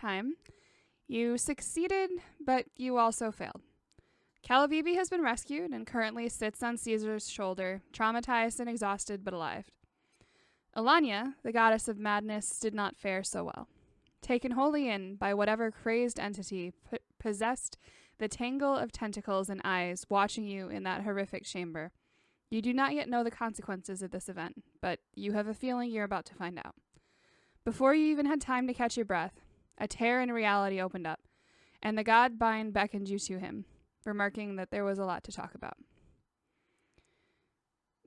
time. You succeeded, but you also failed. Calavivi has been rescued and currently sits on Caesar's shoulder, traumatized and exhausted but alive. Elania, the goddess of madness, did not fare so well. Taken wholly in by whatever crazed entity possessed the tangle of tentacles and eyes watching you in that horrific chamber. You do not yet know the consequences of this event, but you have a feeling you're about to find out. Before you even had time to catch your breath, a tear in reality opened up, and the god Bine beckoned you to him, remarking that there was a lot to talk about.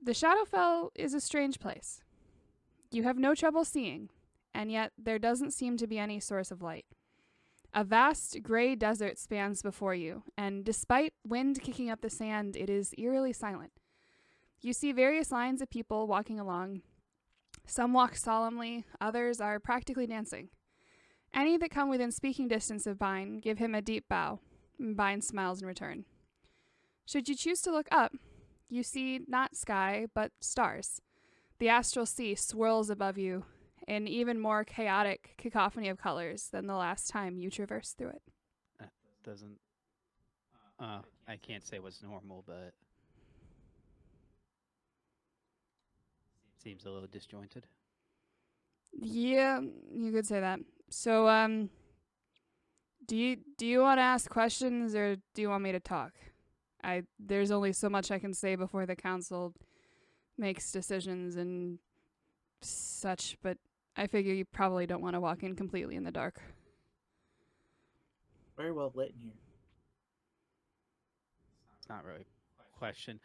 The Shadowfell is a strange place. You have no trouble seeing, and yet there doesn't seem to be any source of light. A vast gray desert spans before you, and despite wind kicking up the sand, it is eerily silent. You see various lines of people walking along. Some walk solemnly, others are practically dancing. Any that come within speaking distance of Bine give him a deep bow. Bine smiles in return. Should you choose to look up, you see not sky, but stars. The astral sea swirls above you in even more chaotic cacophony of colors than the last time you traversed through it. Doesn't... I can't say what's normal, but... seems a little disjointed. Yeah, you could say that. So, do you want to ask questions or do you want me to talk? There's only so much I can say before the council makes decisions and such, but I figure you probably don't want to walk in completely in the dark. Very well lit in here. It's not really a question.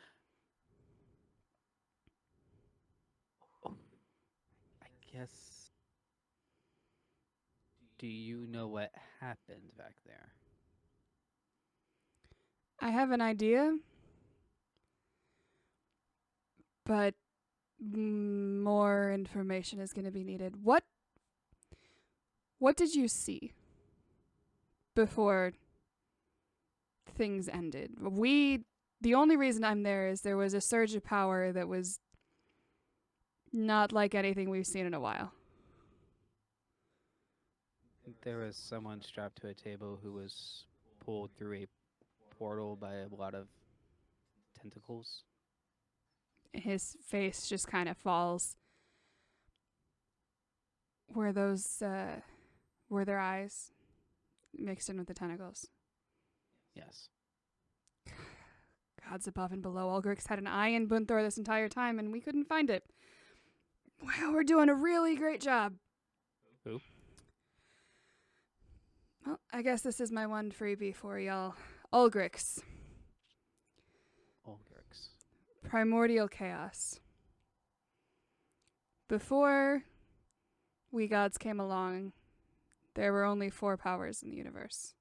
I guess... do you know what happened back there? I have an idea, but more information is going to be needed. What did you see before things ended? The only reason I'm there is there was a surge of power that was not like anything we've seen in a while. There was someone strapped to a table who was pulled through a portal by a lot of tentacles. His face just kind of falls. Were their eyes mixed in with the tentacles? Yes. Gods above and below, Ulgrich had an eye in Bunthor this entire time, and we couldn't find it. Wow, we're doing a really great job. Who? Well, I guess this is my one freebie for y'all. Ulgrich. Ulgrich. Primordial chaos. Before we gods came along, there were only 4 powers in the universe.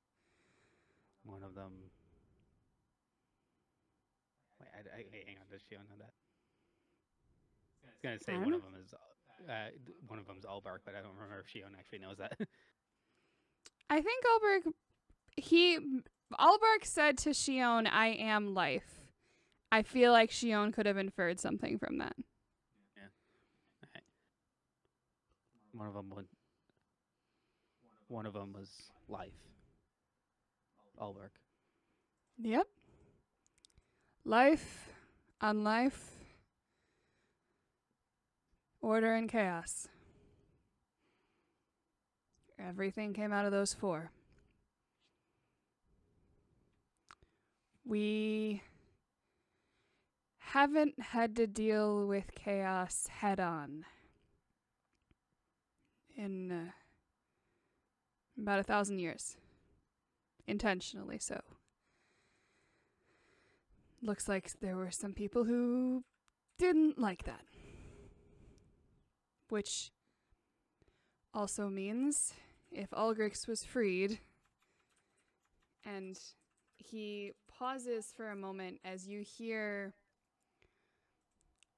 One of them... wait, hang on, does she know that? I was going to say one of them is Albark, but I don't remember if Shion actually knows that. I think Albark said to Shion, "I am life." I feel like Shion could have inferred something from that. Yeah. Okay. One of them was life. Albark. Yep. Life, unlife, order and chaos. Everything came out of those 4. We haven't had to deal with chaos head on in about 1,000 years. Intentionally so. Looks like there were some people who didn't like that. Which also means if Ulgrich was freed, and he pauses for a moment as you hear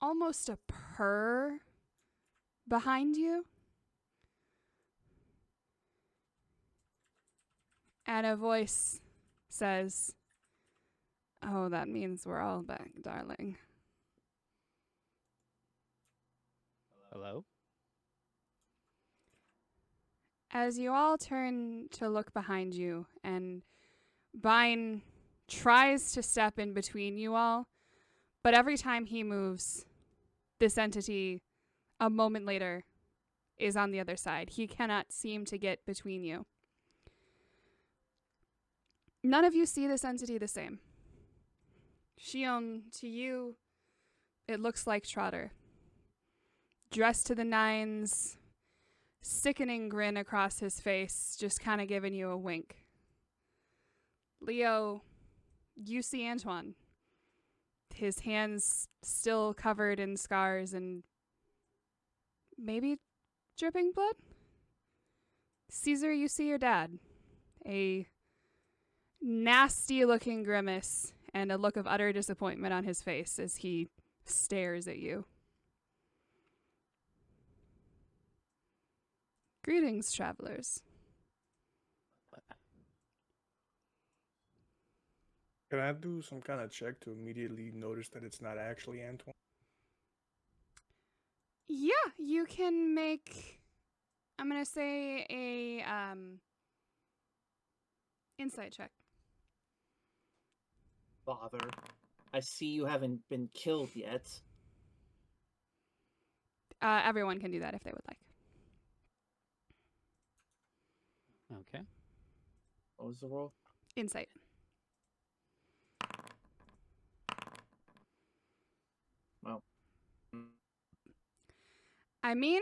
almost a purr behind you, and a voice says, "Oh, that means we're all back, darling." Hello? As you all turn to look behind you, and Vine tries to step in between you all, but every time he moves, this entity, a moment later, is on the other side. He cannot seem to get between you. None of you see this entity the same. Shion, to you, it looks like Trotter. Dressed to the nines, sickening grin across his face, just kind of giving you a wink. Leo, you see Antoine. His hands still covered in scars and maybe dripping blood? Caesar, you see your dad. A nasty-looking grimace and a look of utter disappointment on his face as he stares at you. Greetings, travelers. Can I do some kind of check to immediately notice that it's not actually Antoine? Yeah, you can make, I'm going to say a insight check. Bother. I see you haven't been killed yet. Everyone can do that if they would like. Okay. What was the roll? Insight. Well. I mean,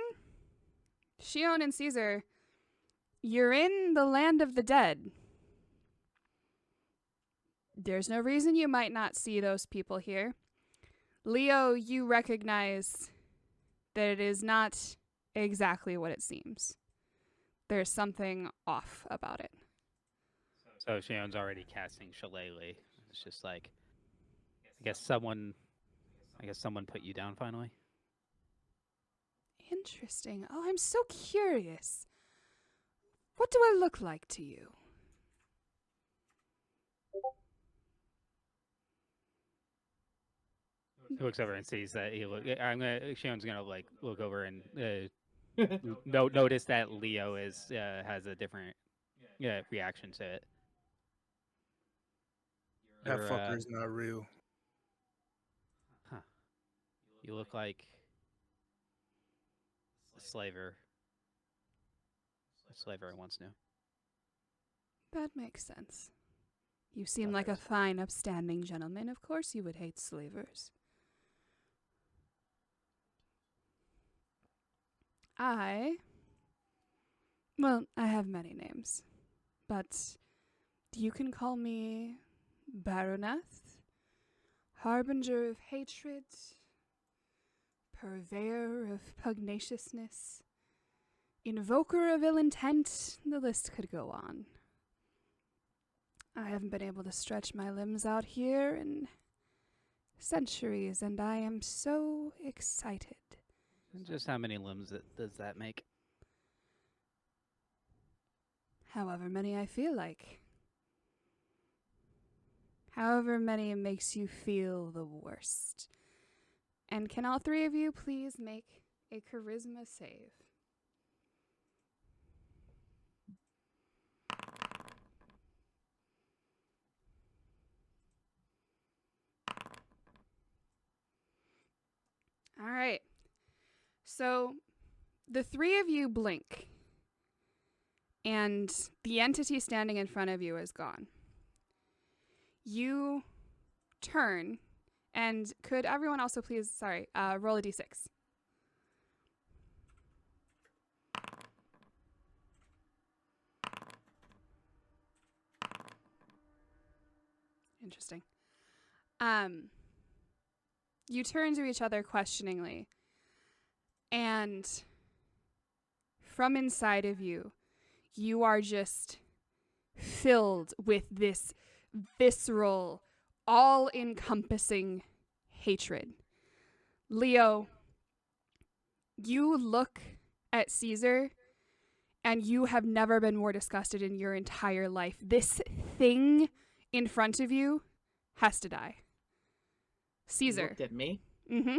Shion and Caesar, you're in the land of the dead. There's no reason you might not see those people here. Leo, you recognize that it is not exactly what it seems. There's something off about it. So Shion's already casting Shillelagh. It's just like, I guess someone put you down finally. Interesting. Oh, I'm so curious. What do I look like to you? He looks over and sees that Shion's gonna like look over and notice that Leo has a different reaction to it. That You're, fucker's not real. Huh. You look like a slaver. A slaver I once knew. That makes sense. You seem like a fine, upstanding gentleman. Of course you would hate slavers. I have many names, but you can call me Baroneth, Harbinger of Hatred, Purveyor of Pugnaciousness, Invoker of Ill Intent. The list could go on. I haven't been able to stretch my limbs out here in centuries, and I am so excited. And just how many limbs does that make? However many I feel like. However many makes you feel the worst. And can all three of you please make a charisma save? All right. So the three of you blink, and the entity standing in front of you is gone. You turn, and could everyone also please, roll a d6. Interesting. You turn to each other questioningly, and from inside of you, you are just filled with this visceral, all-encompassing hatred. Leo, you look at Caesar, and you have never been more disgusted in your entire life. This thing in front of you has to die. Caesar. You looked at me? Mm-hmm.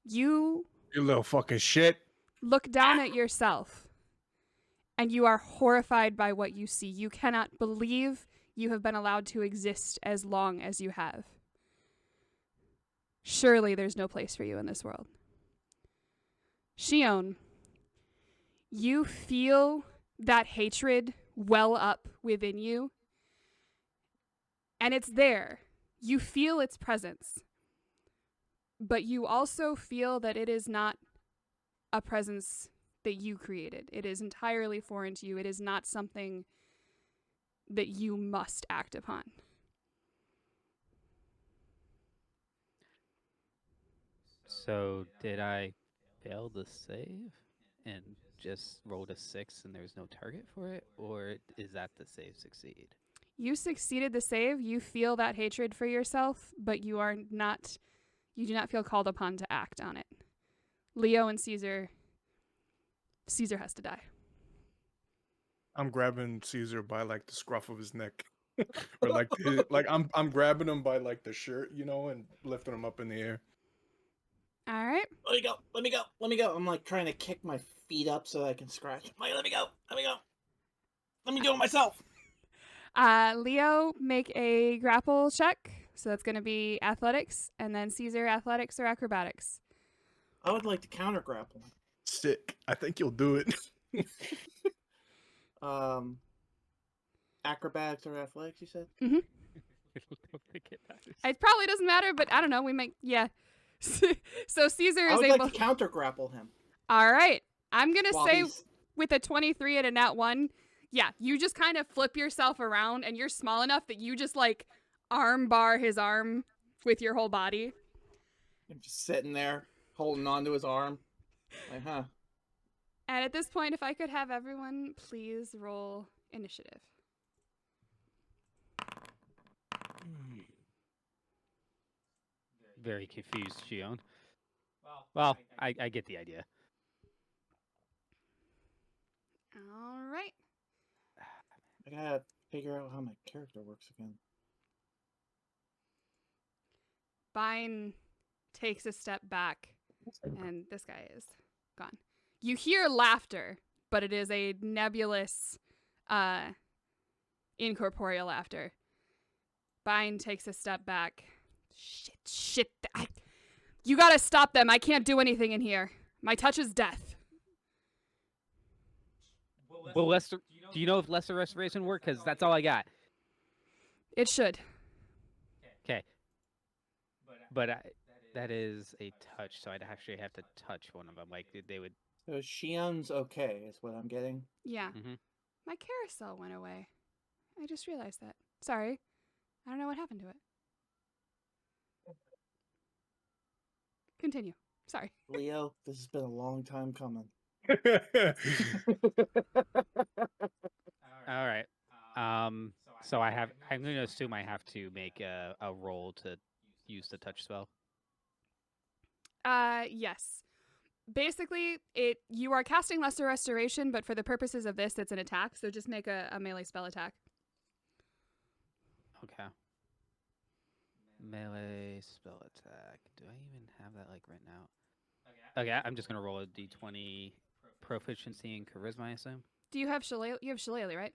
You You little fucking shit. look down at yourself, and you are horrified by what you see. You cannot believe you have been allowed to exist as long as you have. Surely there's no place for you in this world. Shion, you feel that hatred well up within you, and it's there. You feel its presence, but you also feel that it is not a presence that you created. It is entirely foreign to you. It is not something that you must act upon. So did I fail the save and just rolled a 6 and there's no target for it, or is that the save succeed? You succeeded the save. You feel that hatred for yourself, but you do not feel called upon to act on it. Leo and Caesar has to die. I'm grabbing Caesar by like the scruff of his neck, or like I'm grabbing him by like the shirt, and lifting him up in the air. All right. Let me go. Let me go. Let me go. I'm like trying to kick my feet up so I can scratch. Like, let me go. Let me go. Let me do it myself. Leo, make a grapple check. So that's going to be athletics, and then Caesar, athletics or acrobatics. I would like to counter grapple. Sick. I think you'll do it. Acrobatics or athletics, you said? Mm-hmm. It probably doesn't matter, but I don't know. So Caesar I is would able. like to counter grapple him. All right. I'm going to while say he's- with a 23 and a nat 1, yeah, you just kind of flip yourself around, and you're small enough that you just like arm bar his arm with your whole body. I'm just sitting there holding onto his arm. Like, huh. And at this point, if I could have everyone please roll initiative. Very confused, Shion. Well, I get the idea. All right. I gotta figure out how my character works again. Bine takes a step back, and this guy is gone. You hear laughter, but it is a nebulous, incorporeal laughter. Bine takes a step back. Shit. You gotta stop them. I can't do anything in here. My touch is death. Well, do you know if lesser restoration work? Because that's all I got. It should. Okay. But that is a touch, so I'd actually have to touch one of them. Like they would. So Shion's okay, is what I'm getting. Yeah. Mm-hmm. My carousel went away. I just realized that. Sorry. I don't know what happened to it. Continue. Sorry. Leo, this has been a long time coming. All right. So I'm going to assume I have to make a roll to use the touch spell. Yes. Basically, you are casting Lesser Restoration, but for the purposes of this, it's an attack. So just make a melee spell attack. Okay. Melee spell attack. Do I even have that like right now? Okay, I'm just gonna roll a d20 proficiency in charisma, I assume. Do you have Shillelagh? You have Shillelagh, right?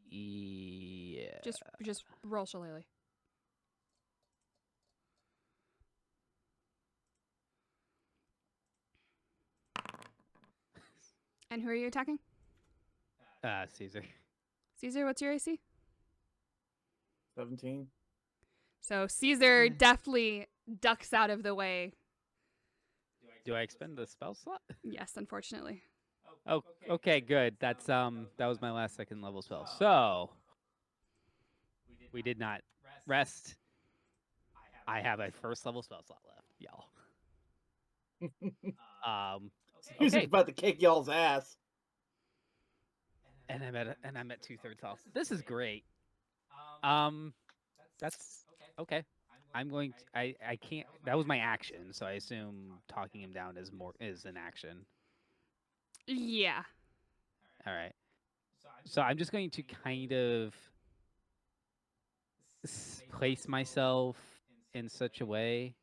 Yeah. Just roll Shillelagh. And who are you attacking? Caesar. Caesar, what's your AC? 17. So Caesar deftly ducks out of the way. Do I expend the spell slot? Yes, unfortunately. Oh, okay, good. That was my last second level spell. So we did not rest. I have a first level spell slot left, y'all. He's Okay. about to kick y'all's ass. And I'm at 2/3 health. This is great. That's okay. I'm going to, I can't. That was my action, so I assume talking him down is an action. Yeah. All right. So I'm just going to kind of place myself in such a way.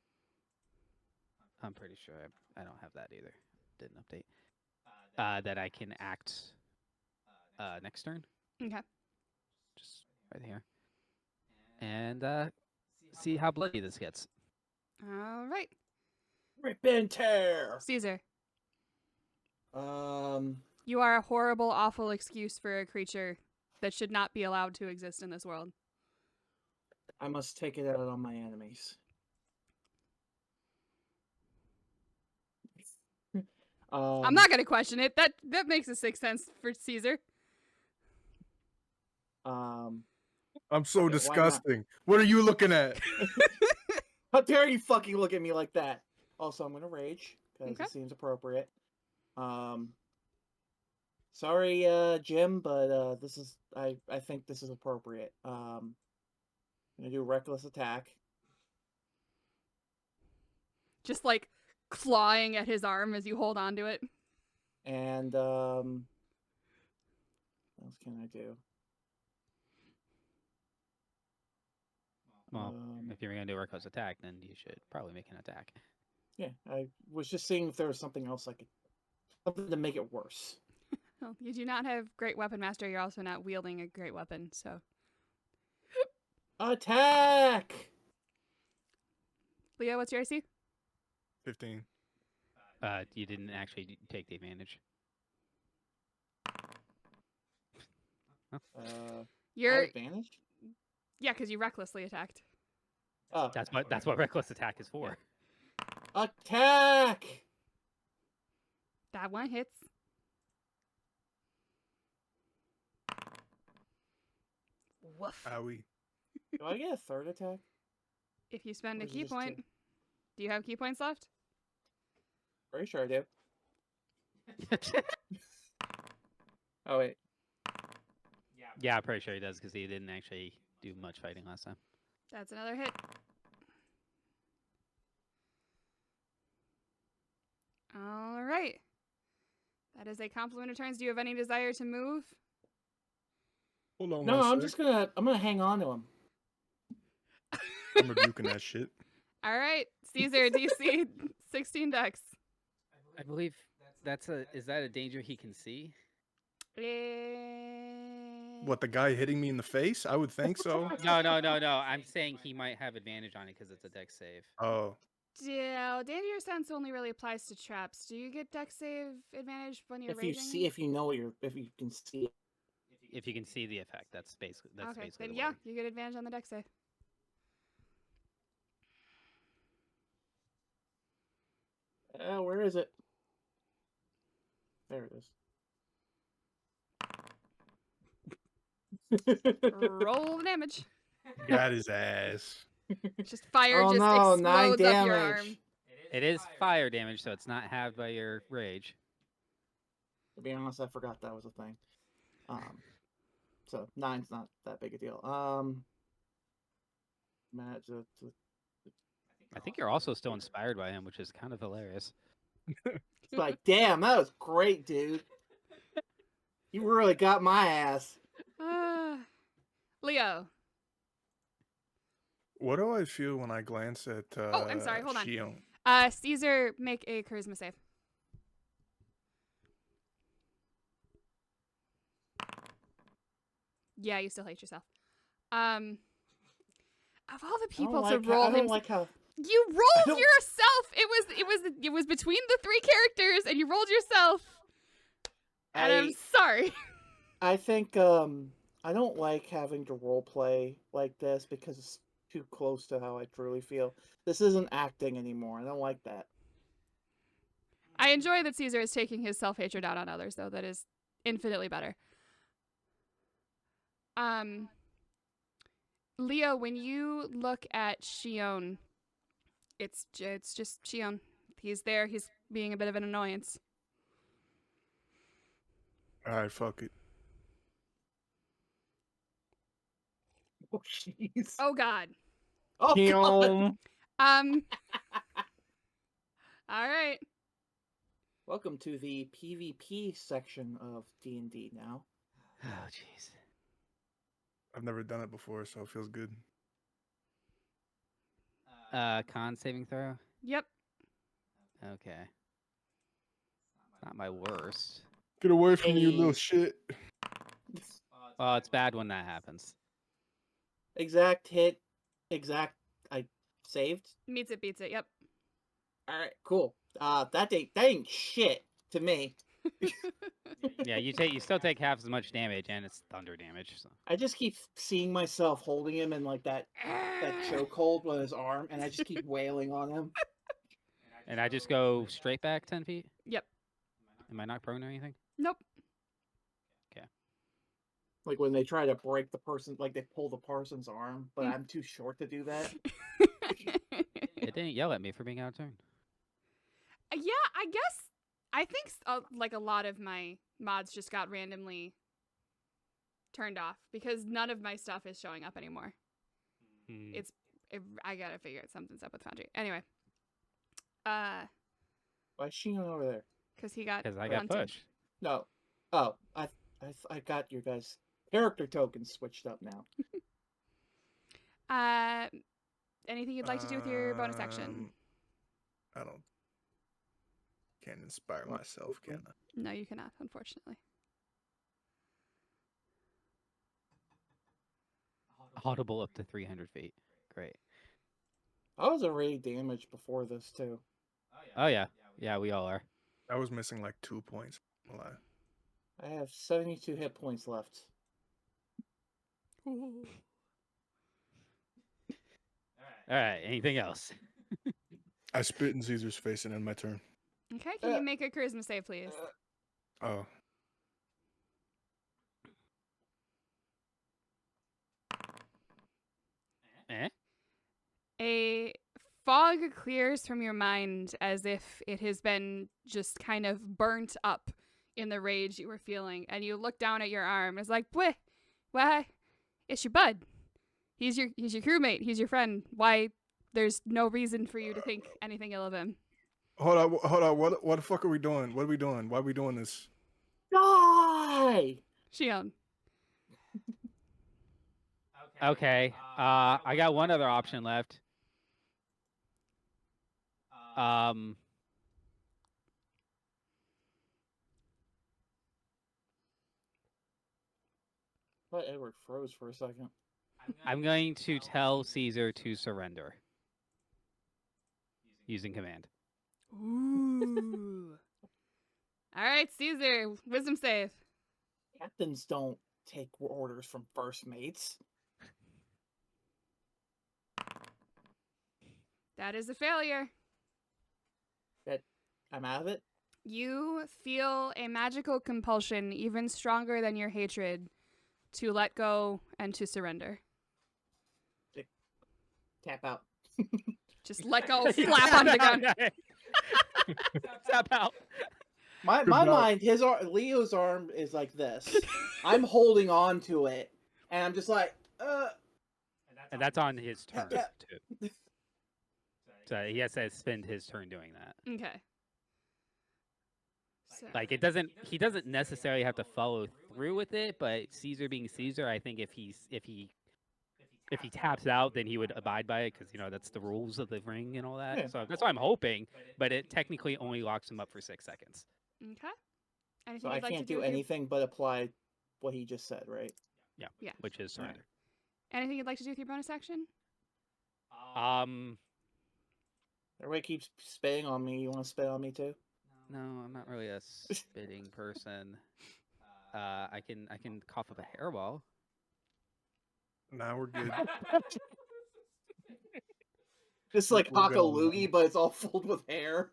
I'm pretty sure I don't have that either. Didn't update. that I can act next turn. Okay. Just right here. And see how bloody this gets. All right. Rip and tear. Caesar, Um, you are a horrible, awful excuse for a creature that should not be allowed to exist in this world. I must take it out on my enemies. I'm not going to question it. That makes a 6 sense for Caesar. Um, I'm so Okay, why not? disgusting. What are you looking at? how dare you fucking look at me like that? Also, I'm gonna rage because Okay. it seems appropriate. Sorry, Jim, but this is I think this is appropriate. I'm gonna do reckless attack. Just like clawing at his arm as you hold on to it. And what else can I do? Well, if you're going to do a reckless attack, then you should probably make an attack. Yeah, I was just seeing if there was something else I could, something to make it worse. Well, you do not have great weapon master. You're also not wielding a great weapon, so. Attack! Leo, what's your AC? 15. You didn't actually take the advantage. I You're have advantage? yeah, because you recklessly attacked. Oh, That's what reckless attack is for. attack! That one hits. Woof. Owie. Do I get a third attack? If you spend Or a is it key just point, two? do you have key points left? Pretty sure I do. Oh wait, Yeah, I'm pretty sure he does because he didn't actually do much fighting last time. That's another hit. All right. That is a complement of turns. Do you have any desire to move? Hold on no, one I'm sec. just gonna hang on to him. I'm rebuking that shit. All right. Caesar, DC 16 dex. I believe is that a danger he can see? What, the guy hitting me in the face? I would think so. No. I'm saying he might have advantage on it because it's a dex save. Oh. Yeah, danger sense only really applies to traps. Do you get dex save advantage when you're If you raging? see, if you know what you're, if you can see it. If you can see the effect, that's basically Okay, then the yeah, word. you get advantage on the dex save. Where is it? There it is. Roll the damage. Got his ass. Just fire Oh just no, 9 explodes up your arm. damage. It is fire damage, so it's not halved by your rage. To be honest, I forgot that was a thing. So 9's not that big a deal. I think you're also still inspired by him, which is kind of hilarious. It's like, damn, that was great, dude. You really got my ass. Leo. What do I feel when I glance at Oh, I'm sorry, hold on. Shion? Caesar, make a charisma save. Yeah, you still hate yourself. Of all the people to roll I don't him, like how. you rolled don't- yourself. It was between the 3 characters, and you rolled yourself. And I'm sorry. I think I don't like having to role play like this because it's too close to how I truly feel. This isn't acting anymore. I don't like that. I enjoy that Caesar is taking his self-hatred out on others, though. That is infinitely better. Leo, when you look at Shion, it's just Shion. He's there. He's being a bit of an annoyance. Alright, fuck it. Oh jeez. Oh God. Oh God. All right. Welcome to the PvP section of D&D now. Oh, jeez. I've never done it before, so it feels good. Con saving throw. Yep. Okay. Not my worst. Get away from me, you little Hey. shit. Oh, it's bad when that happens. Exact hit. Exact. I saved. Meets it, beats it. Yep. All right, cool. That ain't shit to me. Yeah, you still take half as much damage, and it's thunder damage. So. I just keep seeing myself holding him in like that chokehold with his arm, and I just keep wailing on him. And I just go straight back 10 feet? Yep. Am I not prone or anything? Nope. Like when they try to break the person, like they pull the person's arm, but I'm too short to do that. It didn't yell at me for being out of turn. Yeah, I think like a lot of my mods just got randomly turned off because none of my stuff is showing up anymore. I gotta figure out something's up with Foundry. Anyway, Why is she over there? because he got Because I got hunted. pushed. No. Oh, I got your guys' character tokens switched up now. Anything you'd like to do with your bonus action? I can't inspire myself, can I? No, you cannot, unfortunately. Audible up to 300 feet. Great. I was already damaged before this too. Oh, yeah. Yeah, we all are. I was missing like 2 points. I'm gonna lie. I have 72 hit points left. All right, anything else? I spit in Caesar's face and end my turn. Okay, can you make a charisma save, please? Oh. Eh? A fog clears from your mind as if it has been just kind of burnt up in the rage you were feeling, and you look down at your arm. It's like, why? It's your bud. He's your crewmate. He's your friend. Why? There's no reason for you to think anything ill of him. Hold on. What the fuck are we doing? What are we doing? Why are we doing this? Die! Shion. Okay. I got one other option left. I thought Edward froze for a second. I'm going to tell Caesar to surrender. Using command. Ooh. All right, Caesar. Wisdom save. Captains don't take orders from first mates. That is a failure. I'm out of it. You feel a magical compulsion even stronger than your hatred to let go and to surrender. Tap out. Just let go, flap on the gun. Tap out. My mind, Leo's arm is like this. I'm holding on to it, and I'm just like, And that's on his turn, too. So he has to spend his turn doing that. Okay. So, Like he doesn't necessarily have to follow through with it, but Caesar being Caesar, I think if he taps out, then he would abide by it because that's the rules of the ring and all that. Yeah. So that's what I'm hoping, but it technically only locks him up for 6 seconds. okay. Anything so I you'd like can't to do do with anything but apply what he just said, right? Yeah. Which is surrender. Anything you'd like to do with your bonus action? Everybody keeps spitting on me. You want to spit on me too? No, I'm not really a spitting person. I can cough up a hairball. Now we're good. Just like We're good on that Haka-Loogie, one. but it's all filled with hair.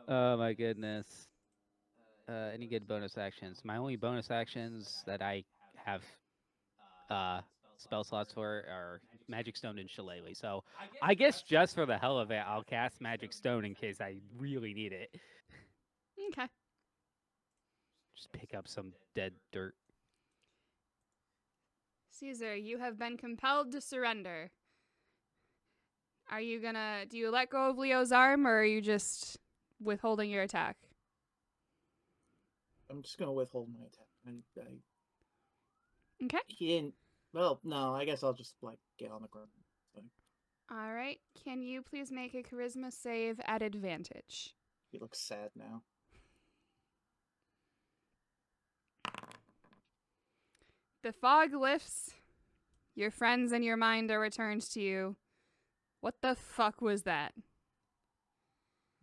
Oh my goodness. Any good bonus actions? My only bonus actions that I have spell slots for are Magic Stone and Shillelagh. So I guess just for the hell of it, I'll cast Magic Stone in case I really need it. Okay. Just pick up some dead dirt. Caesar, you have been compelled to surrender. Do you let go of Leo's arm, or are you just withholding your attack? I'm just gonna withhold my attack. Okay. He didn't. Well, no. I guess I'll just get on the ground. All right. Can you please make a charisma save at advantage? He looks sad now. The fog lifts. Your friends and your mind are returned to you. What the fuck was that?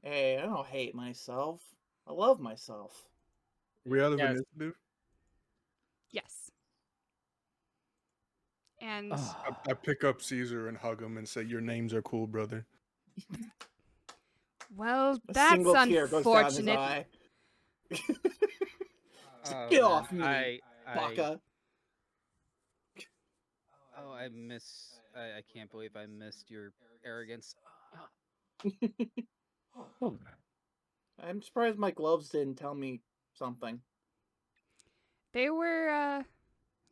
Hey, I don't hate myself. I love myself. We out of Yes. initiative. Yes. And I pick up Caesar and hug him and say, "Your names are cool, brother." well, A that's single tear goes down his unfortunate. eye. Oh, Get man. off me, baka. Oh, I can't believe I missed your arrogance. I'm surprised my gloves didn't tell me something. They were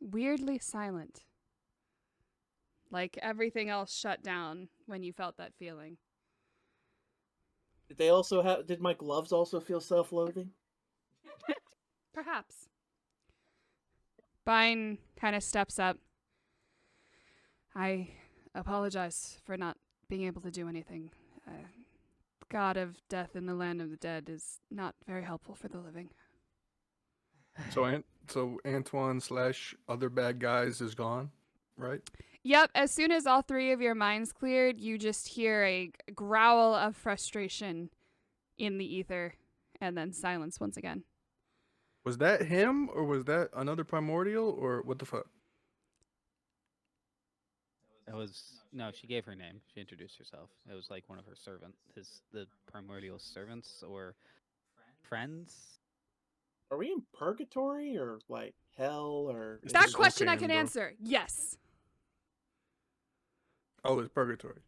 weirdly silent. Like everything else shut down when you felt that feeling. Did they also have? Did my gloves also feel self-loathing? Perhaps. Bine kind of steps up. I apologize for not being able to do anything. God of death in the land of the dead is not very helpful for the living. So Antoine / other bad guys is gone, right? Yep, as soon as all three of your minds cleared, you just hear a growl of frustration in the ether, and then silence once again. Was that him, or was that another primordial, or what the fuck? It was no. She gave her name. She introduced herself. It was like one of her the primordial servants or friends. Are we in purgatory or like hell or? is That it- question I okay, can bro. answer. Yes. Oh, it's purgatory.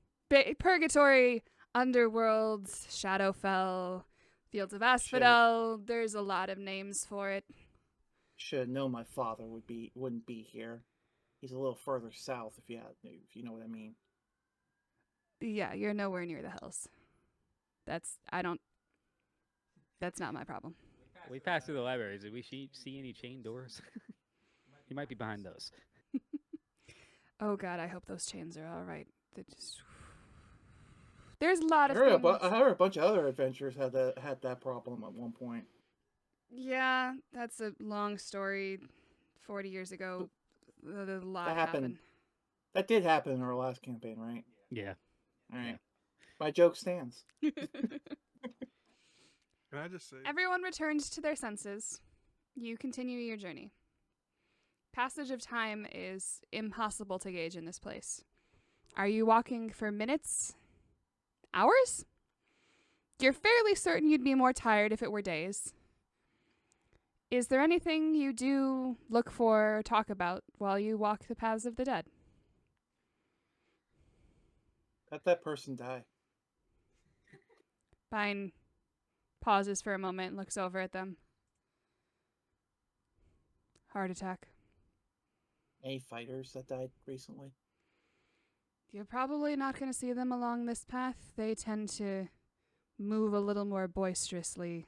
Purgatory, Underworld, Shadowfell, Fields of Asphodel. There's a lot of names for it. Should have known my father wouldn't be here. He's a little further south, if you know what I mean. Yeah, you're nowhere near the hills. That's not my problem. We passed through the libraries. Did we see any chain doors? He might be behind those. Oh God, I hope those chains are all right. There's a lot I of heard, things. I heard a bunch of other adventurers had that problem at one point. Yeah, that's a long story. 40 years ago, a lot That happened. happened. That did happen in our last campaign, right? Yeah. All right. Yeah. My joke stands. Can I just say? Everyone returns to their senses. You continue your journey. Passage of time is impossible to gauge in this place. Are you walking for minutes? Hours? You're fairly certain you'd be more tired if it were days. Is there anything you do look for or talk about while you walk the paths of the dead? Let that person die. Bine pauses for a moment and looks over at them. Heart attack. Any fighters that died recently? You're probably not going to see them along this path. They tend to move a little more boisterously.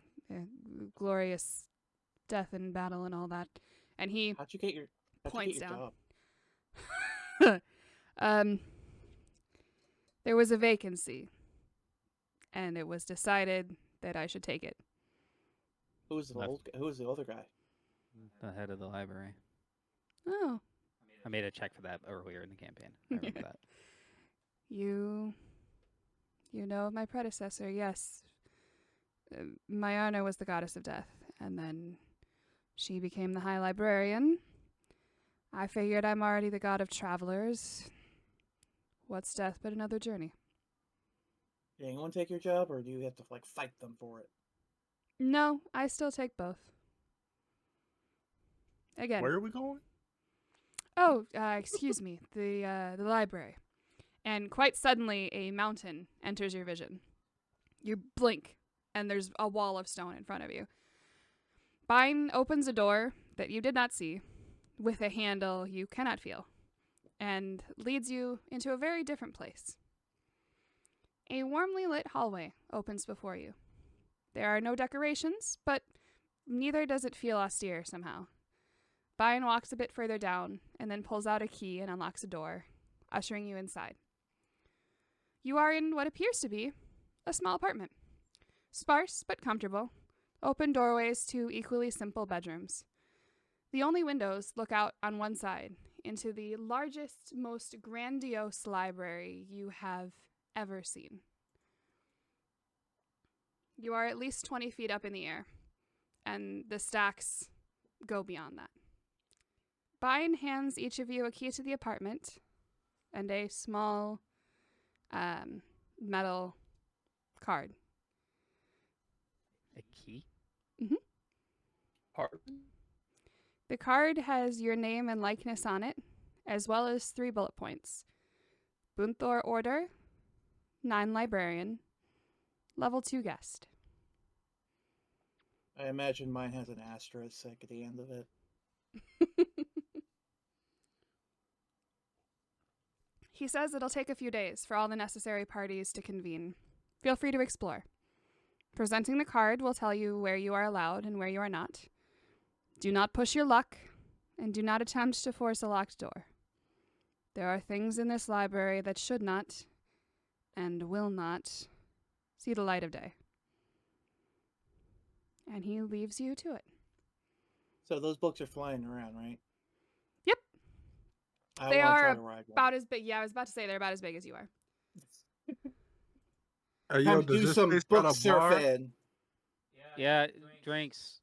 Glorious death in battle and all that. And he How'd you get your points down. job? There was a vacancy, and it was decided that I should take it. Who was the other guy? The head of the library. Oh, I made a check for that earlier in the campaign. I remember that. you know of my predecessor, yes. Mayarna was the goddess of death, and then she became the high librarian. I figured I'm already the god of travelers. What's death but another journey? Did anyone take your job, or do you have to fight them for it? No, I still take both. Again. Where are we going? Oh, excuse me, the library. And quite suddenly, a mountain enters your vision. You blink, and there's a wall of stone in front of you. Bine opens a door that you did not see, with a handle you cannot feel, and leads you into a very different place. A warmly lit hallway opens before you. There are no decorations, but neither does it feel austere somehow. Bine walks a bit further down and then pulls out a key and unlocks a door, ushering you inside. You are in what appears to be a small apartment. Sparse but comfortable, open doorways to equally simple bedrooms. The only windows look out on one side into the largest, most grandiose library you have ever seen. You are at least 20 feet up in the air, and the stacks go beyond that. Bine hands each of you a key to the apartment and a small metal card. A key? Hard. The card has your name and likeness on it, as well as 3 bullet points. Bunthor Order, 9 Librarian, Level 2 Guest. I imagine mine has an asterisk at the end of it. He says it'll take a few days for all the necessary parties to convene. Feel free to explore. Presenting the card will tell you where you are allowed and where you are not. Do not push your luck, and do not attempt to force a locked door. There are things in this library that should not, and will not, see the light of day. And he leaves you to it. So those books are flying around, right? Yep. I They want to are try to ride one. About as big. Yeah, I was about to say they're about as big as you are. Hey, Time yo, to does do this some place book got a bar? surfing. Yeah, drinks.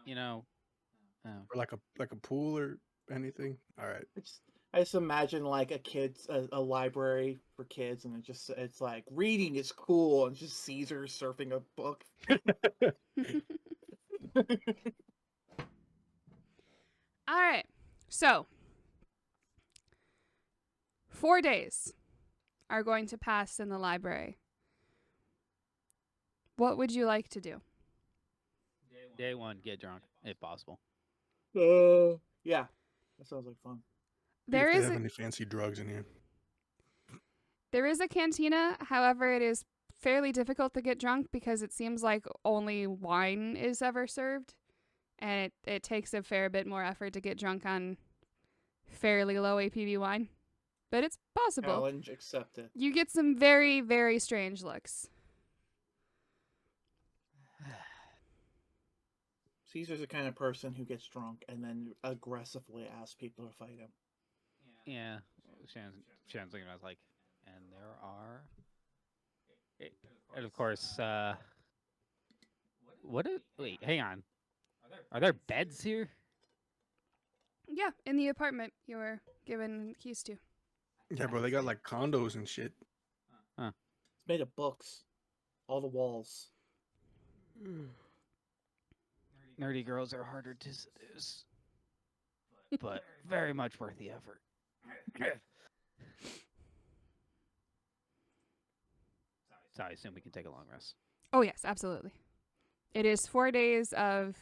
You know. Oh. Or like a pool or anything? All right. I just imagine like a library for kids, and it's like reading is cool, and it's just Caesar surfing a book. All right. So, 4 days are going to pass in the library. What would you like to do? Day 1, get drunk, if possible. Yeah, that sounds like fun. There if they is have a, any fancy drugs in here. there is a cantina. However, it is fairly difficult to get drunk because it seems like only wine is ever served. And it takes a fair bit more effort to get drunk on fairly low APV wine. But it's possible. Challenge accepted. You get some very, very strange looks. Caesar's the kind of person who gets drunk and then aggressively asks people to fight him. Yeah. Shannon's looking at us like, and there are... And of course, wait, hang on. Are there beds here? Yeah, in the apartment you were given keys to. Yeah, bro, they got like condos and shit. It's made of books. All the walls. Nerdy girls are harder to seduce, but very much worth the effort. So I assume we can take a long rest. Oh, yes, absolutely. It is 4 days of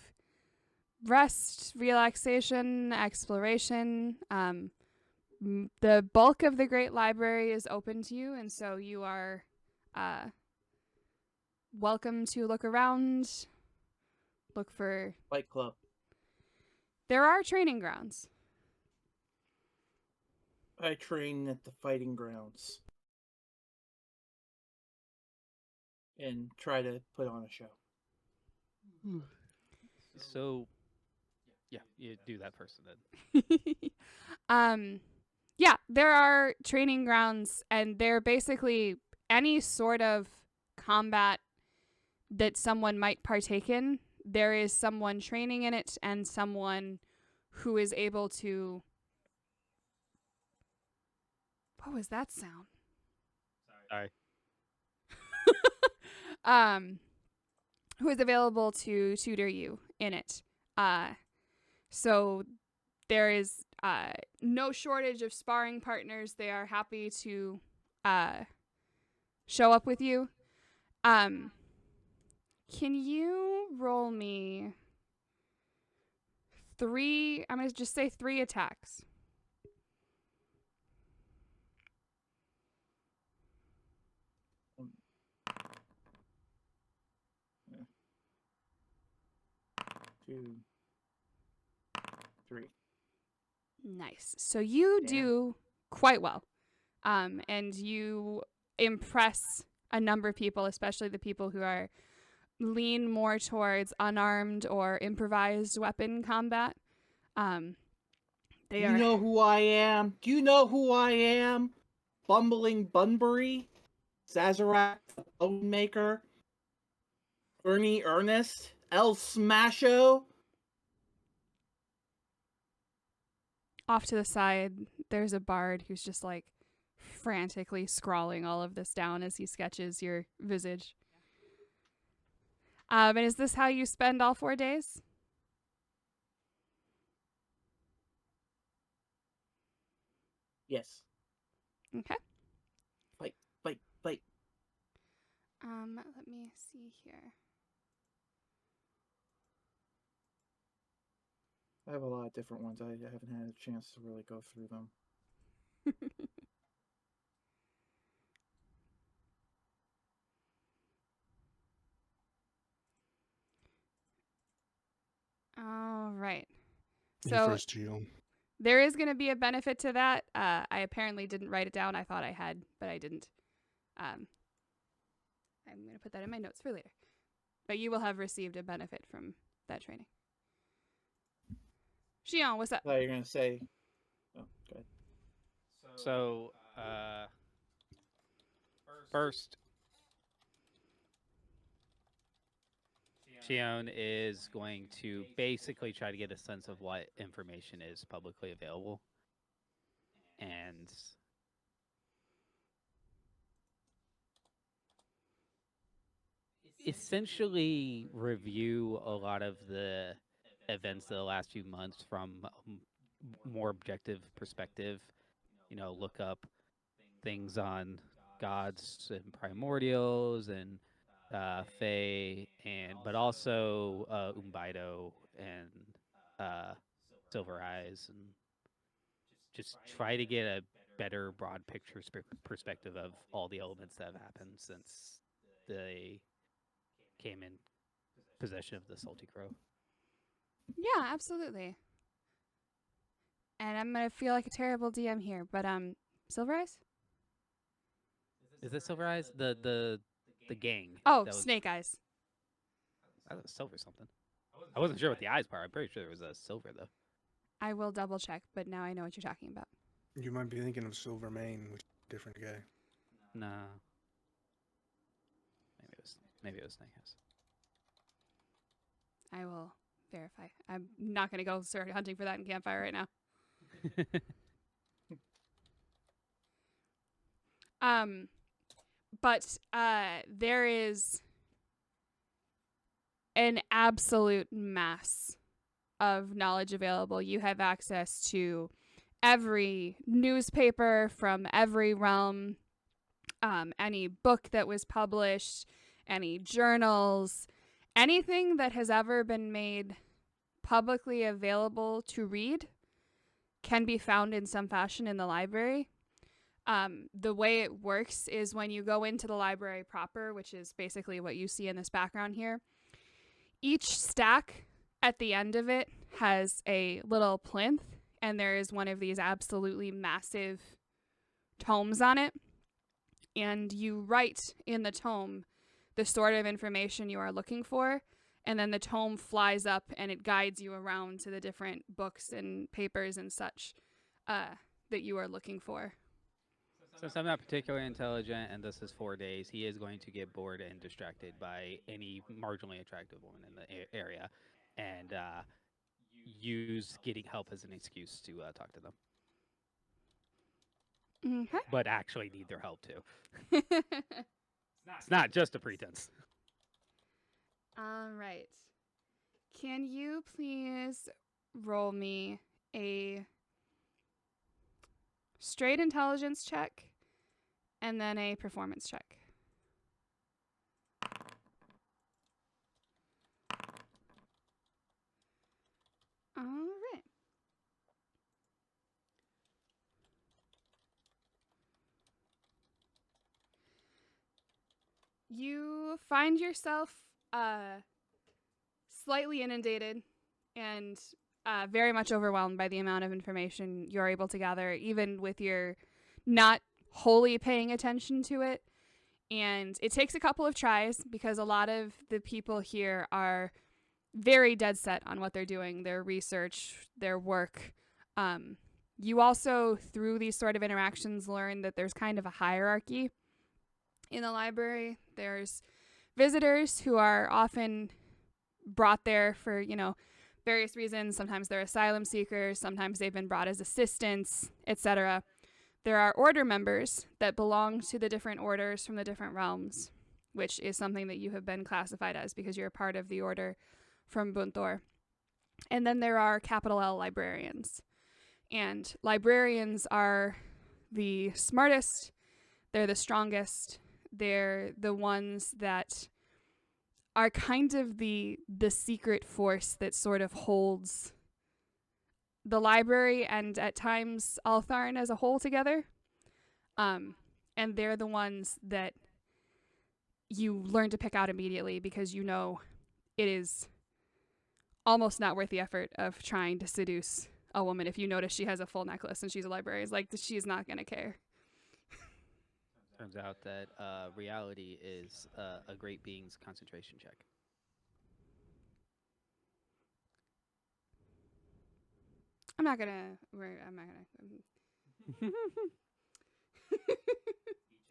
rest, relaxation, exploration. The bulk of the Great Library is open to you, and so you are welcome to look around, look for... Fight Club. There are training grounds. I train at the fighting grounds. And try to put on a show. So, yeah, you do that first then. Yeah, there are training grounds, and they're basically any sort of combat that someone might partake in. There is someone training in it and someone who is able to... What was that sound? Sorry. Who is available to tutor you in it. So there is no shortage of sparring partners. They are happy to show up with you. Can you roll me 3, I'm going to just say 3 attacks. Two, 3. Nice. So you Damn. do quite well. And you impress a number of people, especially the people who are lean more towards unarmed or improvised weapon combat. They You are know who I am? Do you know who I am? Bumbling Bunbury? Zazarak, the Bone Maker? Ernie Ernest? El Smasho? off to the side. There's a bard who's just like frantically scrawling all of this down as he sketches your visage. And is this how you spend all 4 days? Yes. Okay. Fight. Let me see here. I have a lot of different ones. I haven't had a chance to really go through them. All right. You So first, Gio. there is going to be a benefit to that. I apparently didn't write it down. I thought I had, but I didn't. I'm going to put that in my notes for later. But you will have received a benefit from that training. Xion, what's up? I thought you were going to say... Oh, go ahead. So, first, Shion is going to basically try to get a sense of what information is publicly available. And essentially review a lot of the events of the last few months from a more objective perspective. You know, look up things on gods and primordials and Fae, but also Umbido and Silver Eyes, and just try to get a better broad picture perspective of all the elements that have happened since they came in possession of the Salty Crow. Yeah, absolutely. And I'm going to feel like a terrible DM here, but Silver Eyes? Is it Silver Eyes? The gang. Oh, that was, Snake Eyes. that was Silver something. I wasn't sure what the eyes part. I'm pretty sure there was a silver though. I will double check, but now I know what you're talking about. You might be thinking of Silvermane, which is a different guy. No. Maybe it was Snake Eyes. I will verify. I'm not going to go start hunting for that in Campfire right now. But there is an absolute mass of knowledge available. You have access to every newspaper from every realm, any book that was published, any journals, anything that has ever been made publicly available to read can be found in some fashion in the library. The way it works is when you go into the library proper, which is basically what you see in this background here, each stack at the end of it has a little plinth, and there is one of these absolutely massive tomes on it. And you write in the tome the sort of information you are looking for, and then the tome flies up and it guides you around to the different books and papers and such that you are looking for. Since I'm not particularly intelligent and this is 4 days, he is going to get bored and distracted by any marginally attractive woman in the area, and use getting help as an excuse to talk to them. Okay. But actually need their help too. It's not just a pretense. All right. Can you please roll me a straight intelligence check and then a performance check? All right. You find yourself slightly inundated and very much overwhelmed by the amount of information you're able to gather, even with your not wholly paying attention to it. And it takes a couple of tries because a lot of the people here are very dead set on what they're doing, their research, their work. You also, through these sort of interactions, learn that there's kind of a hierarchy in the library. There's visitors who are often brought there for, various reasons. Sometimes they're asylum seekers, sometimes they've been brought as assistants, etc. There are order members that belong to the different orders from the different realms, which is something that you have been classified as because you're a part of the order from Buntor. And then there are capital L librarians. And librarians are the smartest, they're the strongest, they're the ones that are kind of the secret force that sort of holds the library and at times Altha'arn as a whole together. And they're the ones that you learn to pick out immediately because you know it is almost not worth the effort of trying to seduce a woman if you notice she has a full necklace and she's a librarian. It's like, she's not going to care. Turns out that reality is a great being's concentration check. I'm not gonna.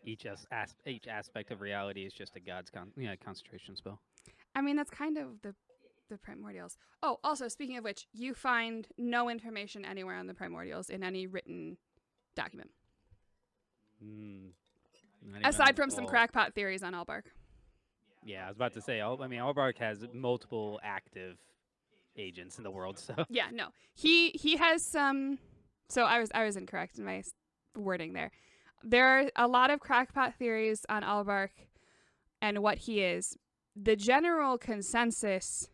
Each aspect of reality is just a god's concentration spell. I mean, that's kind of the primordials. Oh, also, speaking of which, you find no information anywhere on the primordials in any written document. Aside from some crackpot theories on Albark. Yeah, I was about to say, Albark has multiple active agents in the world, so. Yeah, no. He has some. So I was incorrect in my wording there. There are a lot of crackpot theories on Albark and what he is. The general consensus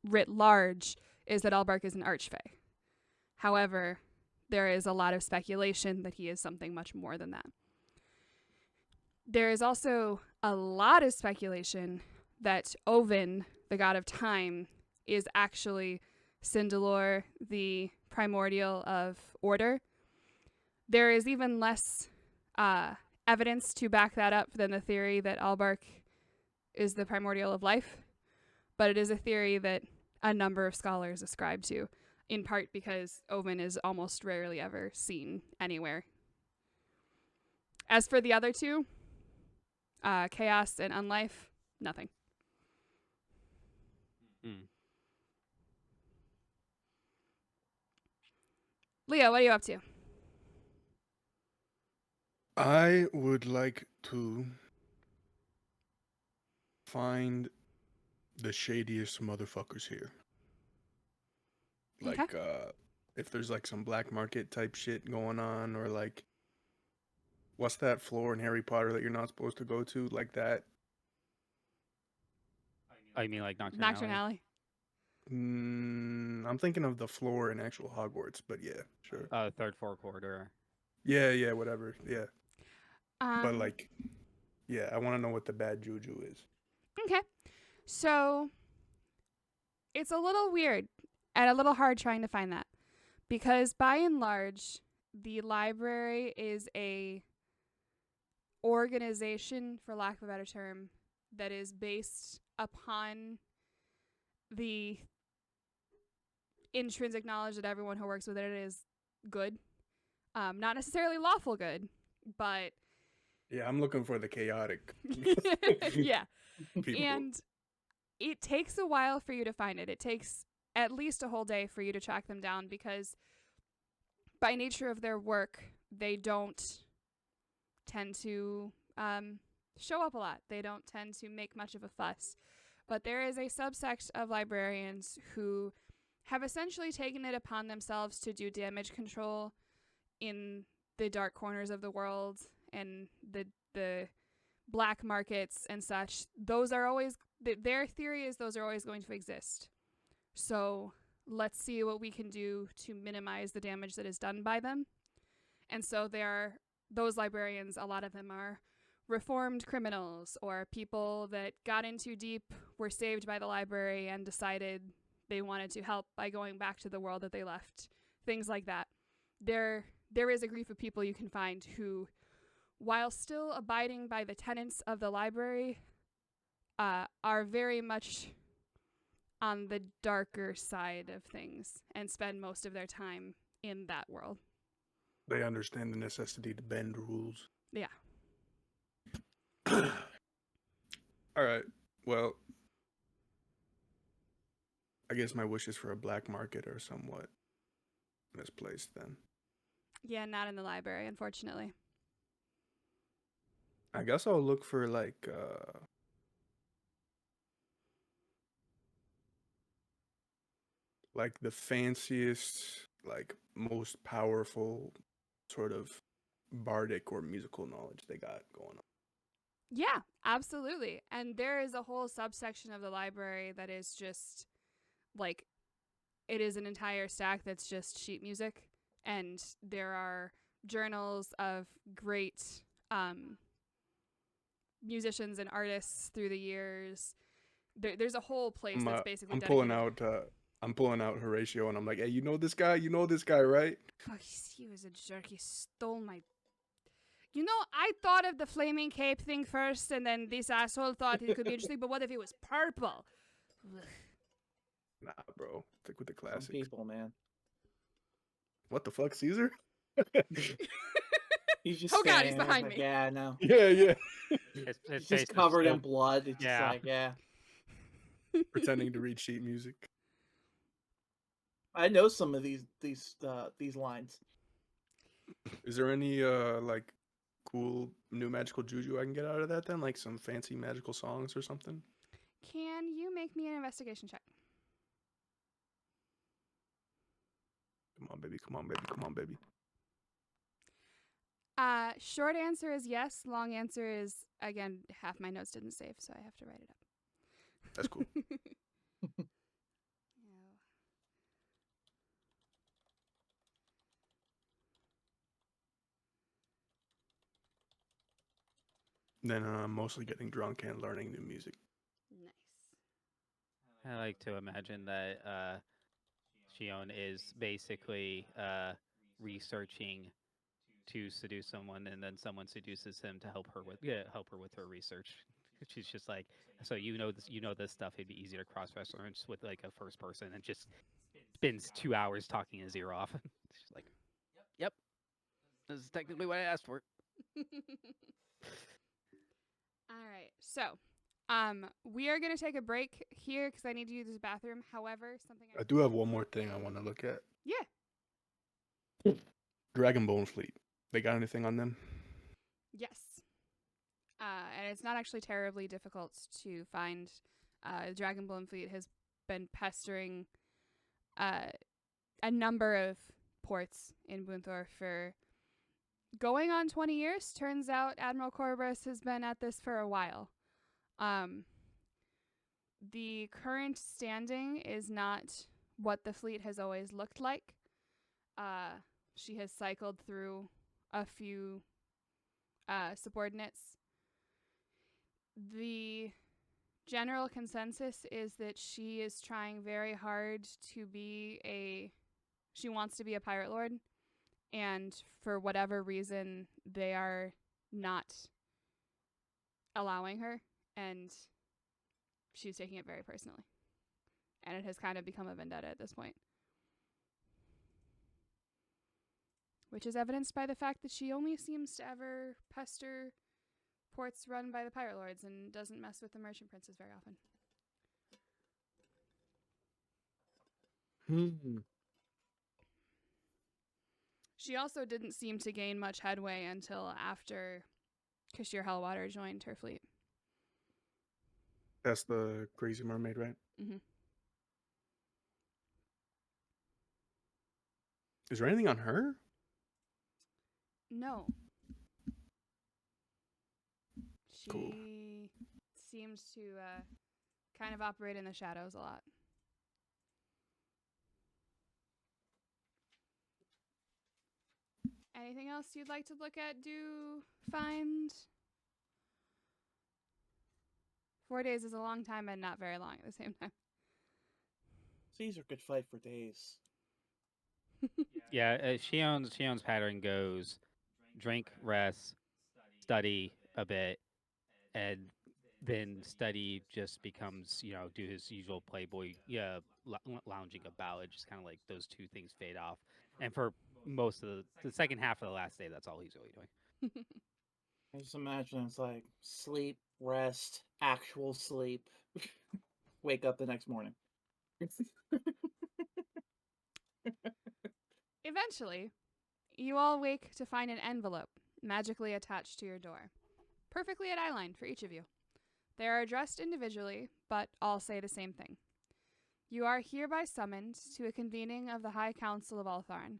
writ large is that Albark is an archfey. However, there is a lot of speculation that he is something much more than that. There is also a lot of speculation that Ovin, the god of time, is actually Sindalor, the primordial of order. There is even less evidence to back that up than the theory that Albark is the primordial of life, but it is a theory that a number of scholars ascribe to, in part because Ovin is almost rarely ever seen anywhere. As for the other two, Chaos and Unlife, nothing. Leo, what are you up to? I would like to find the shadiest motherfuckers here. Like, if there's like some black market type shit going on, or like, what's that floor in Harry Potter that you're not supposed to go to? Like that. Oh, you mean like Nocturnal Alley? I'm thinking of the floor in actual Hogwarts, but yeah, sure. Third floor corridor. Yeah, whatever. Yeah. But like, yeah, I want to know what the bad juju is. Okay. So it's a little weird and a little hard trying to find that because by and large, the library is a organization, for lack of a better term, that is based upon the intrinsic knowledge that everyone who works with it is good. Not necessarily lawful good, but... Yeah, I'm looking for the chaotic. Yeah. People. And it takes a while for you to find it. It takes at least a whole day for you to track them down because by nature of their work, they don't tend to show up a lot. They don't tend to make much of a fuss. But there is a subsect of librarians who have essentially taken it upon themselves to do damage control in the dark corners of the world and the black markets and such. Those are always, their theory is those are always going to exist. So let's see what we can do to minimize the damage that is done by them. And so there are those librarians, a lot of them are reformed criminals or people that got in too deep, were saved by the library and decided they wanted to help by going back to the world that they left. Things like that. There is a group of people you can find who while still abiding by the tenets of the library, are very much on the darker side of things and spend most of their time in that world. They understand the necessity to bend rules. Yeah. All right. Well, I guess my wish is for a black market are somewhat misplaced then. Yeah, not in the library, unfortunately. I guess I'll look for like the fanciest, like most powerful sort of bardic or musical knowledge they got going on. Yeah, absolutely. And there is a whole subsection of the library that is just like, it is an entire stack that's just sheet music. And there are journals of great musicians and artists through the years. There's a whole place that's basically I'm dedicated. pulling out Horatio, and I'm like, hey, you know this guy? You know this guy, right? Oh, he was a jerk. He stole my... You know, I thought of the flaming cape thing first, and then this asshole thought it could be interesting, but what if it was purple? Ugh. Nah, bro. Stick with the Some classics. people, man. What the fuck, Caesar? He's just Oh, God, standing he's there, behind like, me. yeah, no. Yeah. His He's face just is covered still- in blood. It's just Yeah. like, yeah. Pretending to read sheet music. I know some of these lines. Is there any like cool new magical juju I can get out of that then? Like some fancy magical songs or something? Can you make me an investigation check? Come on, baby. Come on, baby. Come on, baby. Short answer is yes. Long answer is, again, half my notes didn't save, so I have to write it up. That's cool. Yeah. Then I'm mostly getting drunk and learning new music. Nice. I like to imagine that Shion is basically researching to seduce someone, and then someone seduces him to help her with her research. She's just like, so you know this stuff. It'd be easy to cross reference with like a first person, and just spends 2 hours talking his ear off. She's like, yep, this is technically what I asked for. All right. So, we are going to take a break here because I need to use the bathroom. However, something I do have one more thing I want to look at. Yeah. Dragonbone Fleet. They got anything on them? Yes. And it's not actually terribly difficult to find. Dragonbone Fleet has been pestering a number of ports in Bunthor for going on 20 years. Turns out Admiral Corvus has been at this for a while. The current standing is not what the fleet has always looked like. She has cycled through a few subordinates. The general consensus is that she is trying very hard to be she wants to be a pirate lord, and for whatever reason they are not allowing her, and she's taking it very personally, and it has kind of become a vendetta at this point, which is evidenced by the fact that she only seems to ever pester ports run by the pirate lords and doesn't mess with the merchant princes very often. She also didn't seem to gain much headway until after Kashir Hellwater joined her fleet. That's the crazy mermaid, right? Mm-hmm. Is there anything on her? No. She Cool. seems to kind of operate in the shadows a lot. Anything else you'd like to look at, do, find? 4 days is a long time and not very long at the same time. Caesar could fight for days. Yeah, Shion's pattern goes drink, rest, study a bit, and then study just becomes, do his usual playboy, lounging about. It just kind of like those two things fade off. And for most of the second half of the last day, that's all he's really doing. I just imagine it's like sleep, rest, actual sleep, wake up the next morning. Eventually, you all wake to find an envelope magically attached to your door, perfectly at eyeline for each of you. They are addressed individually, but all say the same thing. You are hereby summoned to a convening of the High Council of Altha'arn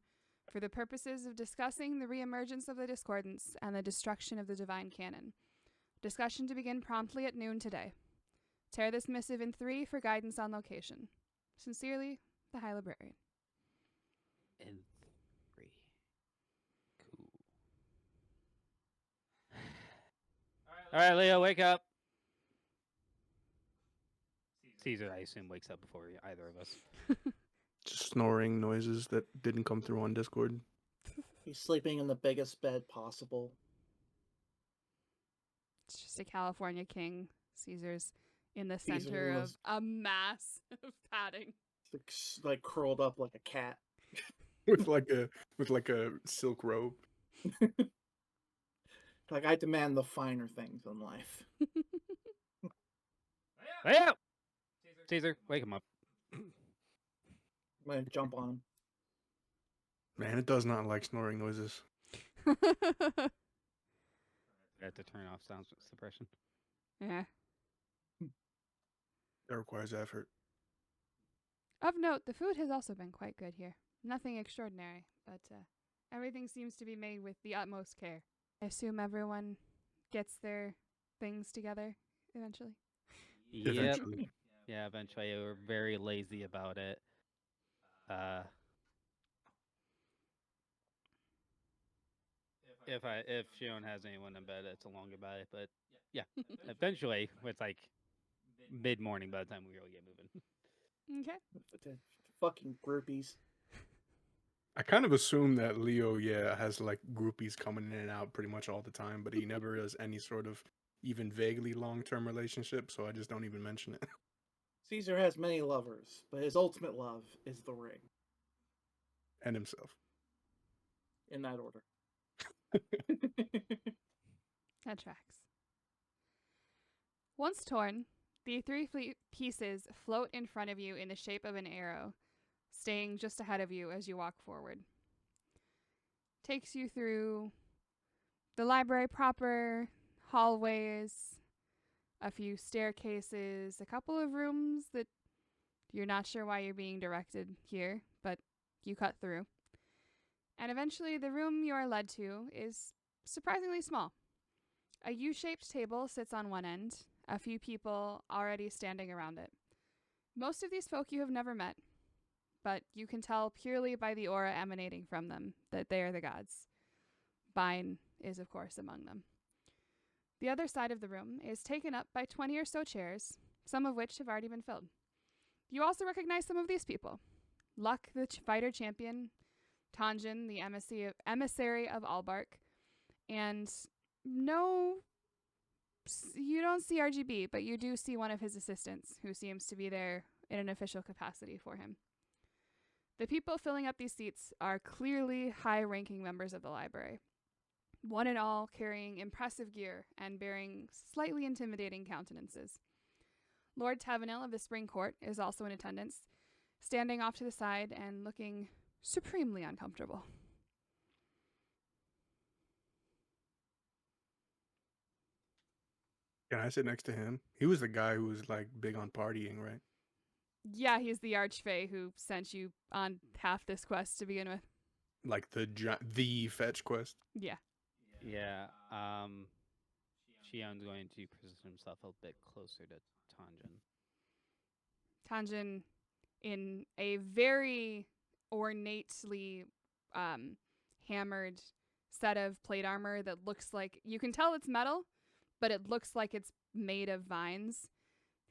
for the purposes of discussing the reemergence of the discordance and the destruction of the divine canon. Discussion to begin promptly at noon today. Tear this missive in 3 for guidance on location. Sincerely, the High Librarian. And 3. Cool. All right, Leo, wake up. Caesar, I assume, wakes up before either of us. Just snoring noises that didn't come through on Discord. He's sleeping in the biggest bed possible. It's just a California king. Caesar's in the Caesar center of was- a mass of padding. Like curled up like a cat. with like a silk robe. Like, I demand the finer things in life. Leo! Caesar, wake him up. I'm gonna jump on him. Man, it does not like snoring noises. I have to turn off sound suppression. Yeah. That requires effort. Of note, the food has also been quite good here. Nothing extraordinary, but everything seems to be made with the utmost care. I assume everyone gets their things together eventually. Yep. Eventually. Yeah, eventually. We're very lazy about it. If Shion has anyone in bed, it's a long goodbye. But yeah, eventually, it's like mid-morning by the time we really get moving. Okay. The fucking groupies. I kind of assume that Leo, has like groupies coming in and out pretty much all the time, but he never has any sort of even vaguely long-term relationship, so I just don't even mention it. Caesar has many lovers, but his ultimate love is the ring. And himself. In that order. That tracks. Once torn, the 3 pieces float in front of you in the shape of an arrow, staying just ahead of you as you walk forward. Takes you through the library proper, hallways, a few staircases, a couple of rooms that you're not sure why you're being directed here, but you cut through. And eventually the room you are led to is surprisingly small. A U-shaped table sits on one end, a few people already standing around it. Most of these folk you have never met, but you can tell purely by the aura emanating from them that they are the gods. Bine is, of course, among them. The other side of the room is taken up by 20 or so chairs, some of which have already been filled. You also recognize some of these people. Luck, the fighter champion, Tanjin, the emissary of Albark, and no, you don't see RGB, but you do see one of his assistants who seems to be there in an official capacity for him. The people filling up these seats are clearly high-ranking members of the library, one and all carrying impressive gear and bearing slightly intimidating countenances. Lord Tavanel of the Spring Court is also in attendance, standing off to the side and looking supremely uncomfortable. Can I sit next to him? He was the guy who was like big on partying, right? Yeah, he's the archfey who sent you on half this quest to begin with. Like the fetch quest. Yeah. Yeah. Shion's going to position himself a bit closer to Tanjin. Tanjin, in a very ornately hammered set of plate armor that looks like, you can tell it's metal, but it looks like it's made of vines.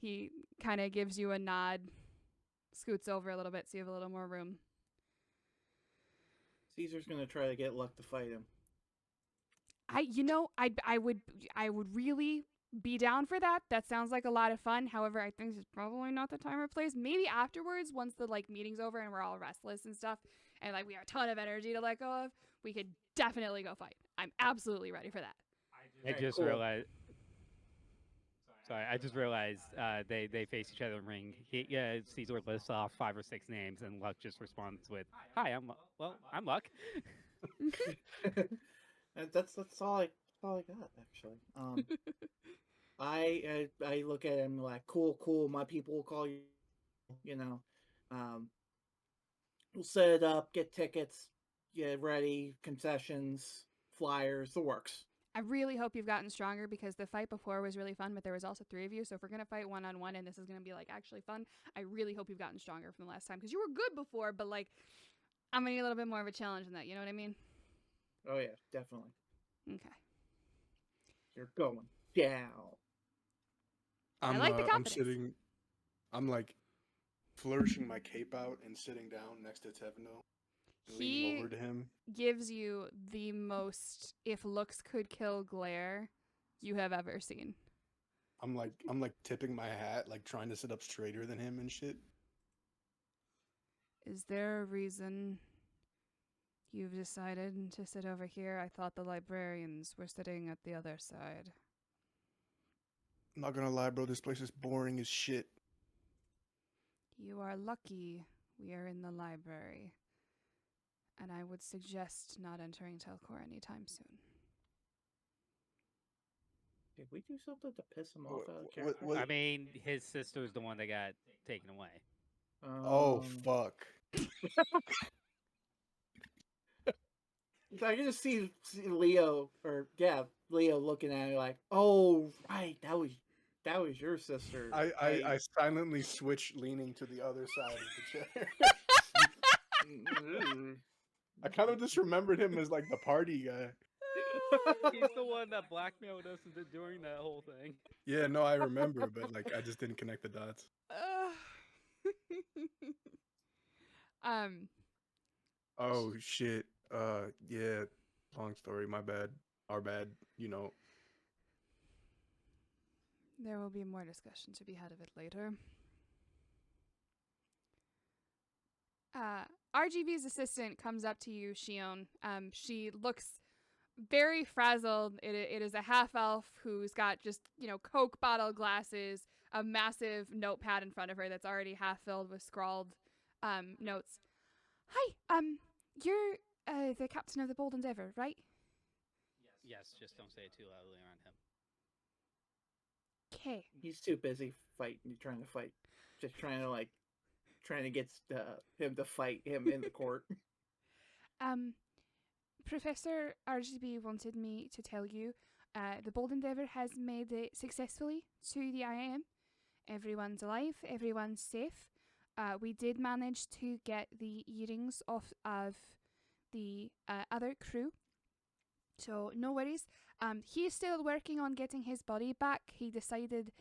He kind of gives you a nod, scoots over a little bit so you have a little more room. Caesar's gonna try to get Luck to fight him. I would really be down for that. That sounds like a lot of fun. However, I think it's probably not the time or place. Maybe afterwards, once the like meeting's over and we're all restless and stuff, and like we have a ton of energy to let go of, we could definitely go fight. I'm absolutely ready for that. I just cool. realized. Sorry, I just realized they face each other in the ring. Caesar lists off 5 or 6 names, and Luck just responds with, "Hi, I'm Luck." And that's all I got actually. I look at him like cool. My people will call you. You know, we'll set it up, get tickets, get ready, concessions, flyers, the works. I really hope you've gotten stronger because the fight before was really fun, but there was also 3 of you. So if we're gonna fight 1-on-1 and this is gonna be like actually fun, I really hope you've gotten stronger from the last time because you were good before, but like I'm gonna need a little bit more of a challenge than that. You know what I mean? Oh yeah, definitely. Okay. You're going down. I like the I'm confidence. sitting. I'm like flourishing my cape out and sitting down next to Tevno, leaning He over to him. gives you the most if looks could kill glare you have ever seen. I'm like tipping my hat, like trying to sit up straighter than him and shit. Is there a reason you've decided to sit over here? I thought the librarians were sitting at the other side. I'm not gonna lie, bro. This place is boring as shit. You are lucky we are in the library. And I would suggest not entering Telcor anytime soon. Did we do something to piss him off What- out of what- character? what- I mean, his sister's the one that got taken away. Oh fuck. I can just see Leo looking at me like, "Oh, right, that was your sister." I silently switch, leaning to the other side of the chair. I kind of just remembered him as like the party guy. He's the one that blackmailed us during that whole thing. Yeah, no, I remember, but like I just didn't connect the dots. um, Oh shit. Yeah. Long story. My bad. Our bad. You know. there will be more discussion to be had of it later. RGB's assistant comes up to you, Shion. She looks very frazzled. It is a half elf who's got just, Coke bottle glasses, a massive notepad in front of her that's already half filled with scrawled notes. Hi, you're the captain of the Bold Endeavor, right? Yes, just don't say it too loudly around him. Okay. He's too busy trying to fight, just trying to get him to fight him in the court. Professor RGB wanted me to tell you the Bold Endeavor has made it successfully to the IAM. Everyone's alive, everyone's safe. We did manage to get the earrings off of the other crew, so no worries. He's still working on getting his body back. He decided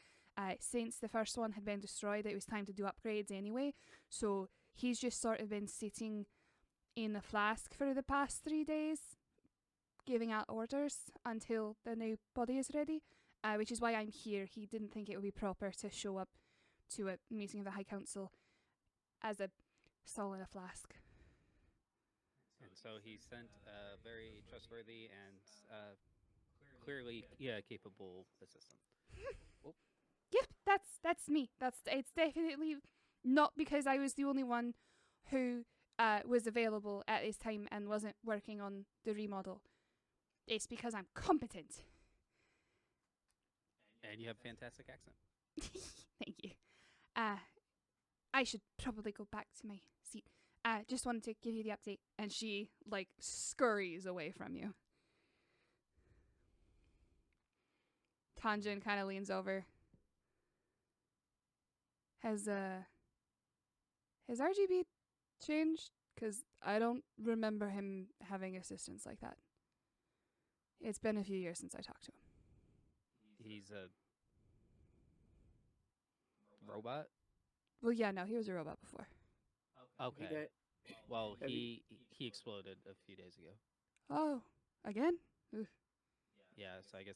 since the first one had been destroyed it was time to do upgrades anyway, so he's just sort of been sitting in the flask for the past 3 days, giving out orders until the new body is ready, which is why I'm here. He didn't think it would be proper to show up to a meeting of the High Council as a soul in a flask. And so he sent a very trustworthy and clearly, capable assistant. Yep, that's me. It's definitely not because I was the only one who was available at this time and wasn't working on the remodel. It's because I'm competent. And you have a fantastic accent. Thank you. I should probably go back to my seat. Just wanted to give you the update. And she, scurries away from you. Tanjin kind of leans over. Has RGB changed? Because I don't remember him having assistants like that. It's been a few years since I talked to him. He's a robot? Well, yeah, no, he was a robot before. Okay. Well, Have he exploded a few days ago. Oh, again? Oof. Yeah, so I guess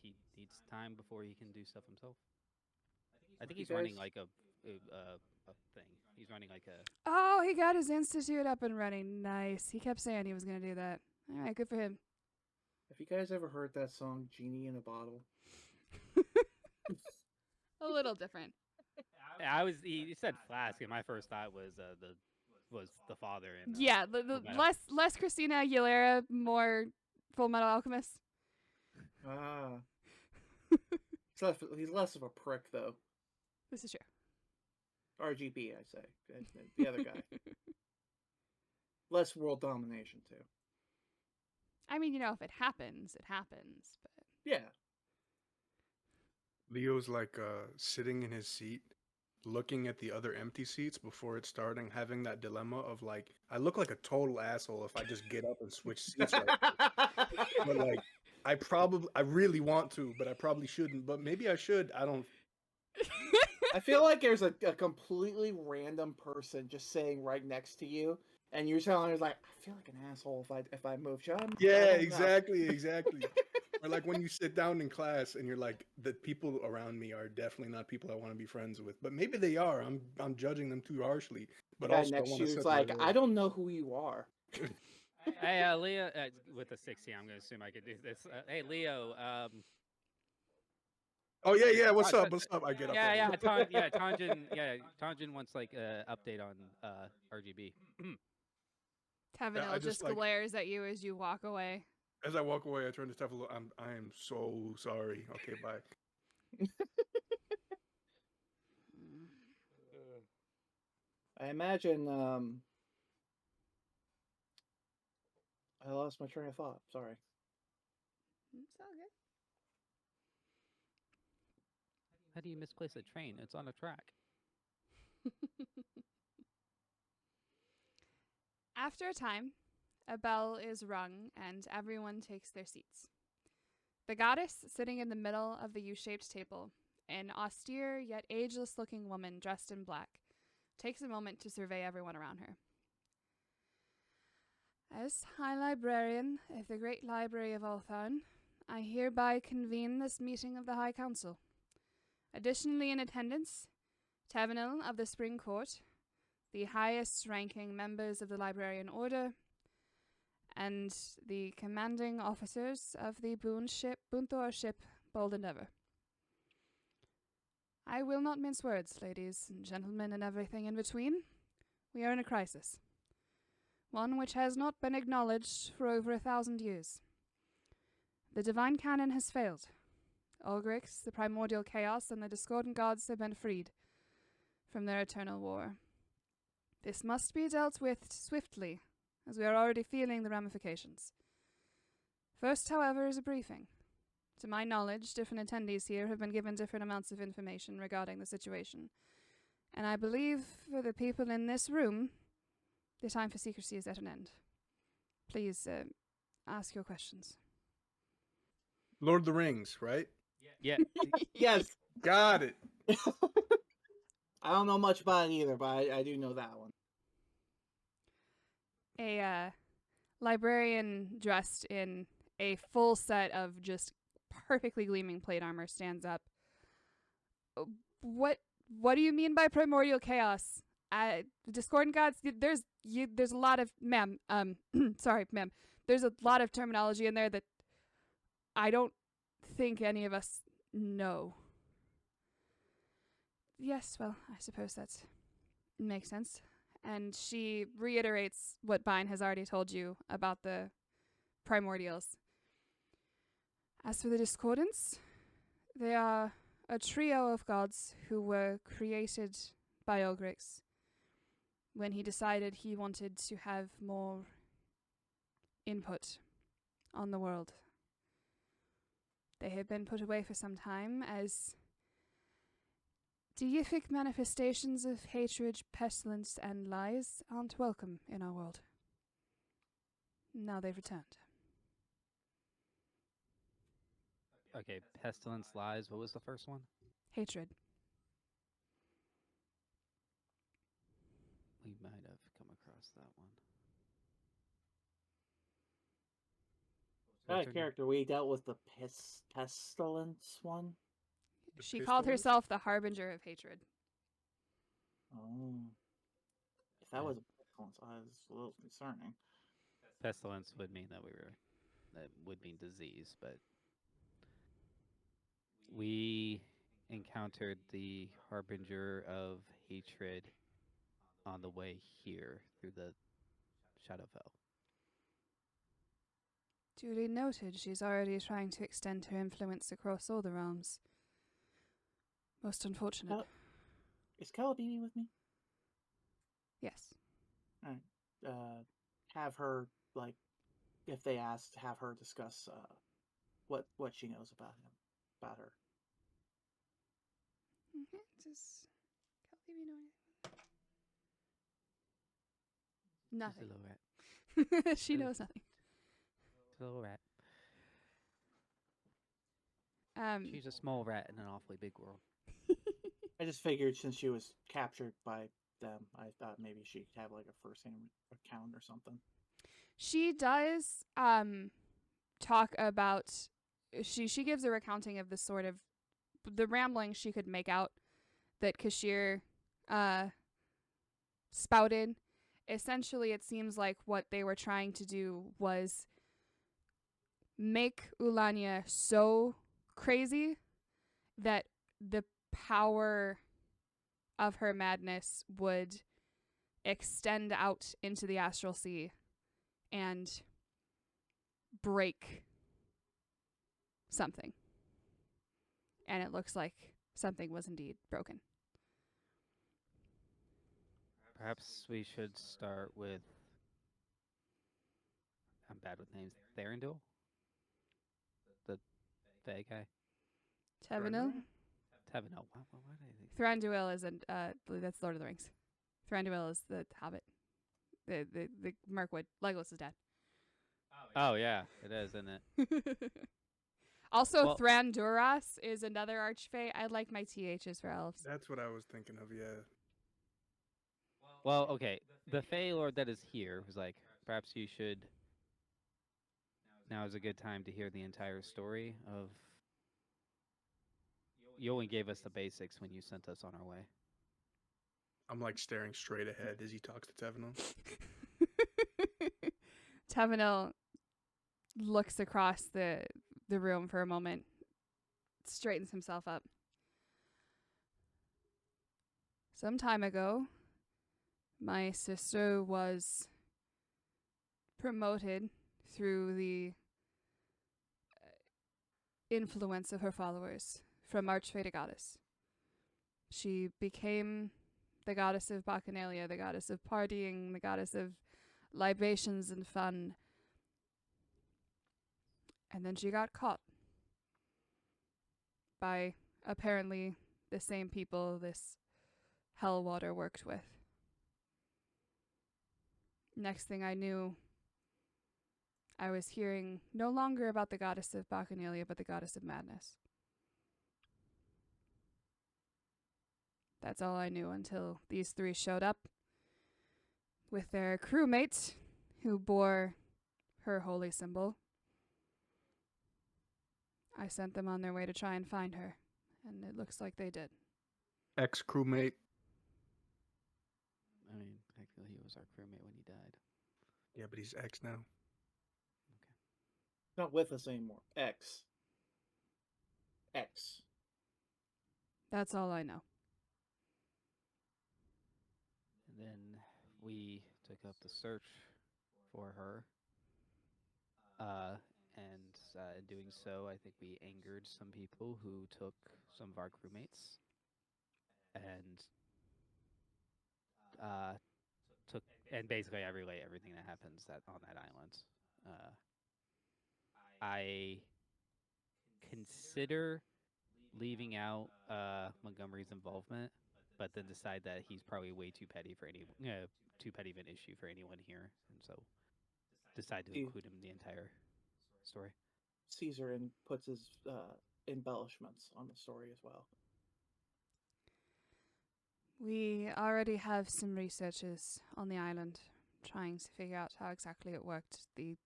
he needs time before he can do stuff himself. I think You he's running guys- like a thing. He's running like a. Oh, he got his institute up and running. Nice. He kept saying he was going to do that. All right, good for him. Have you guys ever heard that song "Genie in a Bottle"? A little different. I was. He said flask, and my first thought was the father. In, Yeah, the Full Metal. less Christina Aguilera, more Full Metal Alchemist. Ah. He's less of a prick, though. This is true. RGB, I say. The other guy. Less world domination, too. I mean, if it happens, it happens. But Yeah. Leo's like sitting in his seat, looking at the other empty seats before it's starting, having that dilemma of like, I look like a total asshole if I just get up and switch seats right now. But like, I really want to, but I probably shouldn't. But maybe I should. I don't. I feel like there's a completely random person just sitting right next to you, and you're telling her like, I feel like an asshole if I move. John. Yeah, exactly. Or like when you sit down in class and you're like, the people around me are definitely not people I want to be friends with, but maybe they are. I'm judging them too harshly. But The guy also, I next want to to you is set my like, role. I don't know who you are. Hey, Leo, with the 60, I'm going to assume I could do this. Hey, Leo. Oh yeah. What's up? I get up. Yeah, already. Tanjin wants like update on RGB. Tavanil I just just, like- glares at you as you walk away. As I walk away, I turn to Stefan. I am so sorry. Okay, bye. I imagine. I lost my train of thought. Sorry. It's all good. How do you misplace a train? It's on a track. After a time, a bell is rung and everyone takes their seats. The goddess, sitting in the middle of the U-shaped table, an austere yet ageless-looking woman dressed in black, takes a moment to survey everyone around her. As High Librarian of the Great Library of Altha'arn, I hereby convene this meeting of the High Council. Additionally in attendance, Tavanil of the Spring Court, the highest-ranking members of the Librarian Order, and the commanding officers of the Boonthor ship Bold Endeavor. I will not mince words, ladies and gentlemen, and everything in between. We are in a crisis. One which has not been acknowledged for over 1,000 years. The divine canon has failed. Ulgrix, the primordial chaos, and the discordant gods have been freed from their eternal war. This must be dealt with swiftly, as we are already feeling the ramifications. First, however, is a briefing. To my knowledge, different attendees here have been given different amounts of information regarding the situation, and I believe for the people in this room, the time for secrecy is at an end. Please, ask your questions. Lord of the Rings, right? Yeah. Yes. Got it. I don't know much about it either, but I do know that one. A librarian dressed in a full set of just perfectly gleaming plate armor stands up. What do you mean by primordial chaos? Discordant gods, there's a lot of sorry, ma'am. There's a lot of terminology in there that I don't think any of us know. Yes, well, I suppose that makes sense. And she reiterates what Bine has already told you about the primordials. As for the discordants, they are a trio of gods who were created by Ulgrix when he decided he wanted to have more input on the world. They have been put away for some time as deific manifestations of hatred, pestilence, and lies aren't welcome in our world. Now they've returned. Okay, pestilence, lies. What was the first one? Hatred. We might have come across that one. That turn. character, we dealt with the pestilence one. The She called pistols? herself the Harbinger of Hatred. Oh. If that Yeah. was a pestilence, I was a little concerning. Pestilence would mean that that would mean disease, but we encountered the Harbinger of Hatred on the way here through the Shadowfell. Duly noted. She's already trying to extend her influence across all the realms. Most unfortunate. Is Calabini with me? Yes. Alright. Have her, like, if they ask, have her discuss what she knows about him, about her. Okay, just can't leave you know anything. She's a Nothing. little rat. She knows nothing. She's a little rat. Um, She's a small rat in an awfully big world. I just figured since she was captured by them, I thought maybe she could have like a first-hand account or something. she does talk about she gives a recounting of the sort of the rambling she could make out that Kashir spouted. Essentially, it seems like what they were trying to do was make Ulania so crazy that the power of her madness would extend out into the astral sea and break something. And it looks like something was indeed broken. Perhaps we should start with. I'm bad with names. Therendil? The Fae guy? Tevenil? Tevenel. Why did I think? Thranduil is that's Lord of the Rings. Thranduil is the Hobbit. The Mirkwood. Legolas' dad. Oh, yeah, it is, isn't it? Also, Well- Thranduras is another archfey. I like my THs for elves. That's what I was thinking of, yeah. Well, okay. The Fae Lord that is here was like, perhaps you should. Now is a good time to hear the entire story of. You only gave us the basics when you sent us on our way. I'm like staring straight ahead as he talks to Tevenel. Tevenil looks across the room for a moment, straightens himself up. Some time ago, my sister was promoted through the influence of her followers from Archfey to goddess. She became the goddess of Bacchanalia, the goddess of partying, the goddess of libations and fun. And then she got caught by apparently the same people this Hellwater worked with. Next thing I knew, I was hearing no longer about the goddess of Bacchanalia, but the goddess of madness. That's all I knew until these three showed up with their crewmate who bore her holy symbol. I sent them on their way to try and find her, and it looks like they did. Ex-crewmate. I mean, technically he was our crewmate when he died. Yeah, but he's ex now. Not with us anymore. X. That's all I know. And then we took up the search for her. And in doing so, I think we angered some people who took some of our crewmates. And basically I relay everything that happens on that island. I consider leaving out Montgomery's involvement, but then decide that he's probably way too petty for too petty of an issue for anyone here, and so decide to include him in the entire story. Caesar puts his embellishments on the story as well. We already have some researchers on the island trying to figure out how exactly it worked. The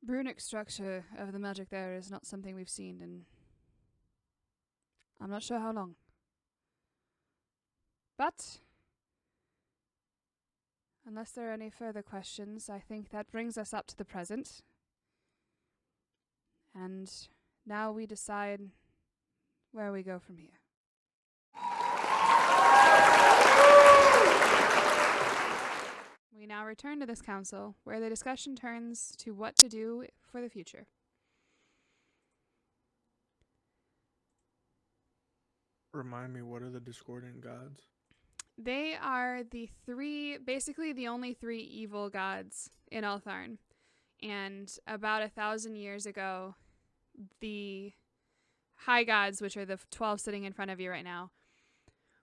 runic structure of the magic there is not something we've seen in I'm not sure how long. But unless there are any further questions, I think that brings us up to the present. And now we decide where we go from here. We now return to this council, where the discussion turns to what to do for the future. Remind me, what are the discordant gods? They are basically the only three evil gods in Altha'arn. And about 1,000 years ago, the high gods, which are the 12 sitting in front of you right now,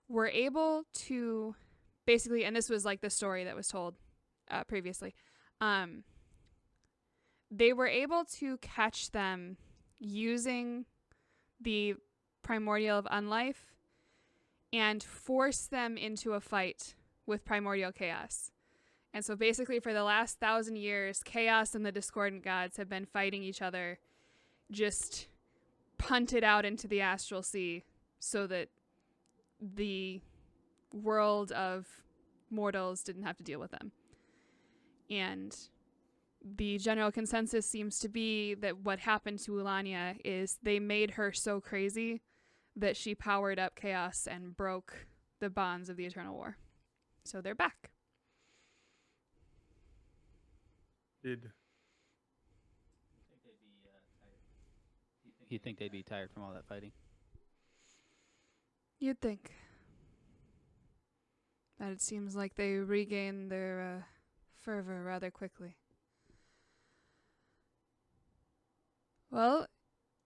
were able to basically, and this was like the story that was told previously, they were able to catch them using the primordial of unlife and force them into a fight with primordial chaos. And so basically for the last 1,000 years, chaos and the discordant gods have been fighting each other, just punted out into the astral sea so that the world of mortals didn't have to deal with them. And the general consensus seems to be that what happened to Ulania is they made her so crazy that she powered up chaos and broke the bonds of the Eternal War. So they're back. Did You think they'd be tired from all that fighting? You'd think. But it seems like they regain their fervor rather quickly. Well,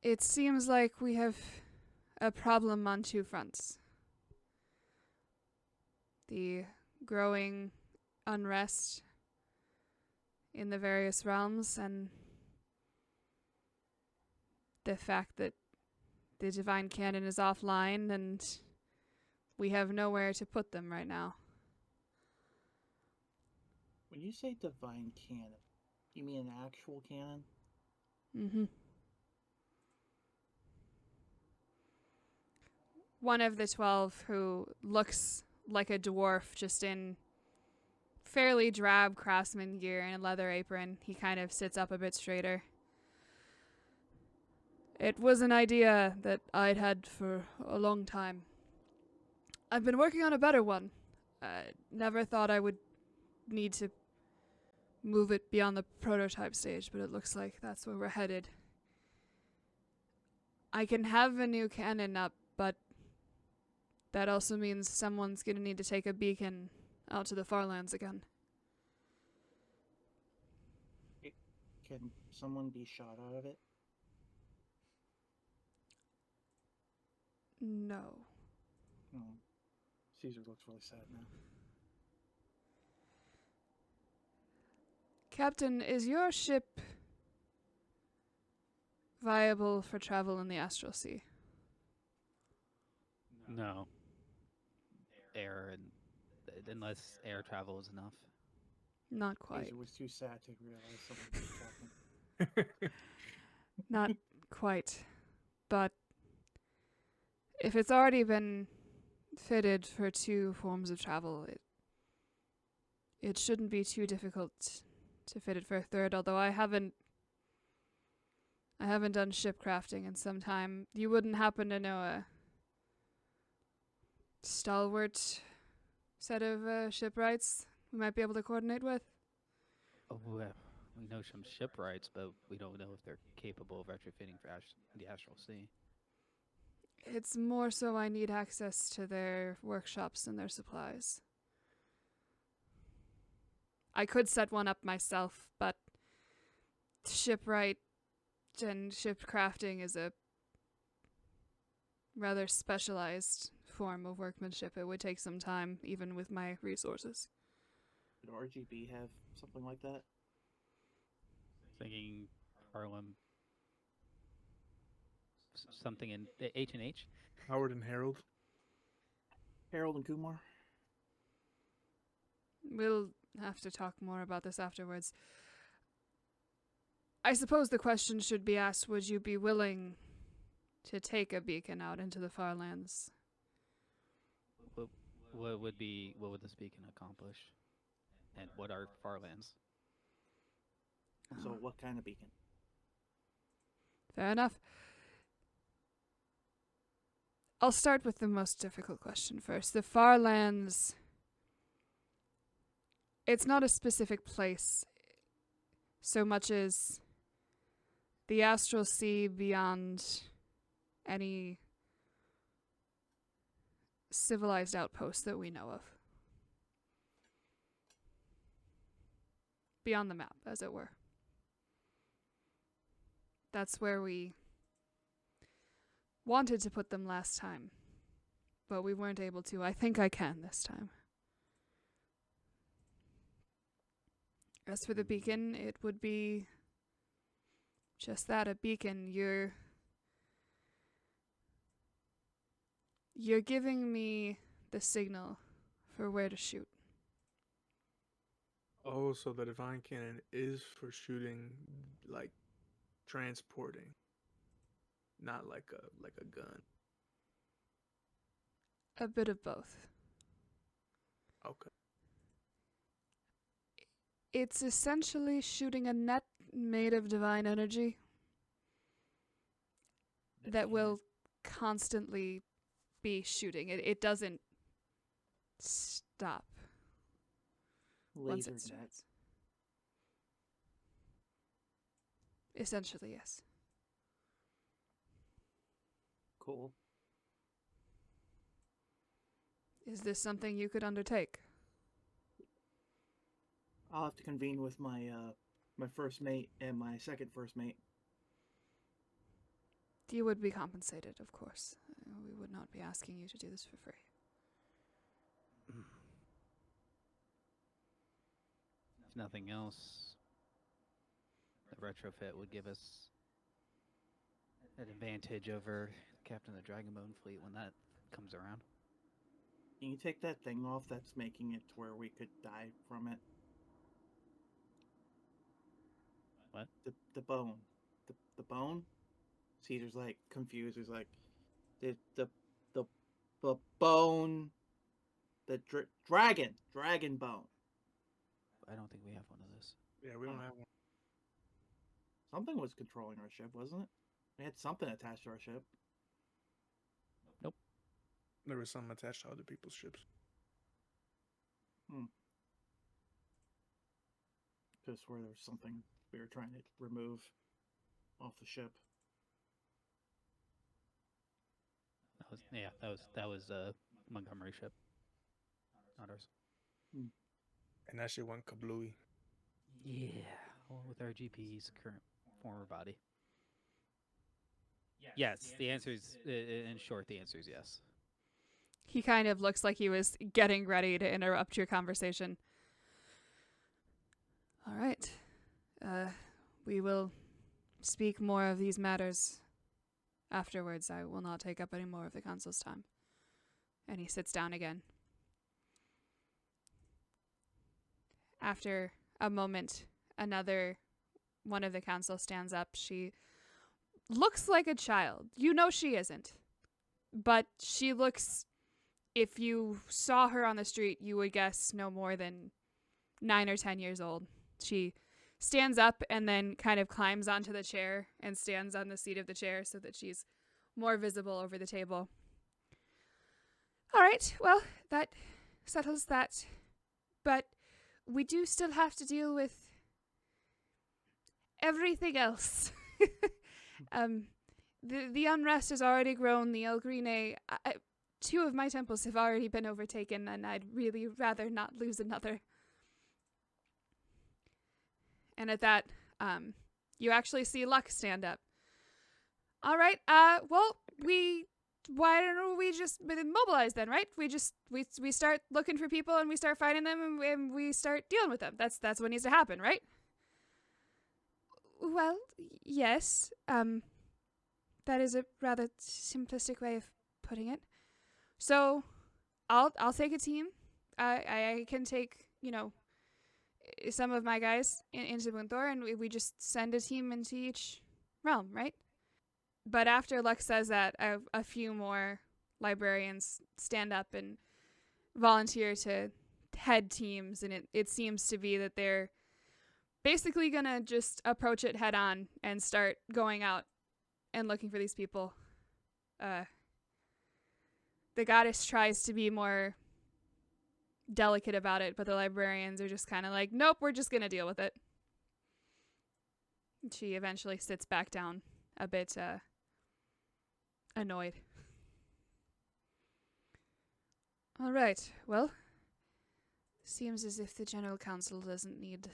it seems like we have a problem on two fronts. The growing unrest in the various realms and the fact that the divine canon is offline and we have nowhere to put them right now. When you say divine canon, you mean an actual canon? Mm-hmm. One of the 12 who looks like a dwarf just in fairly drab craftsman gear and a leather apron, he kind of sits up a bit straighter. It was an idea that I'd had for a long time. I've been working on a better one. Never thought I would need to move it beyond the prototype stage, but it looks like that's where we're headed. I can have a new cannon up, but that also means someone's gonna need to take a beacon out to the far lands again. Can someone be shot out of it? No. Oh. Caesar looks really sad now. Captain, is your ship viable for travel in the Astral Sea? No. Air, and unless air travel is enough. Not quite. Caesar was too sad to realize someone was talking. Not quite. But if it's already been fitted for two forms of travel, it shouldn't be too difficult to fit it for a third, although I haven't done ship crafting in some time. You wouldn't happen to know a stalwart set of shipwrights we might be able to coordinate with? Oh, we know some shipwrights, but we don't know if they're capable of retrofitting for the Astral Sea. It's more so I need access to their workshops and their supplies. I could set one up myself, but shipwright and ship crafting is a rather specialized form of workmanship. It would take some time, even with my resources. Did RGB have something like that? Thinking Harlem, something in H&H? Howard and Harold. Harold and Kumar? We'll have to talk more about this afterwards. I suppose the question should be asked, would you be willing to take a beacon out into the far lands? What would this beacon accomplish? And what are Farlands? So what kind of beacon? Fair enough. I'll start with the most difficult question first. The far lands, it's not a specific place so much as the astral sea beyond any civilized outpost that we know of. Beyond the map, as it were. That's where we wanted to put them last time, but we weren't able to. I think I can this time. As for the beacon, it would be just that, a beacon. You're giving me the signal for where to shoot. Oh, so the divine cannon is for shooting, like transporting, not like a gun. A bit of both. Okay. It's essentially shooting a net made of divine energy that will constantly be shooting. It doesn't stop once Laser it net. starts. Essentially, yes. Cool. Is this something you could undertake? I'll have to convene with my my first mate and my second first mate. You would be compensated, of course. We would not be asking you to do this for free. If nothing else, the retrofit would give us an advantage over Captain of the Dragonbone fleet when that comes around. Can you take that thing off that's making it to where we could die from it? What? The bone. The bone? Caesar's like confused. He's like, the bone, the dragon bone. I don't think we have one of those. Yeah, we don't have one. Something was controlling our ship, wasn't it? We had something attached to our ship. There was some attached to other people's ships. Because where there was something we were trying to remove off the ship. That was Montgomery ship, not ours. And that shit went kablooey. Yeah, well, with our GP's current former body. Yes, the answer is, in short, the answer is yes. He kind of looks like he was getting ready to interrupt your conversation. All right. We will speak more of these matters afterwards. I will not take up any more of the council's time. And he sits down again. After a moment, another one of the council stands up. She looks like a child. You know she isn't. But she looks, if you saw her on the street, you would guess no more than 9 or 10 years old. She stands up and then kind of climbs onto the chair and stands on the seat of the chair so that she's more visible over the table. All right, well, that settles that. But we do still have to deal with everything else. The unrest has already grown. The El Green, 2 of my temples have already been overtaken, and I'd really rather not lose another. And at that, you actually see Luck stand up. All right, well, why don't we just mobilize then, right? We start looking for people and we start fighting them and we start dealing with them. That's what needs to happen, right? Well, yes. That is a rather simplistic way of putting it. So, I'll take a team. I can take, some of my guys into Bunthor, and we just send a team into each realm, right? But after Lux says that, a few more librarians stand up and volunteer to head teams, and it seems to be that they're basically gonna just approach it head on and start going out and looking for these people. The goddess tries to be more delicate about it, but the librarians are just kind of like, nope, we're just gonna deal with it. She eventually sits back down, a bit annoyed. All right, well, seems as if the General Council doesn't need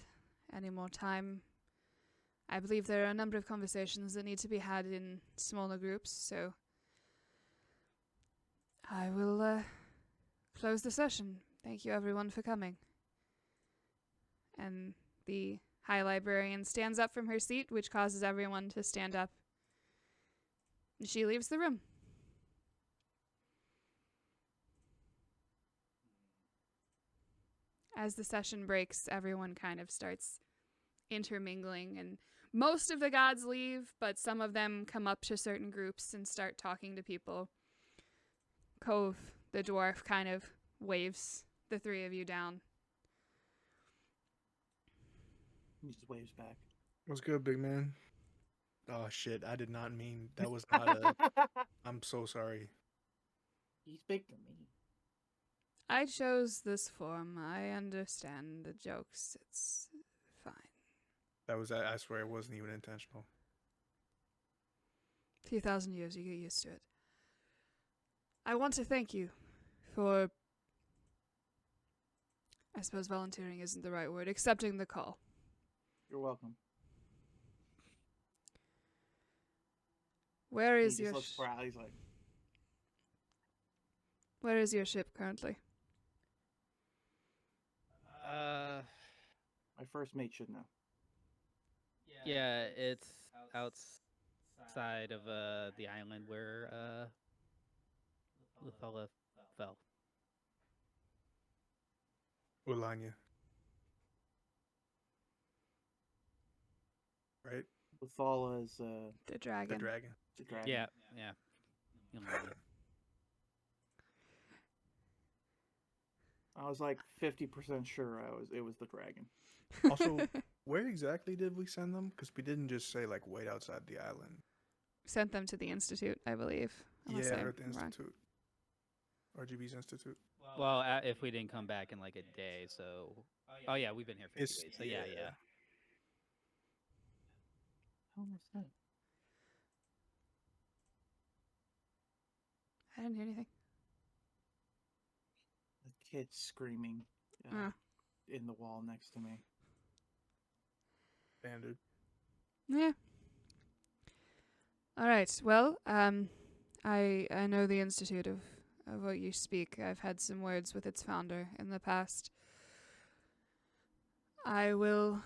any more time. I believe there are a number of conversations that need to be had in smaller groups, so I will close the session. Thank you everyone for coming. And the High Librarian stands up from her seat, which causes everyone to stand up. She leaves the room. As the session breaks, everyone kind of starts intermingling, and most of the gods leave, but some of them come up to certain groups and start talking to people. Cove, the dwarf, kind of waves the three of you down. He just waves back. What's good, big man? Oh shit, I did not mean that was not a. I'm so sorry. He's big to me. I chose this form. I understand the jokes. It's fine. That was. I swear it wasn't even intentional. A few thousand years, you get used to it. I want to thank you for, I suppose volunteering isn't the right word, accepting the call. You're welcome. Where is He your just looks proud. He's like, where is your ship currently? my first mate should know. Yeah, it's outside of the island where the fella fell. Ulanya. Right? Luthala is The dragon. The dragon. the dragon. Yeah, yeah. You'll know it. I was like 50% sure it was the dragon. Also, where exactly did we send them? Because we didn't just say like wait outside the island. Sent them to the Institute, I believe. Unless Yeah, I'm Earth wrong. Institute. RGB's Institute. Well, if we didn't come back in like a day, so oh yeah, we've been here for 2 It's- days. So yeah. How was that? I didn't hear anything. The kid screaming in the wall next to me. Standard. Yeah. All right. Well, I know the Institute of what you speak. I've had some words with its founder in the past. I will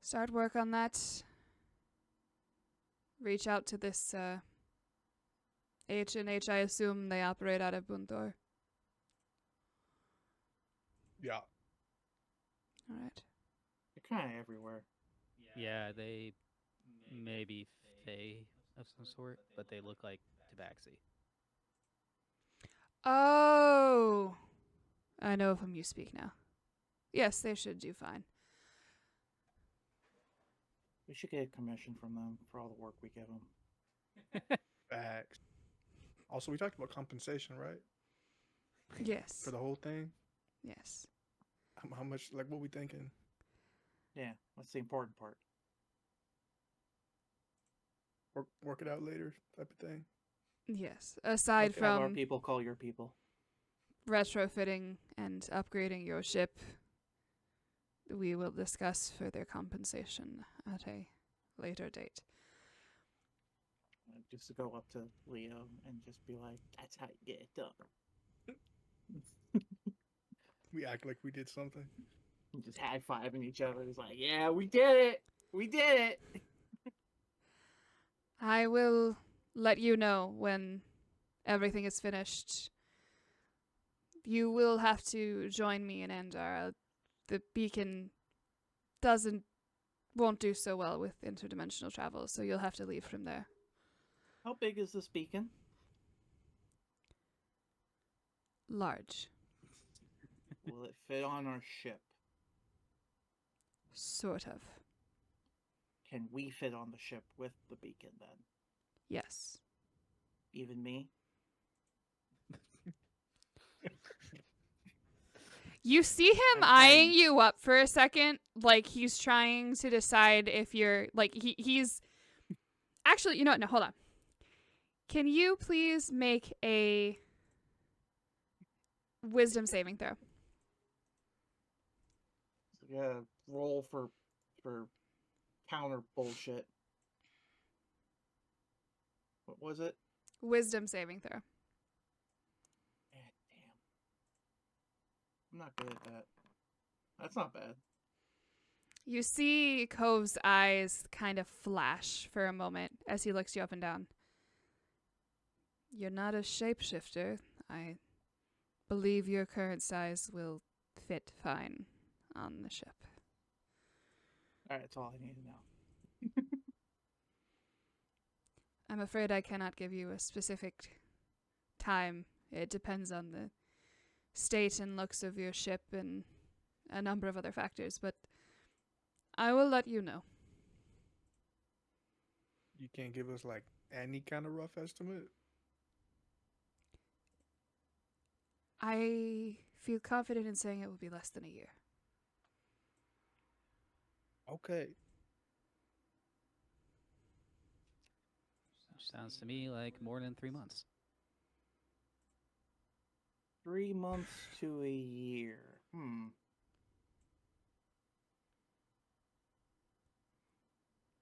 start work on that. Reach out to this H&H. I assume they operate out of Bunthor. Yeah. All right. They're kind of everywhere. Yeah, they may be fae of some sort, but they look like tabaxi. Oh, I know of whom you speak now. Yes, they should do fine. We should get a commission from them for all the work we give them. Facts. Also, we talked about compensation, right? Yes. For the whole thing. Yes. How much? Like, what we thinking? Yeah, that's the important part. Work it out later, type of thing. Yes. Aside Have our from people call your people. retrofitting and upgrading your ship, we will discuss further compensation at a later date. Just to go up to Leo and just be like, "That's how you get it done." We act like we did something. And just high fiving each other. It's like, "Yeah, we did it. We did it." I will let you know when everything is finished. You will have to join me in Andar. the beacon won't do so well with interdimensional travel, so you'll have to leave from there. How big is this beacon? Large. Will it fit on our ship? Sort of. Can we fit on the ship with the beacon then? Yes. Even me? You see him eyeing you up for a second, like he's trying to decide if you're, like, he's... Actually, you know what? No, hold on. Can you please make a wisdom saving throw? Yeah, roll for counter bullshit. What was it? Wisdom saving throw. Eh, damn. I'm not good at that. That's not bad. You see Cove's eyes kind of flash for a moment as he looks you up and down. You're not a shapeshifter. I believe your current size will fit fine on the ship. Alright, that's all I need to know. I'm afraid I cannot give you a specific time. It depends on the state and looks of your ship and a number of other factors, but I will let you know. You can't give us like any kind of rough estimate? I feel confident in saying it will be less than a year. Okay. Sounds to me like more than 3 months. 3 months to a year.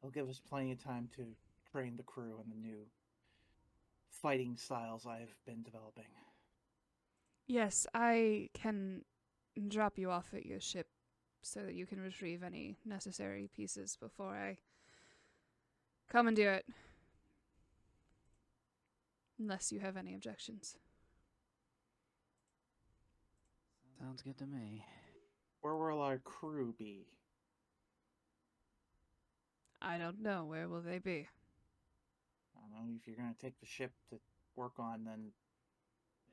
It'll give us plenty of time to train the crew in the new fighting styles I've been developing. Yes, I can drop you off at your ship so that you can retrieve any necessary pieces before I come and do it. Unless you have any objections. Sounds good to me. Where will our crew be? I don't know. Where will they be? I don't know. If you're going to take the ship to work on, then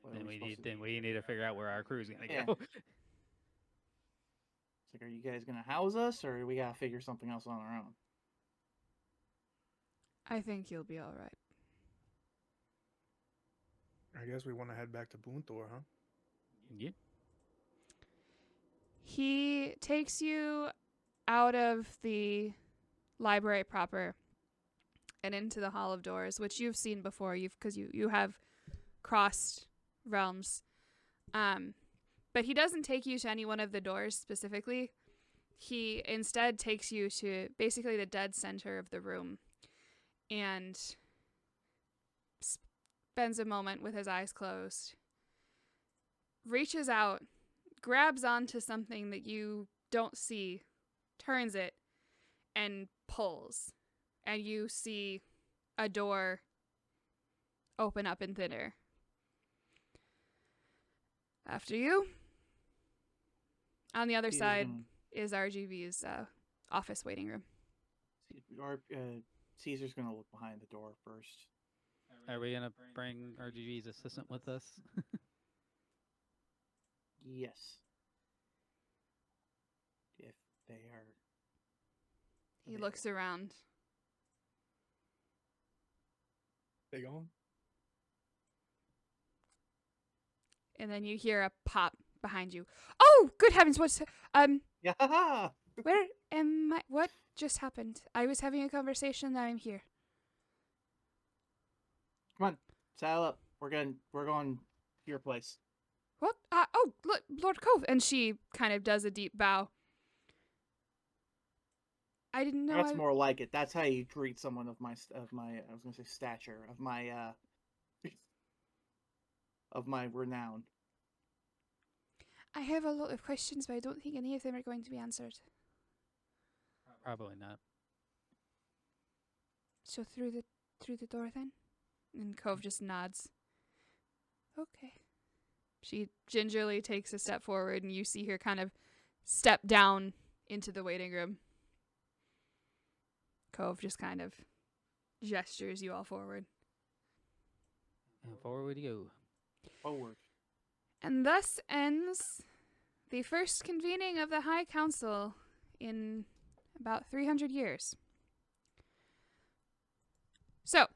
what are Then we we supposed need to then do? we need to figure out where our crew's gonna Yeah. go. It's like, are you guys going to house us, or do we got to figure something else on our own? I think you'll be all right. I guess we want to head back to Boonthor, huh? Yeah. He takes you out of the library proper and into the Hall of Doors, which you've seen before. Because you have crossed realms. But he doesn't take you to any one of the doors specifically. He instead takes you to basically the dead center of the room and spends a moment with his eyes closed, reaches out, grabs onto something that you don't see, turns it, and pulls. And you see a door open up in thinner. After you. On the other Caesar's side gonna- is RGV's office waiting room. Caesar's going to look behind the door first. Are we gonna bring RGV's assistant with us? Yes. If they are... He looks around. They gone? And then you hear a pop behind you. Oh, good heavens, what's... Yeah. Where am I? What just happened? I was having a conversation, now I'm here. Come on, saddle up. We're going to your place. What? Oh, look, Lord Cove. And she kind of does a deep bow. I didn't know. That's more like it. That's how you treat someone of my I was going to say stature, of my renown. I have a lot of questions, but I don't think any of them are going to be answered. Probably not. So through the door then? And Cove just nods. Okay. She gingerly takes a step forward and you see her kind of step down into the waiting room. Cove just kind of gestures you all forward. And forward you go. Forward. And thus ends the first convening of the High Council in about 300 years. So,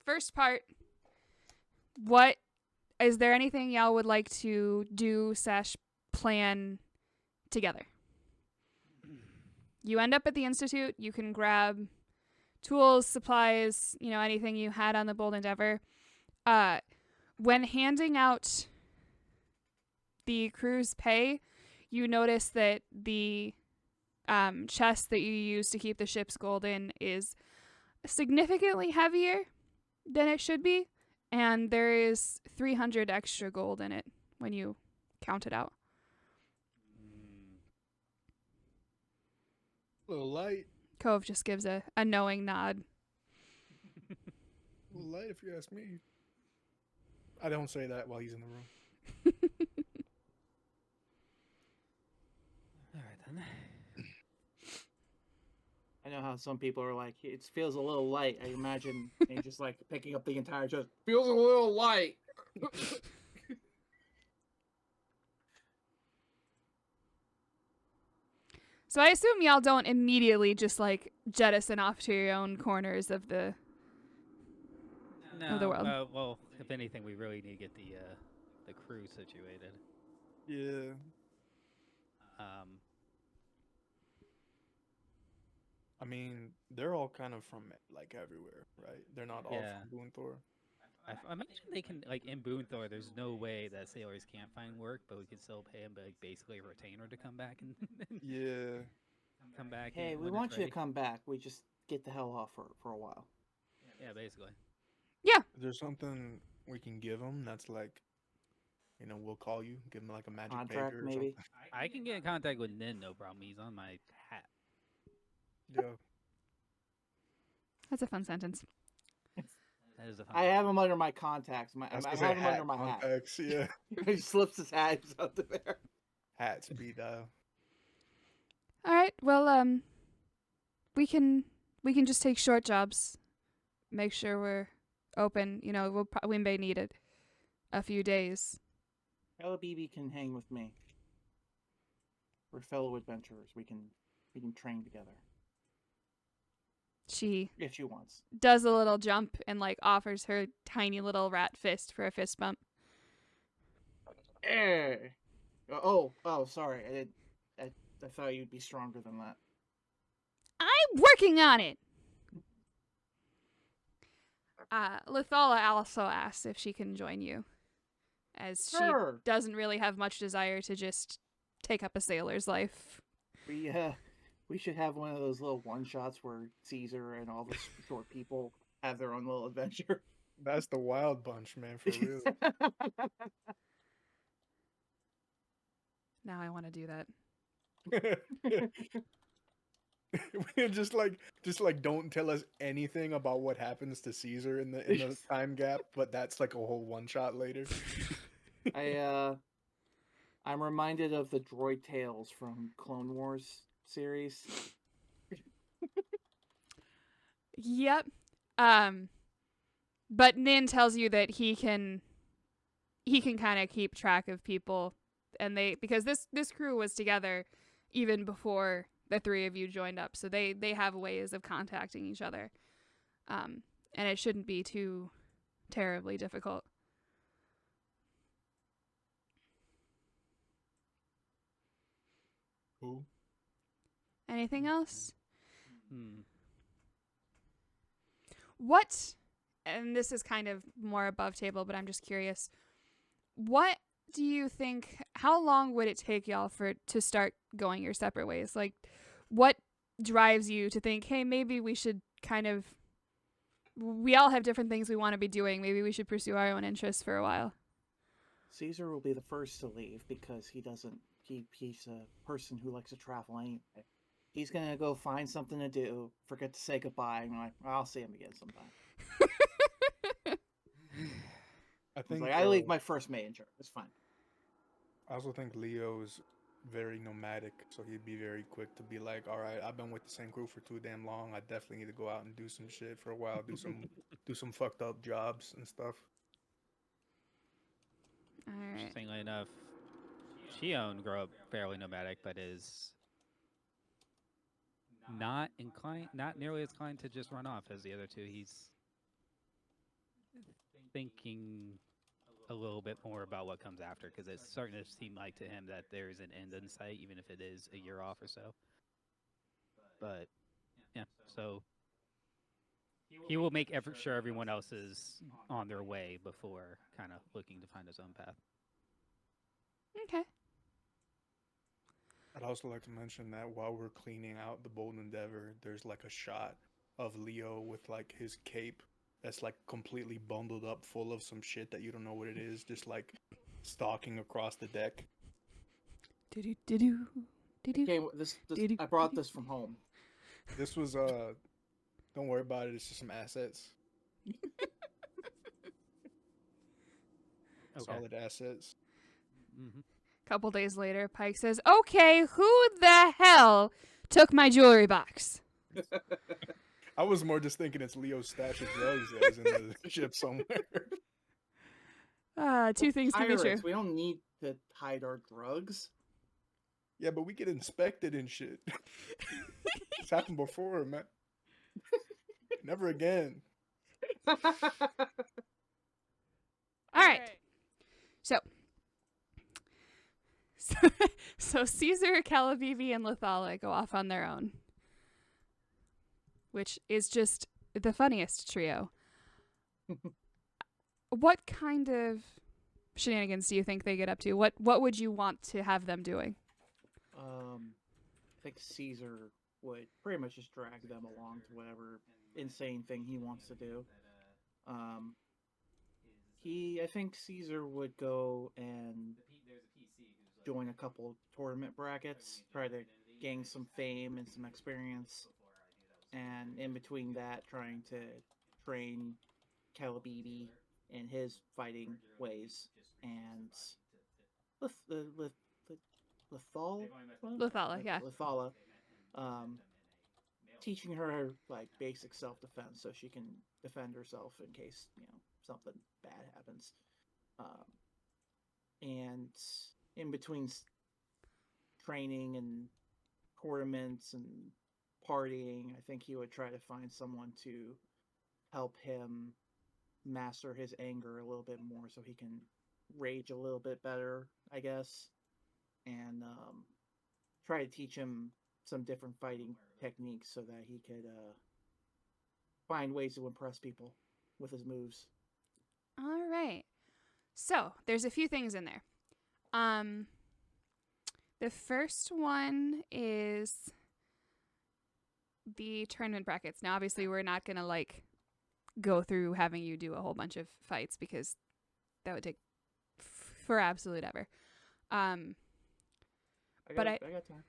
first part, what is there anything y'all would like to do / plan together? You end up at the Institute, you can grab tools, supplies, anything you had on the Bold Endeavor. When handing out the crew's pay, you notice that the chest that you use to keep the ship's gold in is significantly heavier than it should be, and there is 300 extra gold in it when you count it out. A little light. Cove just gives a knowing nod. A little light, if you ask me. I don't say that while he's in the room. All right then. I know how some people are like, it feels a little light. I imagine and just like picking up the entire chest. Feels a little light. So I assume y'all don't immediately just like jettison off to your own corners of the No, world. well, if anything, we really need to get the crew situated. Yeah. I mean, they're all kind of from like everywhere, right? They're not all Yeah. from Boonthor. I imagine they can, like, in Boonthor, there's no way that sailors can't find work, but we can still pay them, like, basically a retainer to come back and Yeah. come back. Hey, we when want it's you to ready. come back. We just get the hell off for a while. Yeah, basically. Is there something we can give them that's like, we'll call you, give them like a magic Contract, pager or maybe. I can get in contact with Nin, no problem. He's on my hat. something. Yeah. That's a fun sentence. That is a fun I have him under my contacts. I was have gonna say him under my hat. contacts, yeah. He slips his hat out there. Hat speed dial. All right. Well, we can just take short jobs. Make sure we're open. We may need it a few days. LBB can hang with me. We're fellow adventurers. We can train together She if she wants. does a little jump and like offers her tiny little rat fist for a fist bump. Oh, sorry. I thought you'd be stronger than that. I'm working on it. Lithala also asks if she can join you, as Sure. she doesn't really have much desire to just take up a sailor's life. We should have one of those little one shots where Caesar and all the short people have their own little adventure. That's the wild bunch, man, for real. Now I want to do that. just like don't tell us anything about what happens to Caesar in the time gap, but that's like a whole one shot later. I'm reminded of the droid tales from Clone Wars series. Yep. But Nin tells you that he can kind of keep track of people, and because this crew was together even before the three of you joined up, so they have ways of contacting each other, and it shouldn't be too terribly difficult. Cool. Anything else? Hmm. What, and this is kind of more above table, but I'm just curious, what do you think, how long would it take y'all to start going your separate ways? Like, what drives you to think, hey, maybe we should we all have different things we want to be doing. Maybe we should pursue our own interests for a while. Caesar will be the first to leave because he's a person who likes to travel anyway. He's gonna go find something to do, forget to say goodbye, and like, I'll see him again sometime. I He's think like, I leave my first major. It's fine. I also think Leo's very nomadic, so he'd be very quick to be like, "All right, I've been with the same crew for too damn long. I definitely need to go out and do some shit for a while, do some fucked up jobs and stuff." All right. Interestingly enough, Shion grew up fairly nomadic, but is not nearly as inclined to just run off as the other two. He's thinking a little bit more about what comes after, because it's starting to seem like to him that there is an end in sight, even if it is a year off or so. But yeah, so he will make sure everyone else is on their way before kind of looking to find his own path. Okay. I'd also like to mention that while we're cleaning out the Bold Endeavor, there's like a shot of Leo with like his cape that's like completely bundled up full of some shit that you don't know what it is, just like stalking across the deck. Do-do, do-do, do-do. Okay, I brought this from home. This was don't worry about it, it's just some assets. Okay. Solid assets. Mm-hmm. Couple days later, Pike says, "Okay, who the hell took my jewelry box?" I was more just thinking it's Leo's stash of drugs that is in the ship somewhere. Two things can be true. Pirates, we don't need to hide our drugs. Yeah, but we get inspected and shit. It's happened before, man. Never again. All right. So Caesar, Calabibi, and Lethala go off on their own, which is just the funniest trio. What kind of shenanigans do you think they get up to? What would you want to have them doing? I think Caesar would pretty much just drag them along to whatever insane thing he wants to do. I think Caesar would go and join a couple tournament brackets, try to gain some fame and some experience, and in between that, trying to train Calabibi in his fighting ways, and Lethala, yeah. Lethala, teaching her like basic self-defense so she can defend herself in case something bad happens, and in between training and tournaments and partying, I think he would try to find someone to help him master his anger a little bit more so he can rage a little bit better, I guess, and try to teach him some different fighting techniques so that he could find ways to impress people with his moves. All right. So there's a few things in there. The first one is the tournament brackets. Now, obviously, we're not going to go through having you do a whole bunch of fights because that would take for absolute ever. I got time.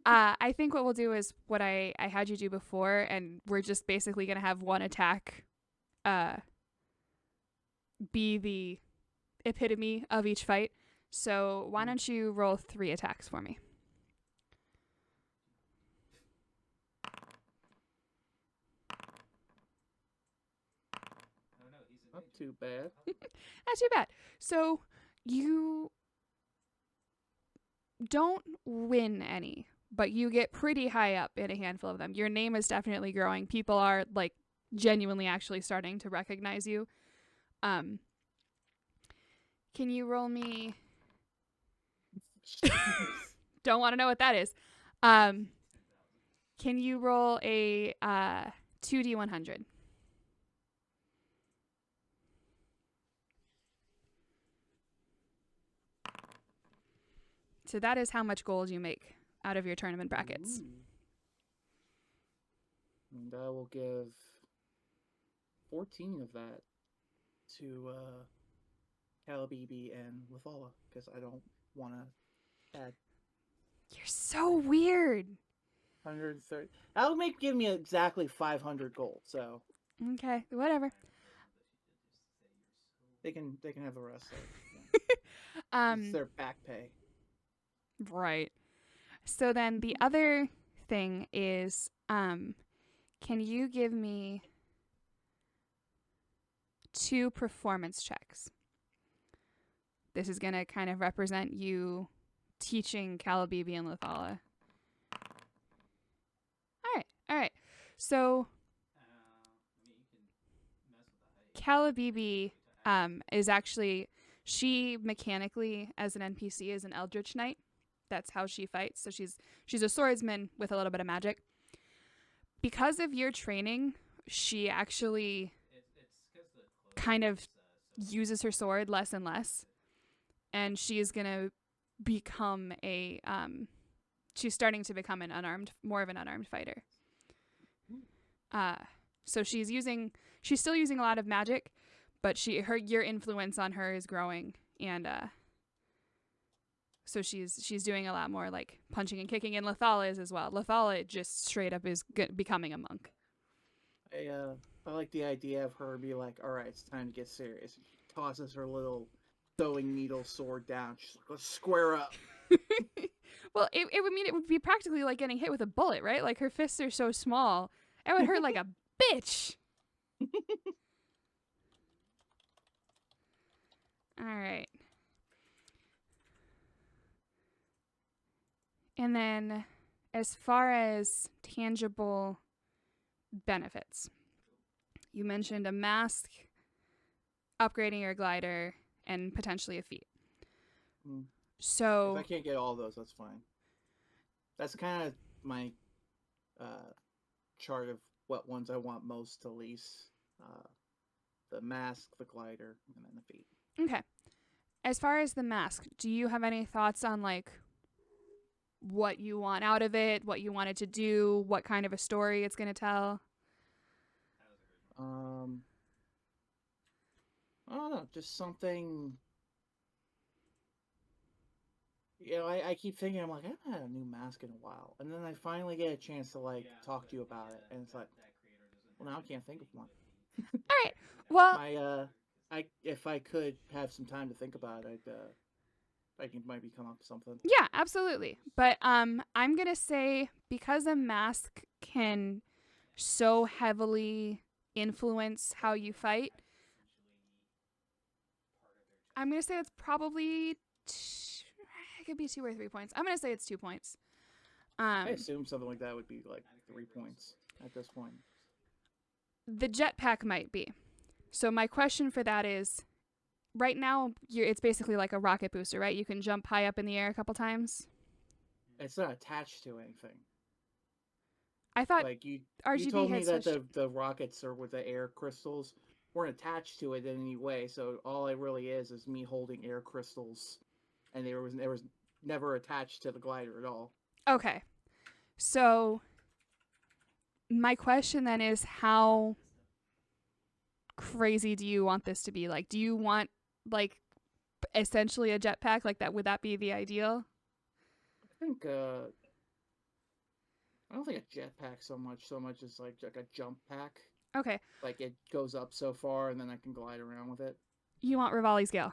I think what we'll do is what I had you do before, and we're just basically going to have one attack be the epitome of each fight. So why don't you roll 3 attacks for me? Not too bad. Not too bad. So you don't win any, but you get pretty high up in a handful of them. Your name is definitely growing. People are genuinely actually starting to recognize you. Can you roll me? Don't want to know what that is. Can you roll a 2d100? So that is how much gold you make out of your tournament brackets. Ooh. And I will give 14 of that to Calabibi and Lethala because I don't want to add You're so weird. 130. That would give me exactly 500 gold. So Okay, whatever. they can have the rest. Of it. It's their back pay. Right. So then the other thing is, can you give me 2 performance checks? This is going to kind of represent you teaching Calabibi and Lethala. All right. So Calabibi is actually, she mechanically as an NPC is an Eldritch Knight. That's how she fights. So she's a swordsman with a little bit of magic. Because of your training, she actually kind of uses her sword less and less. And she is going to become she's starting to become more of an unarmed fighter. So she's still using a lot of magic, but your influence on her is growing, and so she's doing a lot more like punching and kicking, and Lethala is as well. Lethala just straight up is becoming a monk. I like the idea of her be like, all right, it's time to get serious. She tosses her little sewing needle sword down. She's like, let's square up. Well, it would mean it would be practically like getting hit with a bullet, right? Like her fists are so small, it would hurt like a bitch. All right. And then as far as tangible benefits, you mentioned a mask, upgrading your glider, and potentially a feat. So if I can't get all of those, that's fine. That's kind of my chart of what ones I want most to lease. The mask, the glider, and then the feet. Okay. As far as the mask, do you have any thoughts on like what you want out of it, what you want it to do, what kind of a story it's going to tell? I don't know, just something. You know, I keep thinking, I'm like, I haven't had a new mask in a while, and then I finally get a chance to like talk to you about it, and it's like, well, now I can't think of one. All right. Well, if I could have some time to think about it, I can maybe come up with something. yeah, absolutely. But I'm going to say because a mask can so heavily influence how you fight, I'm going to say it's probably it could be 2 or 3 points. I'm going to say it's 2 points. I assume something like that would be like 3 points at this point. The jetpack might be. So my question for that is, right now it's basically like a rocket booster, right? You can jump high up in the air a couple times. It's not attached to anything. I thought like you RGB told me had that the rockets are with the air crystals weren't attached to it in any way. So all it really is me holding air crystals, and there was never attached to the glider at all. Okay. So my question then is, how crazy do you want this to be? Like, do you want like essentially a jetpack like that? Would that be the ideal? I think I don't think a jetpack so much as like a jump pack. Okay. Like it goes up so far and then I can glide around with it. You want Rivali's Gale?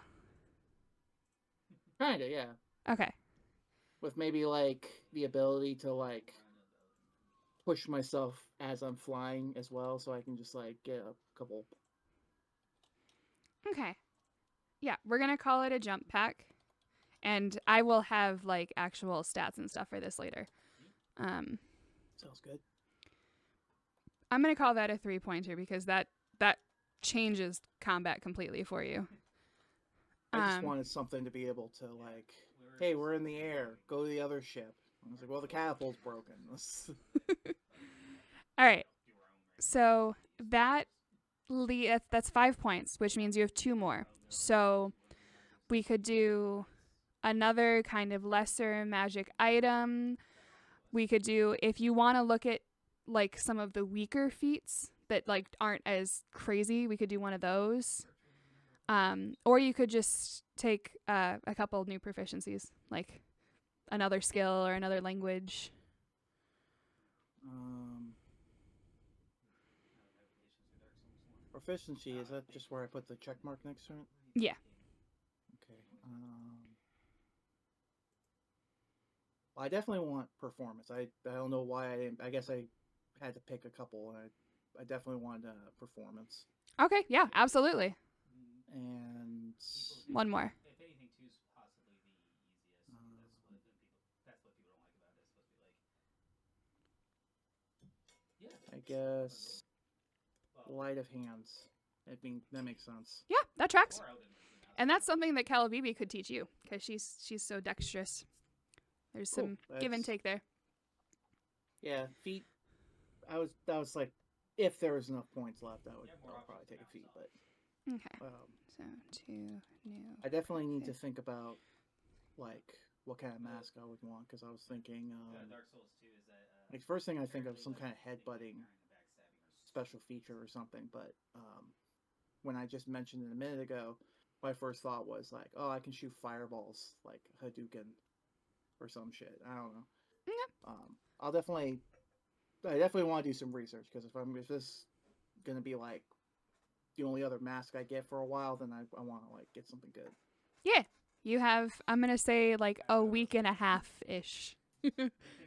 Kinda, yeah. Okay. With maybe like the ability to like push myself as I'm flying as well, so I can just like get a couple. Okay. Yeah, we're gonna call it a jump pack, and I will have like actual stats and stuff for this later. Sounds good. I'm gonna call that a 3-pointer because that changes combat completely for you. I just wanted something to be able to like, hey, we're in the air, go to the other ship. I was like, well, the catapult's broken. All right. So that's 5 points, which means you have 2 more. So we could do another kind of lesser magic item. We could do, if you want to look at like some of the weaker feats that like aren't as crazy, we could do one of those. Or you could just take a couple new proficiencies, like another skill or another language. Proficiency, is that just where I put the check mark next to it? Yeah. Okay. I definitely want performance. I don't know why I didn't. I guess I had to pick a couple, and I definitely wanted performance. Okay, yeah, absolutely. And One more. If anything, two's possibly the easiest. That's what people don't like about it. It's supposed to be like, yeah. I guess light of hands. I mean, that makes sense. Yeah, that tracks. And that's something that Calabibi could teach you because she's so dexterous. There's some give and take there. Yeah, feet. That was like, if there was enough points left, I would probably take a feet. But okay, so 2 new. I definitely need to think about like what kind of mask I would want because I was thinking, like first thing I think of some kind of headbutting special feature or something. But when I just mentioned it a minute ago, my first thought was like, oh, I can shoot fireballs like Hadouken or some shit. I don't know. Yeah. I definitely want to do some research because if this is gonna be like the only other mask I get for a while, then I want to like get something good. Yeah, you have. I'm gonna say like a week and a half ish,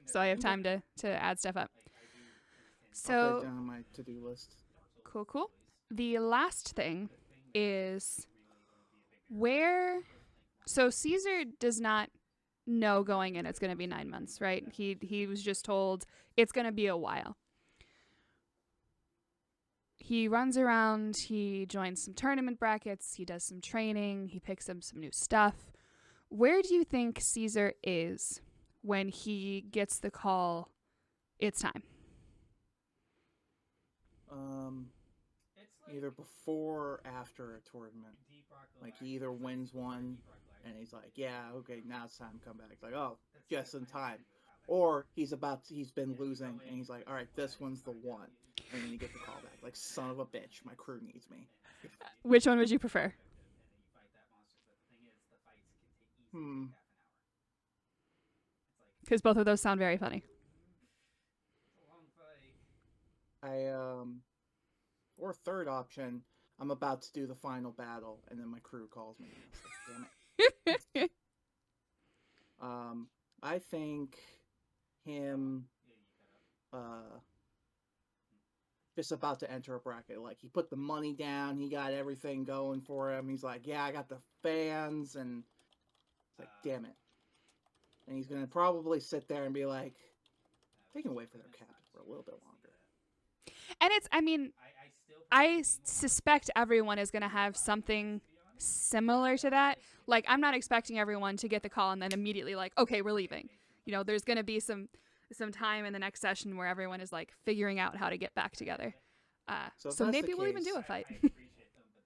so I have time to add stuff up. So I'll put it down on my to-do list. Cool. The last thing is where. So Caesar does not know going in it's going to be 9 months, right? He was just told it's going to be a while. He runs around, he joins some tournament brackets, he does some training, he picks up some new stuff. Where do you think Caesar is when he gets the call, it's time? Either before or after a tournament. Like he either wins one and he's like, yeah, okay, now it's time to come back. It's like, oh, just in time. Or he's been losing and he's like, all right, this one's the one. And then you get the call back. Like, son of a bitch, my crew needs me. Which one would you prefer? Because both of those sound very funny. Or third option, I'm about to do the final battle, and then my crew calls me. Like, damn it. I think him, just about to enter a bracket. Like, he put the money down, he got everything going for him. He's like, yeah, I got the fans, and it's like, damn it. And he's gonna probably sit there and be like, they can wait for their captain for a little bit longer. And I suspect everyone is going to have something similar to that. Like, I'm not expecting everyone to get the call and then immediately like, okay, we're leaving. You know, there's going to be some time in the next session where everyone is like figuring out how to get back together. So maybe we'll even do a fight.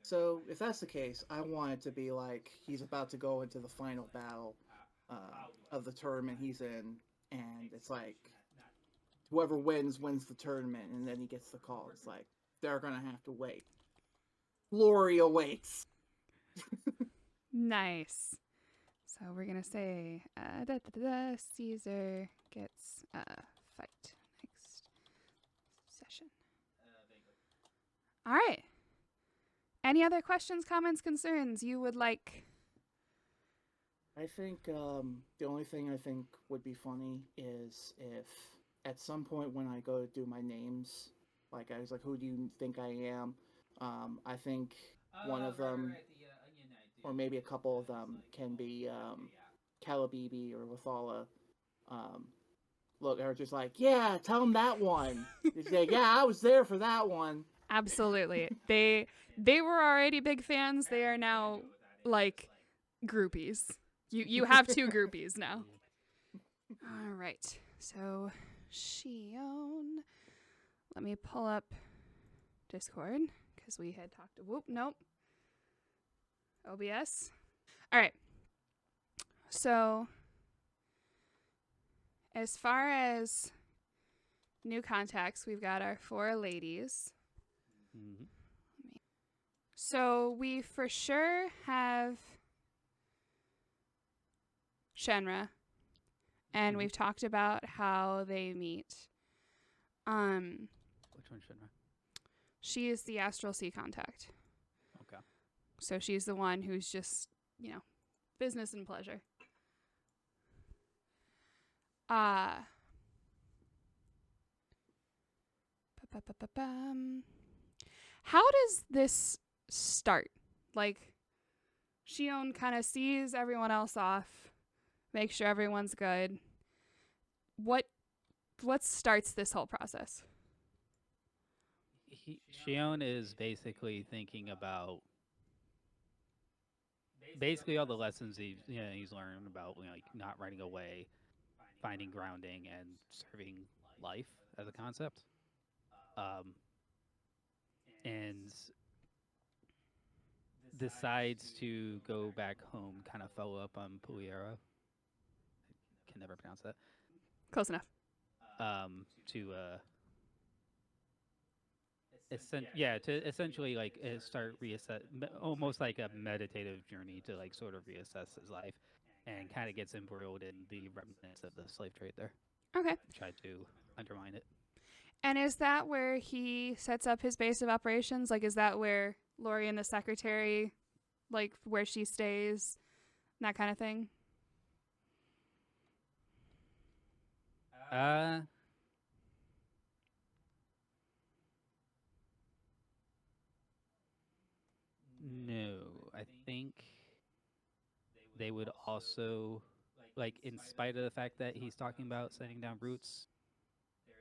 So if that's the case, I want it to be like he's about to go into the final battle of the tournament he's in, and it's like whoever wins the tournament, and then he gets the call. It's like they're gonna have to wait. Glory awaits. Nice. So we're gonna say Caesar gets a fight next session. All right. Any other questions, comments, concerns you would like? I think the only thing I think would be funny is if at some point when I go to do my names, like I was like, who do you think I am? I think one of them, or maybe a couple of them, can be Calabibi or Lathala. Look, they're just like, yeah, tell them that one. They say, yeah, I was there for that one. Absolutely. They were already big fans. They are now like groupies. You have 2 groupies now. All right. So Shion, let me pull up Discord because we had talked. Nope. OBS. All right. So as far as new contacts, we've got our 4 ladies. Mm-hmm. So we for sure have Shenra, and we've talked about how they meet. Which one should I? She is the Astral Sea contact. Okay. So she's the one who's just, business and pleasure. How does this start? Like, Shion kind of sees everyone else off, makes sure everyone's good. What starts this whole process? Shion is basically thinking about basically all the lessons he's learned about like not running away, finding grounding, and serving life as a concept. And decides to go back home, kind of follow up on Puliera. I can never pronounce that. Close enough. To essentially like start reassess, almost like a meditative journey to like sort of reassess his life, and kind of gets embroiled in the remnants of the slave trade there. Okay. And try to undermine it. And is that where he sets up his base of operations? Like, is that where Lori and the secretary, like, where she stays, that kind of thing? No, I think they would also, like, in spite of the fact that he's talking about setting down roots,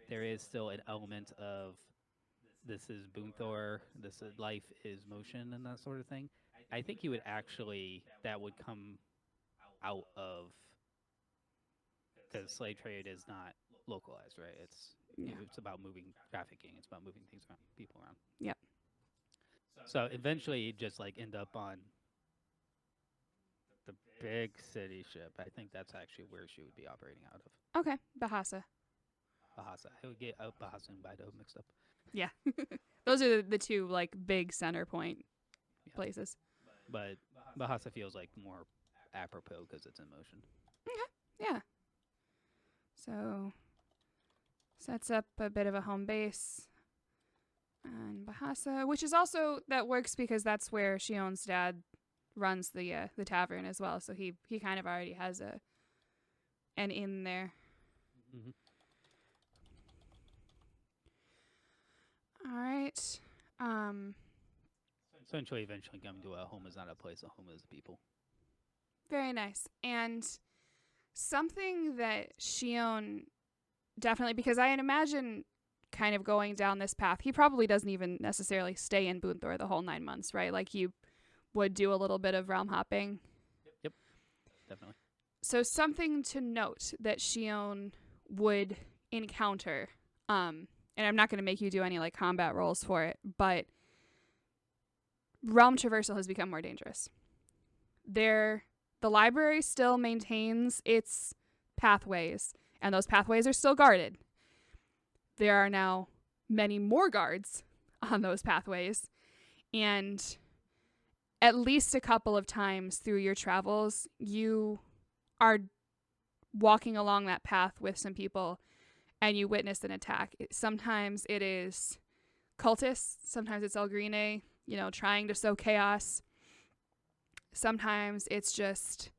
there is still an element of this is Boonthor, this is life is motion and that sort of thing. I think he would actually, that would come out of, because slave trade is not localized, right? It's about moving trafficking, it's about moving things around, people around. Yep. So eventually he'd just like end up on the big city ship. I think that's actually where she would be operating out of. Okay, Bahasa. Bahasa. I would get Bahasa and Baido mixed up. Yeah. Those are the two, like, big center point places. But Bahasa feels like more apropos because it's in motion. Okay, yeah. So, sets up a bit of a home base on Bahasa, which is also, that works because that's where Shion's dad runs the tavern as well. So he kind of already has an inn there. Mm-hmm. All right. Essentially, eventually coming to a home is not a place, a home is people. Very nice. And something that Shion definitely, because I imagine kind of going down this path, he probably doesn't even necessarily stay in Boonthor the whole 9 months, right? Like, he would do a little bit of realm hopping. Yep, definitely. So something to note that Shion would encounter, and I'm not going to make you do any like combat rolls for it, but realm traversal has become more dangerous. The library still maintains its pathways, and those pathways are still guarded. There are now many more guards on those pathways, and at least a couple of times through your travels, you are walking along that path with some people and you witness an attack. Sometimes it is cultists, sometimes it's El Green, trying to sow chaos. Sometimes it's just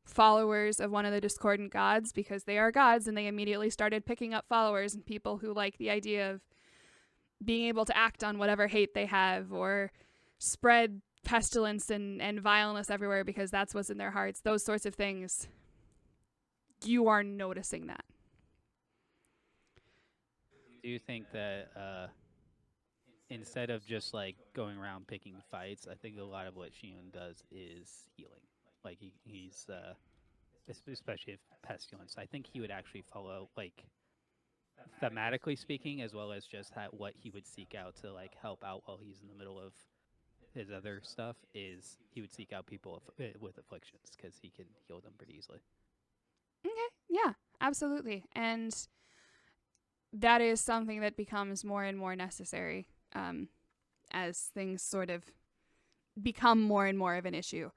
followers of one of the discordant gods, because they are gods and they immediately started picking up followers and people who like the idea of being able to act on whatever hate they have or spread pestilence and vileness everywhere because that's what's in their hearts. Those sorts of things. You are noticing that. Do you think that instead of just like going around picking fights, I think a lot of what Shion does is healing. Like he's especially if pestilence, I think he would actually follow, like, thematically speaking, as well as just what he would seek out to like help out while he's in the middle of his other stuff, is he would seek out people with afflictions because he can heal them pretty easily. Okay, yeah, absolutely. And that is something that becomes more and more necessary as things sort of become more and more of an issue.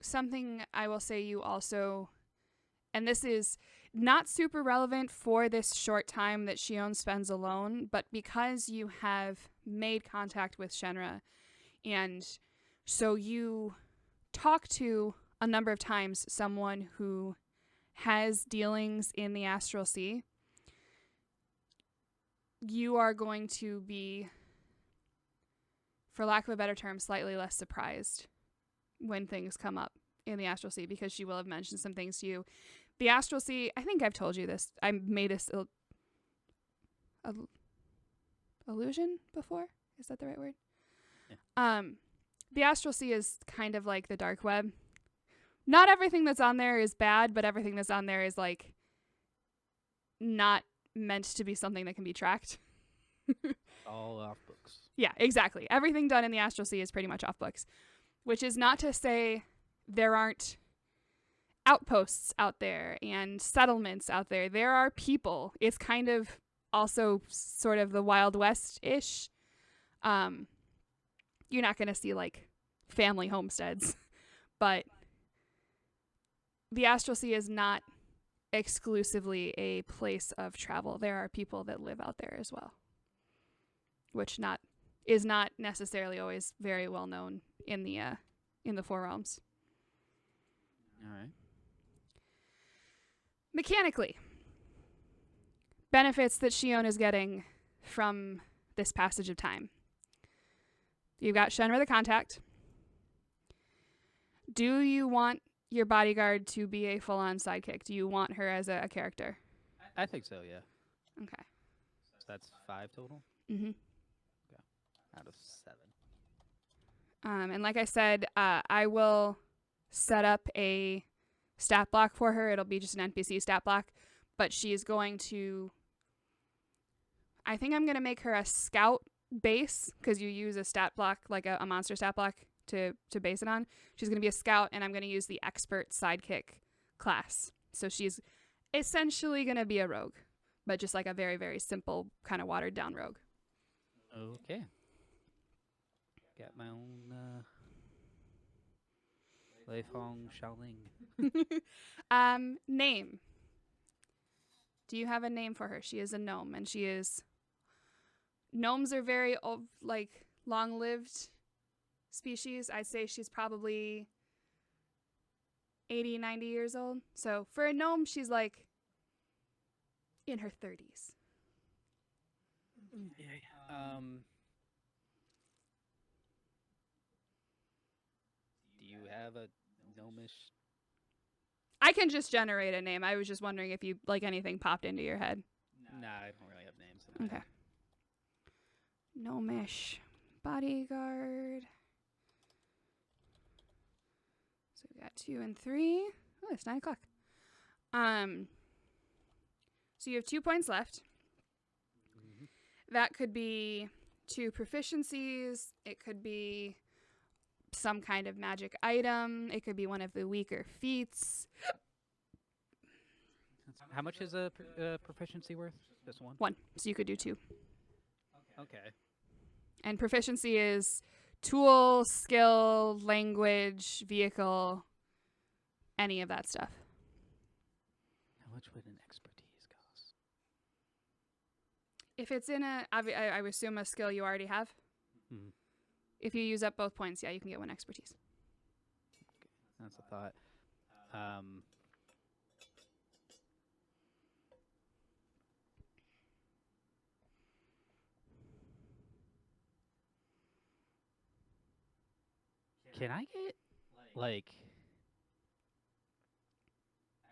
Something I will say you also, and this is not super relevant for this short time that Shion spends alone, but because you have made contact with Shenra, and so you talk to a number of times someone who has dealings in the astral sea, you are going to be, for lack of a better term, slightly less surprised when things come up in the astral sea, because she will have mentioned some things to you. The astral sea, I think I've told you this. I made this illusion before. Is that the right word? Yeah. The astral sea is kind of like the dark web. Not everything that's on there is bad, but everything that's on there is like not meant to be something that can be tracked. All off books. Yeah, exactly. Everything done in the astral sea is pretty much off books, which is not to say there aren't outposts out there and settlements out there. There are people. It's kind of also sort of the Wild West-ish. You're not going to see like family homesteads, but the astral sea is not exclusively a place of travel. There are people that live out there as well, which is not necessarily always very well known in the Four Realms. All right. Mechanically, benefits that Shion is getting from this passage of time. You've got Shenra the Contact. Do you want your bodyguard to be a full-on sidekick? Do you want her as a character? I think so, yeah. Okay. So that's 5 total Mm-hmm. out of 7. And like I said, I will set up a stat block for her. It'll be just an NPC stat block, but she is going to... I think I'm going to make her a scout base, because you use a stat block, like a monster stat block, to base it on. She's going to be a scout, and I'm going to use the expert sidekick class. So she's essentially going to be a rogue, but just like a very, very simple, kind of watered-down rogue. Okay. Got my own Lei Fong Shaoling. Name. Do you have a name for her? She is a gnome, and she is... Gnomes are very, like, long-lived species. I'd say she's probably 80, 90 years old. So for a gnome, she's, like, in her 30s. Do you have a gnomish? I can just generate a name. I was just wondering if you, like, anything popped into your head. Nah, I don't really have names. In my Okay. head. Gnomish bodyguard. So we got 2 and 3. Oh, it's 9 o'clock. So you have 2 points left. Mhm. That could be 2 proficiencies. It could be some kind of magic item. It could be one of the weaker feats. How much is a proficiency worth? Just 1? 1. So you could do 2. Okay. And proficiency is tool, skill, language, vehicle, any of that stuff. How much would an expertise cost? If it's in I would assume a skill you already have. Hmm. If you use up both points, yeah, you can get 1 expertise. That's a thought. Can I get, like,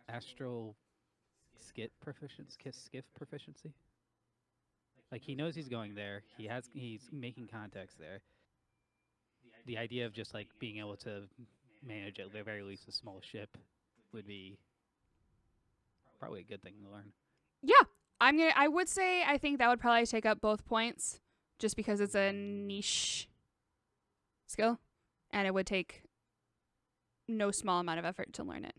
astral skiff proficiency? Like, he knows he's going there. He's making contacts there. The idea of just, like, being able to manage at the very least a small ship would be probably a good thing to learn. Yeah, I would say I think that would probably take up both points, just because it's a niche skill, and it would take no small amount of effort to learn it.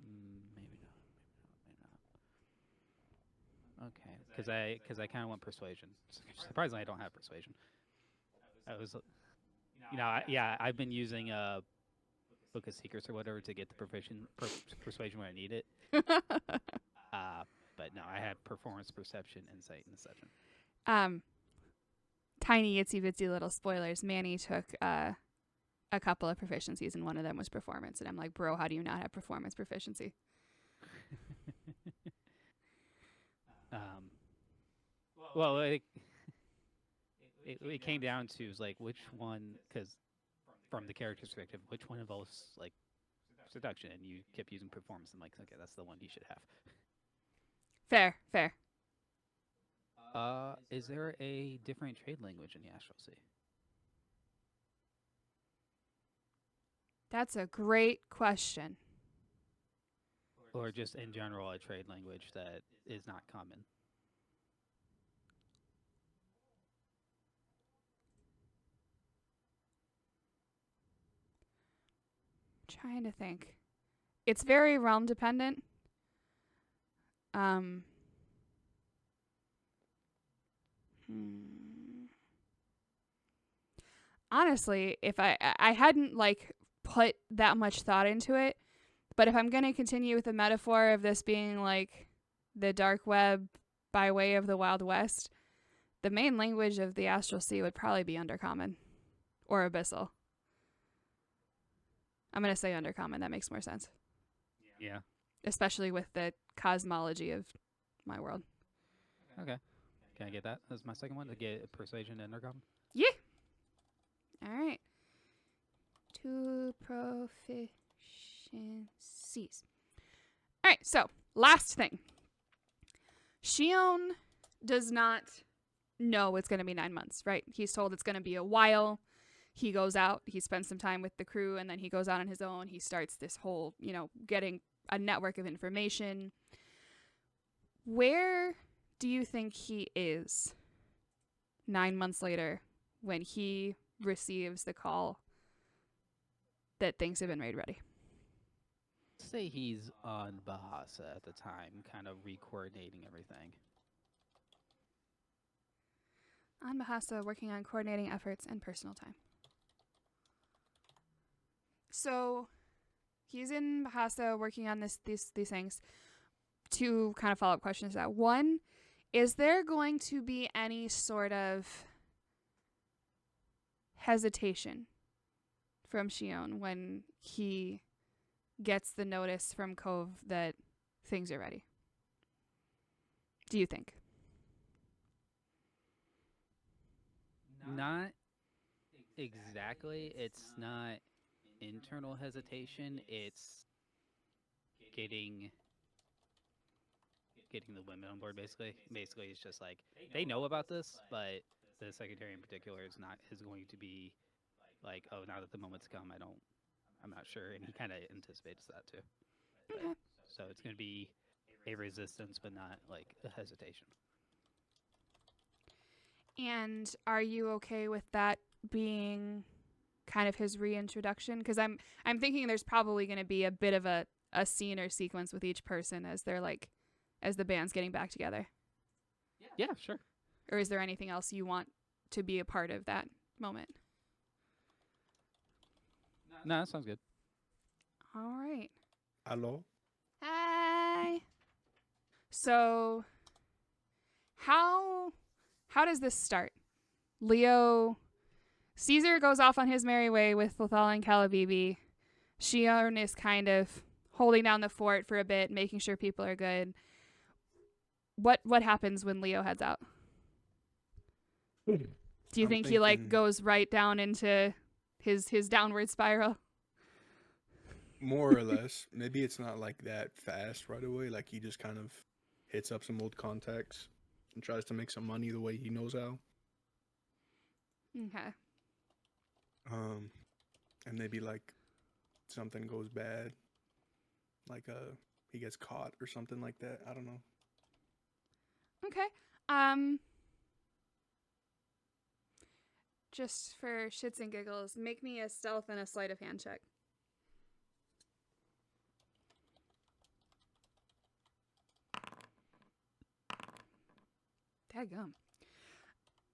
Maybe not. Okay, because I kind of want persuasion. Surprisingly, I don't have persuasion. I was, I've been using Book of Secrets or whatever to get the persuasion when I need it. But no, I have performance, perception, insight, and deception. Tiny itsy bitsy little spoilers. Manny took a a couple of proficiencies, and one of them was performance. And I'm like, bro, how do you not have performance proficiency? Well, it came down to like which one, because from the character's perspective, which one involves like seduction, and you kept using performance. I'm like, okay, that's the one he should have. Fair, fair. Is there a different trade language in the Astral Sea? That's a great question. Or just in general a trade language that is not common? Trying to think. It's very realm dependent. Honestly, if I hadn't like put that much thought into it, but if I'm going to continue with the metaphor of this being like the dark web by way of the Wild West, the main language of the Astral Sea would probably be Undercommon or Abyssal. I'm going to say Undercommon. That makes more sense. Yeah. Especially with the cosmology of my world. Okay. Can I get that as my second one to get persuasion and Undercommon? Yeah. All right. 2 proficiencies. All right, so last thing. Shion does not know it's going to be 9 months, right? He's told it's going to be a while. He goes out, he spends some time with the crew, and then he goes out on his own. He starts this whole, getting a network of information. Where do you think he is 9 months later when he receives the call that things have been made ready? Say he's on Bahasa at the time, kind of re-coordinating everything. On Bahasa, working on coordinating efforts and personal time. So he's in Bahasa working on these things. 2 kind of follow-up questions to that. 1, is there going to be any sort of hesitation from Shion when he gets the notice from Cove that things are ready? Do you think? Not exactly. It's not internal hesitation. It's getting the women on board, basically. Basically, it's just like they know about this, but the secretary in particular is going to be like, oh, now that the moment's come, I'm not sure, and he kind of anticipates that too. Okay. So it's going to be a resistance, but not like a hesitation. And are you okay with that being kind of his reintroduction? Because I'm thinking there's probably going to be a bit of a scene or sequence with each person as the band's getting back together. Yeah, sure. Or is there anything else you want to be a part of that moment? No, that sounds good. All right. Hello? Hi. So, how does this start? Caesar goes off on his merry way with Lothal and Calabibi. Shion is kind of holding down the fort for a bit, making sure people are good. What happens when Leo heads out? Do you think he goes right down into his downward spiral? More or less. Maybe it's not like that fast right away. Like he just kind of hits up some old contacts and tries to make some money the way he knows how. Okay. And maybe like something goes bad. Like he gets caught or something like that. I don't know. Okay. Just for shits and giggles, make me a stealth and a sleight of hand check. Daggum.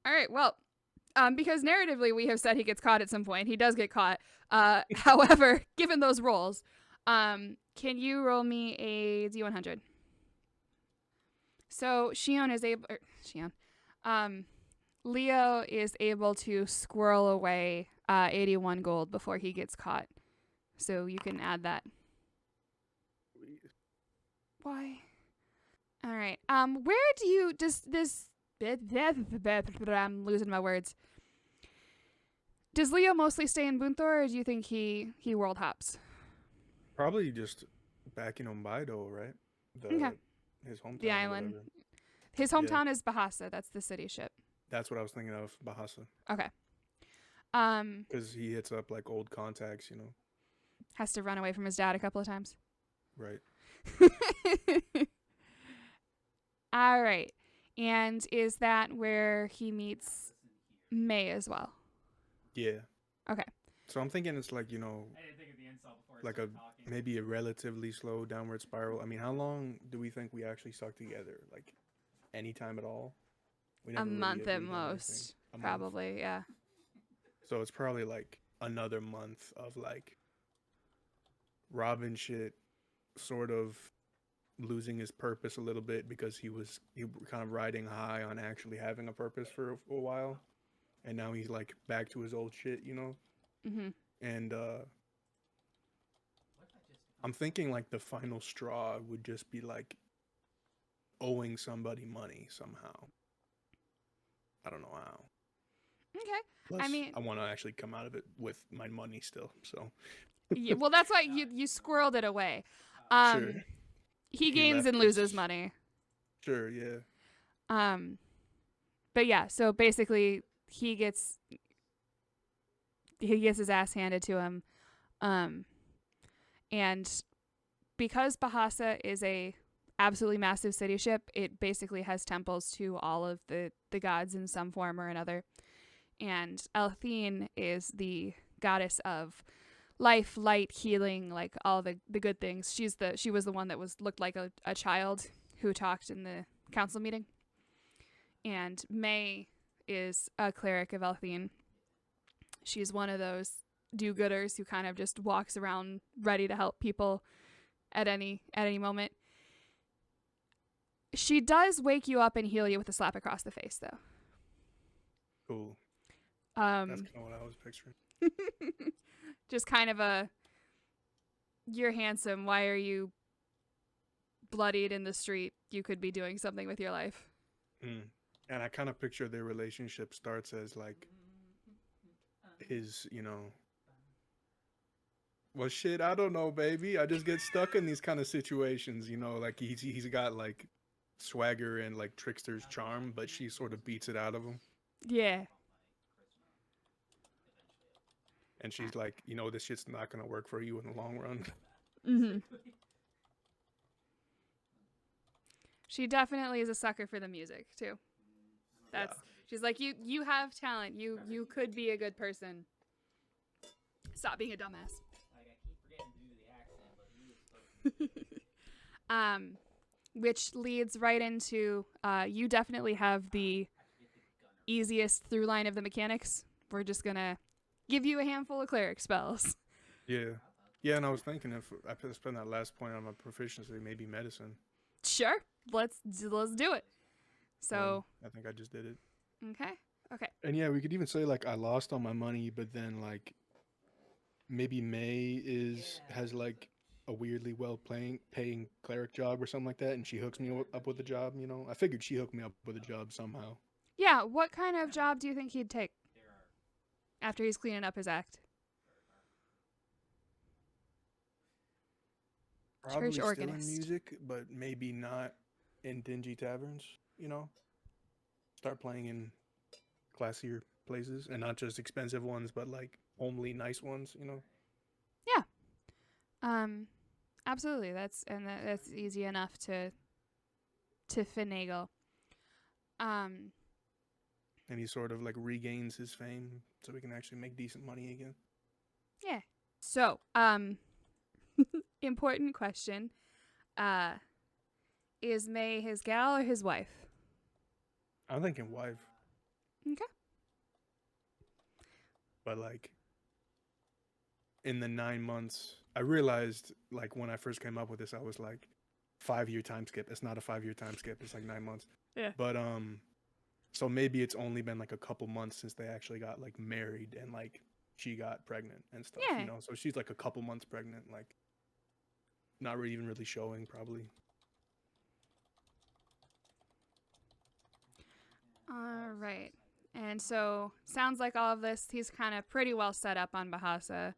All right, well, because narratively we have said he gets caught at some point. He does get caught. However, given those rolls, can you roll me a D100? So Shion is able... Leo is able to squirrel away 81 gold before he gets caught. So you can add that. Why? All right. Where do you does this? I'm losing my words. Does Leo mostly stay in Bunthor, or do you think he world hops? Probably just back in Umbaido, right? Okay. His hometown. The or island. whatever. His hometown is Bahasa. That's the city ship. That's what I was thinking of, Bahasa. Okay. Because he hits up like old contacts, Has to run away from his dad a couple of times. Right. All right. And is that where he meets May as well? Yeah. Okay. So I'm thinking it's like, like maybe a relatively slow downward spiral. I mean, how long do we think we actually stuck together? Like any time at all? We A never really month at agreed on anything. most. A month. Probably, yeah. So it's probably like another month of like Robin shit sort of losing his purpose a little bit because he was kind of riding high on actually having a purpose for a while. And now he's like back to his old shit, Mm-hmm. And I'm thinking like the final straw would just be like owing somebody money somehow. I don't know how. Okay. Plus, I mean, I want to actually come out of it with my money still. So yeah, well, that's why you squirreled it away. sure. He He gains left and loses his- money. Sure, yeah. But yeah, so basically he gets his ass handed to him. And because Bahasa is a absolutely massive city ship, it basically has temples to all of the gods in some form or another. And Altha'arn is the goddess of life, light, healing, like all the good things. She was the one that looked like a child who talked in the council meeting. And May is a cleric of Altha'arn. She's one of those do-gooders who kind of just walks around ready to help people at any moment. She does wake you up and heal you with a slap across the face, though. Cool. That's kind of what I was picturing. Just kind of you're handsome. Why are you bloodied in the street? You could be doing something with your life. And I kind of picture their relationship starts as like his, well, shit, I don't know, baby. I just get stuck in these kind of situations, like he's got like swagger and like trickster's charm, but she sort of beats it out of him. Yeah. And she's like, this shit's not going to work for you in the long run. Mm-hmm. She definitely is a sucker for the music, too. She's like, you have talent. You could be a good person. Stop being a dumbass. Which leads right into you definitely have the easiest through line of the mechanics. We're just gonna give you a handful of cleric spells. Yeah, and I was thinking if I spend that last point on my proficiency, maybe medicine. Sure, let's do it. So I think I just did it. Okay. And yeah, we could even say like I lost all my money, but then like maybe May has like a weirdly paying cleric job or something like that, and she hooks me up with a job. I figured she hooked me up with a job somehow. Yeah, what kind of job do you think he'd take after he's cleaning up his act? Probably Church still organist. in music, but maybe not in dingy taverns. Start playing in classier places and not just expensive ones, but like homely nice ones. Yeah. Absolutely. That's easy enough to finagle. And he sort of like regains his fame so we can actually make decent money again. Yeah. So, important question. Is May his gal or his wife? I'm thinking wife. Okay. But like in the 9 months, I realized like when I first came up with this, I was like 5-year time skip. It's not a 5-year time skip. It's like 9 months. Yeah. But So maybe it's only been like a couple months since they actually got like married and like she got pregnant and stuff, Yeah. you know? So she's like a couple months pregnant, like not really even really showing probably. All right. And so sounds like all of this, he's kind of pretty well set up on Bahasa.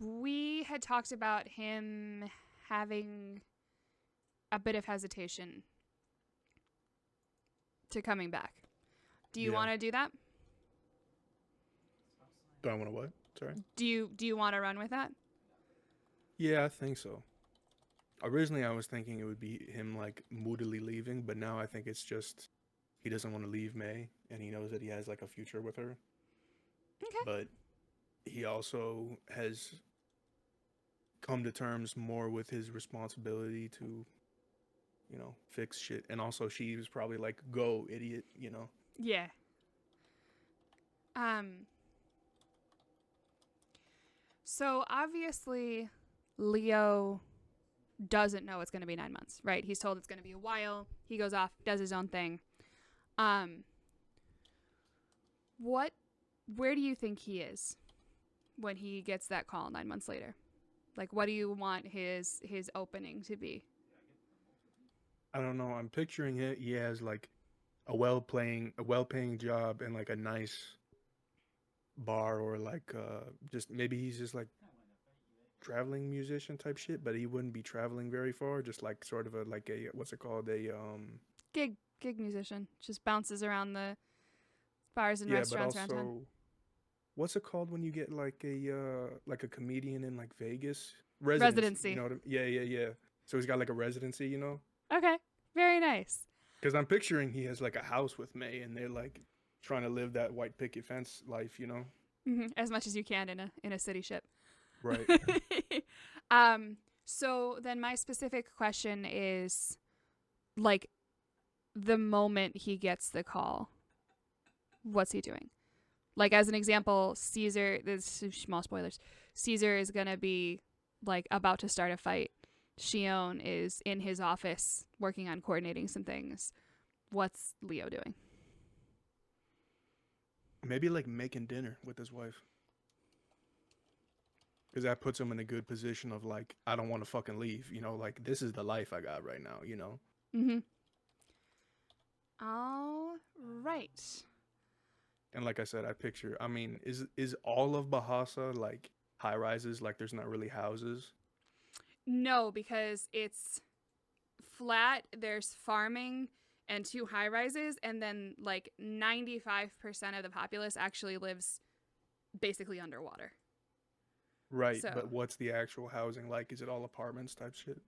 We had talked about him having a bit of hesitation to coming back. Do you Yeah. want to do that? Do I want to what? Sorry. Do you want to run with that? Yeah, I think so. Originally, I was thinking it would be him like moodily leaving, but now I think it's just he doesn't want to leave May, and he knows that he has like a future with her. Okay. But he also has come to terms more with his responsibility to, you know, fix shit. And also, she was probably like, "Go, idiot," you know. Yeah. So obviously, Leo doesn't know it's going to be 9 months, right? He's told it's going to be a while. He goes off, does his own thing. Where do you think he is when he gets that call 9 months later? Like, what do you want his opening to be? I don't know. I'm picturing it. He has like a well-paying job and like a nice bar, or like just maybe he's just like traveling musician type shit, but he wouldn't be traveling very far, just like sort of a like a what's it called, a Gig musician. Just bounces around the bars and yeah, but restaurants around town. also what's it called when you get like a comedian in like Vegas? Residency. You know what yeah. So he's got like a residency, you know? Okay. Very nice. Because I'm picturing he has like a house with May, and they're like trying to live that white picket fence life, you know? As much as you can in a city ship. Right. So then my specific question is, like, the moment he gets the call, what's he doing? Like, as an example, Caesar, this small spoilers, Caesar is going to be, like, about to start a fight. Shion is in his office working on coordinating some things. What's Leo doing? Maybe like making dinner with his wife. Because that puts him in a good position of like, I don't want to fucking leave, you know, like this is the life I got right now, you know? Mm-hmm. All right. And like I said, I mean, is all of Bahasa like high rises? Like there's not really houses? No, because it's flat, there's farming and 2 high rises, and then like 95% of the populace actually lives basically underwater. Right, So- but what's the actual housing like? Is it all apartments type shit?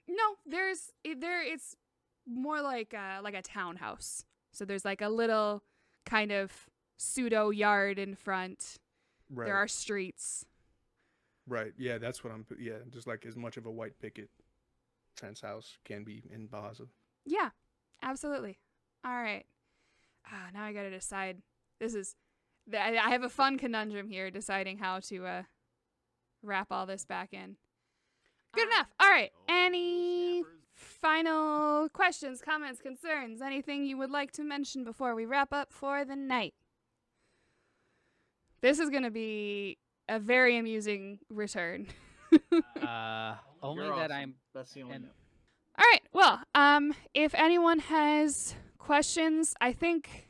No, it's more like a townhouse. So there's like a little kind of pseudo yard in front. Right. There are streets. Right. Yeah, that's what yeah, just like as much of a white picket fence house can be in Bahasa. Yeah, absolutely. All right. Now I got to decide. I have a fun conundrum here deciding how to wrap all this back in. Good enough. All right. Any final questions, comments, concerns, anything you would like to mention before we wrap up for the night? This is going to be a very amusing return. Only You're that awesome. That's the only and- note. All right. Well, if anyone has questions, I think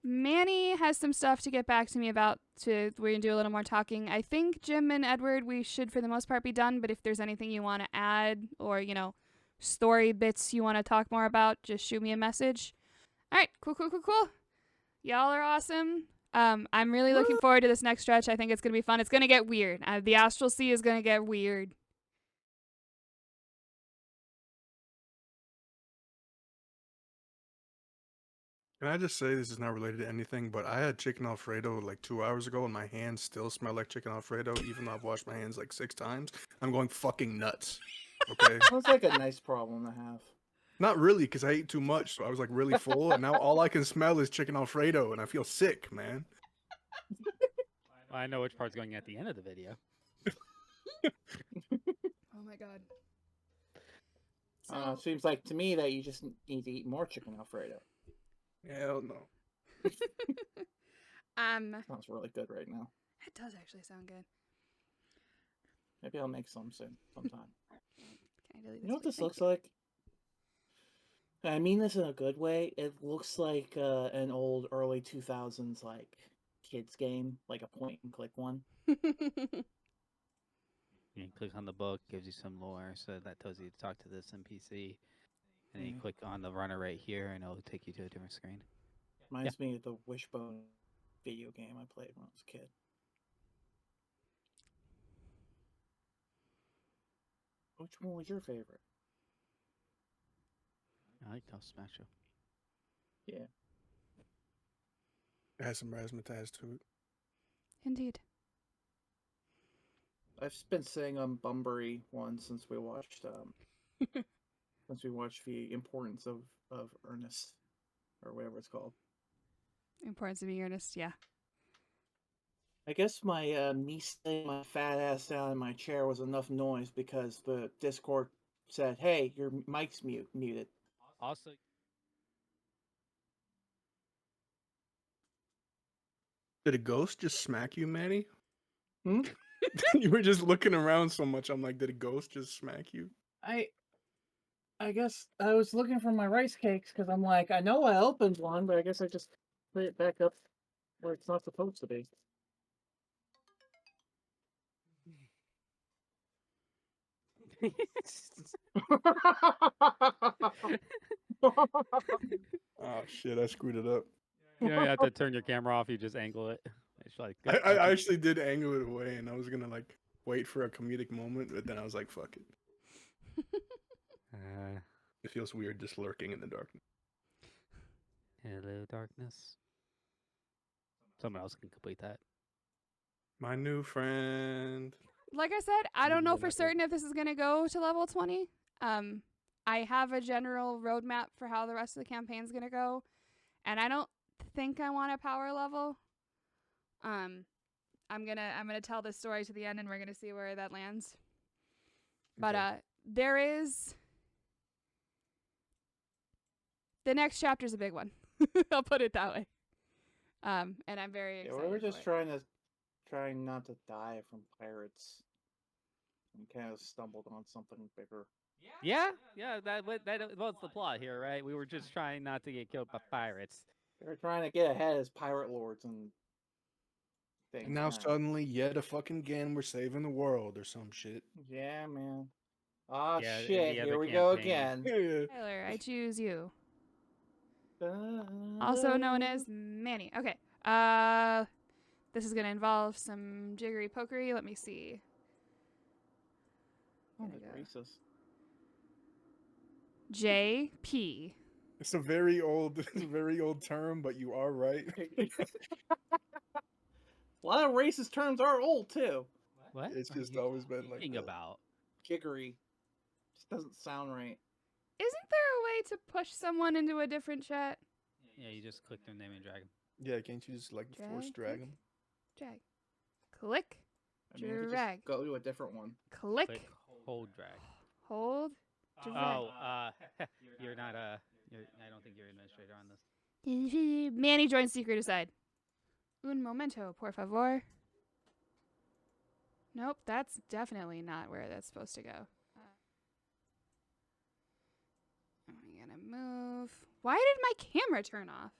Manny has some stuff to get back to me about. We're going to do a little more talking. I think Jim and Edward, we should for the most part be done. But if there's anything you want to add or, story bits you want to talk more about, just shoot me a message. All right. Cool. Y'all are awesome. I'm really looking forward to this next stretch. I think it's going to be fun. It's going to get weird. The Astral Sea is going to get weird. Can I just say this is not related to anything, but I had chicken Alfredo like 2 hours ago, and my hands still smell like chicken Alfredo, even though I've washed my hands like 6 times. I'm going fucking nuts. Okay. Sounds like a nice problem to have. Not really, because I ate too much, so I was like really full, and now all I can smell is chicken Alfredo, and I feel sick, man. I know which part's going at the end of the video. Oh my God. So Seems like to me that you just need to eat more chicken Alfredo. Hell no. Sounds really good right now. it does actually sound good. Maybe I'll make some sometime. Can I delete this? You know what please? this Thank looks like? I mean this in a good way. It looks like an old early 2000s like kids game, like a point and click one. you. You click on the book, gives you some lore, so that tells you to talk to this NPC. And then you Mhm. click on the runner right here, and it'll take you to a different screen. Reminds me of the Wishbone video game I played when I was a kid. Which one was your favorite? I like House Smasher. Yeah. It has some razzmatazz to it. Indeed. I've been saying Bunbury one since we watched the importance of Ernest or whatever it's called. Importance of being earnest. Yeah. I guess my me sitting my fat ass down in my chair was enough noise because the Discord said, "Hey, your mic's muted." Also, Did a ghost just smack you, Manny? Hmm? You were just looking around so much. I'm like, did a ghost just smack you? I guess I was looking for my rice cakes because I'm like, I know I opened one, but I guess I just put it back up where it's not supposed to be. Oh shit, I screwed it up. you know, you have to turn your camera off. You just angle it. It's like I, good. I Okay. actually did angle it away, and I was gonna like wait for a comedic moment, but then I was like, fuck it. It feels weird just lurking in the darkness. Hello, darkness. Someone else can complete that. My new friend. Like I said, I don't know for Whatever. certain if this is going to go to level 20. I have a general roadmap for how the rest of the campaign's going to go, and I don't think I want a power level. I'm going to tell this story to the end and we're going to see where that lands. But Okay. there is the next chapter's a big one. I'll put it that way. And I'm very Yeah, excited. we were for just it. trying not to die from pirates, and kind of stumbled on something bigger. Yeah, that was the plot here, right? We were just trying not to get killed by pirates. They were trying to get ahead as pirate lords and things. And now I don't know. suddenly, yet again, we're saving the world or some shit. Yeah, man. Ah, Yeah, in shit! the other Here we go campaign. again. Yeah. Tyler, I choose you. Also known as Manny. Okay. This is gonna involve some jiggery pokery. Let me see. Oh, Gotta that's go. racist. JP. It's a very old term, but you are right. A lot of racist terms are old too. What? It's are just you always been like talking that. about? Jiggery. Just doesn't sound right. Isn't there a way to push someone into a different chat? Yeah, you just click their name and drag them. Yeah, can't you just like force Drag, drag them? Drag. Click. I mean, I could Drag. just go to a different one. Click. Click, hold, drag. Hold. Drag. Oh, you're not I don't think you're administrator on this. Manny joins Secret Aside. Un momento, por favor. Nope, that's definitely not where that's supposed to go. I'm gonna move. Why did my camera turn off?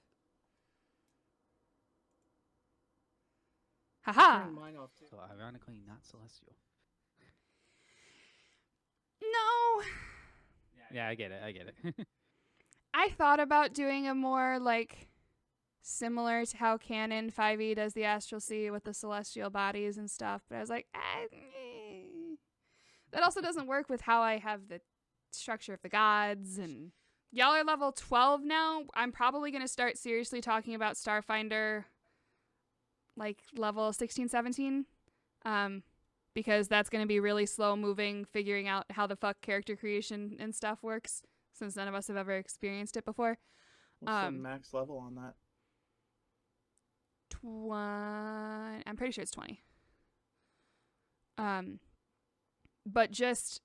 Haha. Turn mine off too. So ironically, not celestial. No. Yeah, I get it. I thought about doing a more like similar to how Canon 5e does the Astral Sea with the celestial bodies and stuff, but I was like, that also doesn't work with how I have the structure of the gods. And y'all are level 12 now. I'm probably going to start seriously talking about Starfinder like level 16, 17. Because that's going to be really slow moving, figuring out how the fuck character creation and stuff works, since none of us have ever experienced it before. What's the max level on that? I'm pretty sure it's 20. But just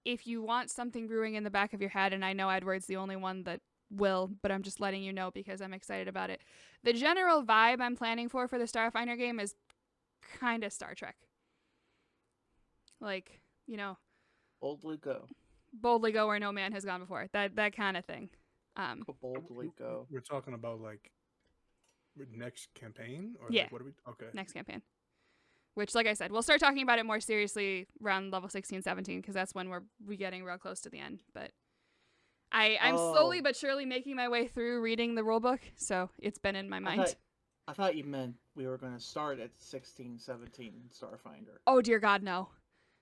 if you want something brewing in the back of your head, and I know Edward's the only one that will, but I'm just letting you know because I'm excited about it. The general vibe I'm planning for the Starfinder game is kind of Star Trek. Like, you know, Boldly go. boldly go where no man has gone before. That kind of thing. Boldly go. We're talking about like next campaign, or Yeah. like, what are we? Okay. Next campaign. Which, like I said, we'll start talking about it more seriously around level 16, 17, because that's when we're getting real close to the end. But I'm slowly but surely making my way through reading the rulebook, so it's been in my mind. I thought you meant we were going to start at 16, 17 Starfinder. Oh, dear God, no.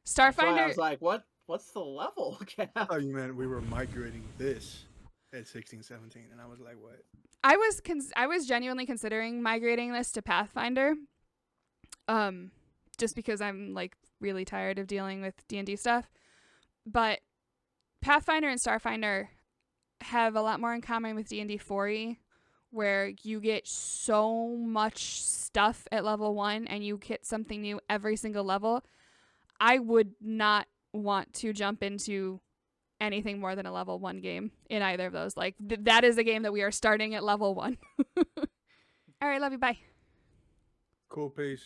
That's why I Starfinder... was like, what's the level cap? Oh, you meant we were migrating this at 16, 17, and I was like, what? I was genuinely considering migrating this to Pathfinder, just because I'm like really tired of dealing with D&D stuff. But Pathfinder and Starfinder have a lot more in common with D&D 4e, where you get so much stuff at level 1 and you get something new every single level. I would not want to jump into anything more than a level 1 game in either of those. Like, that is a game that we are starting at level 1. All right, love you. Bye. Cool, peace.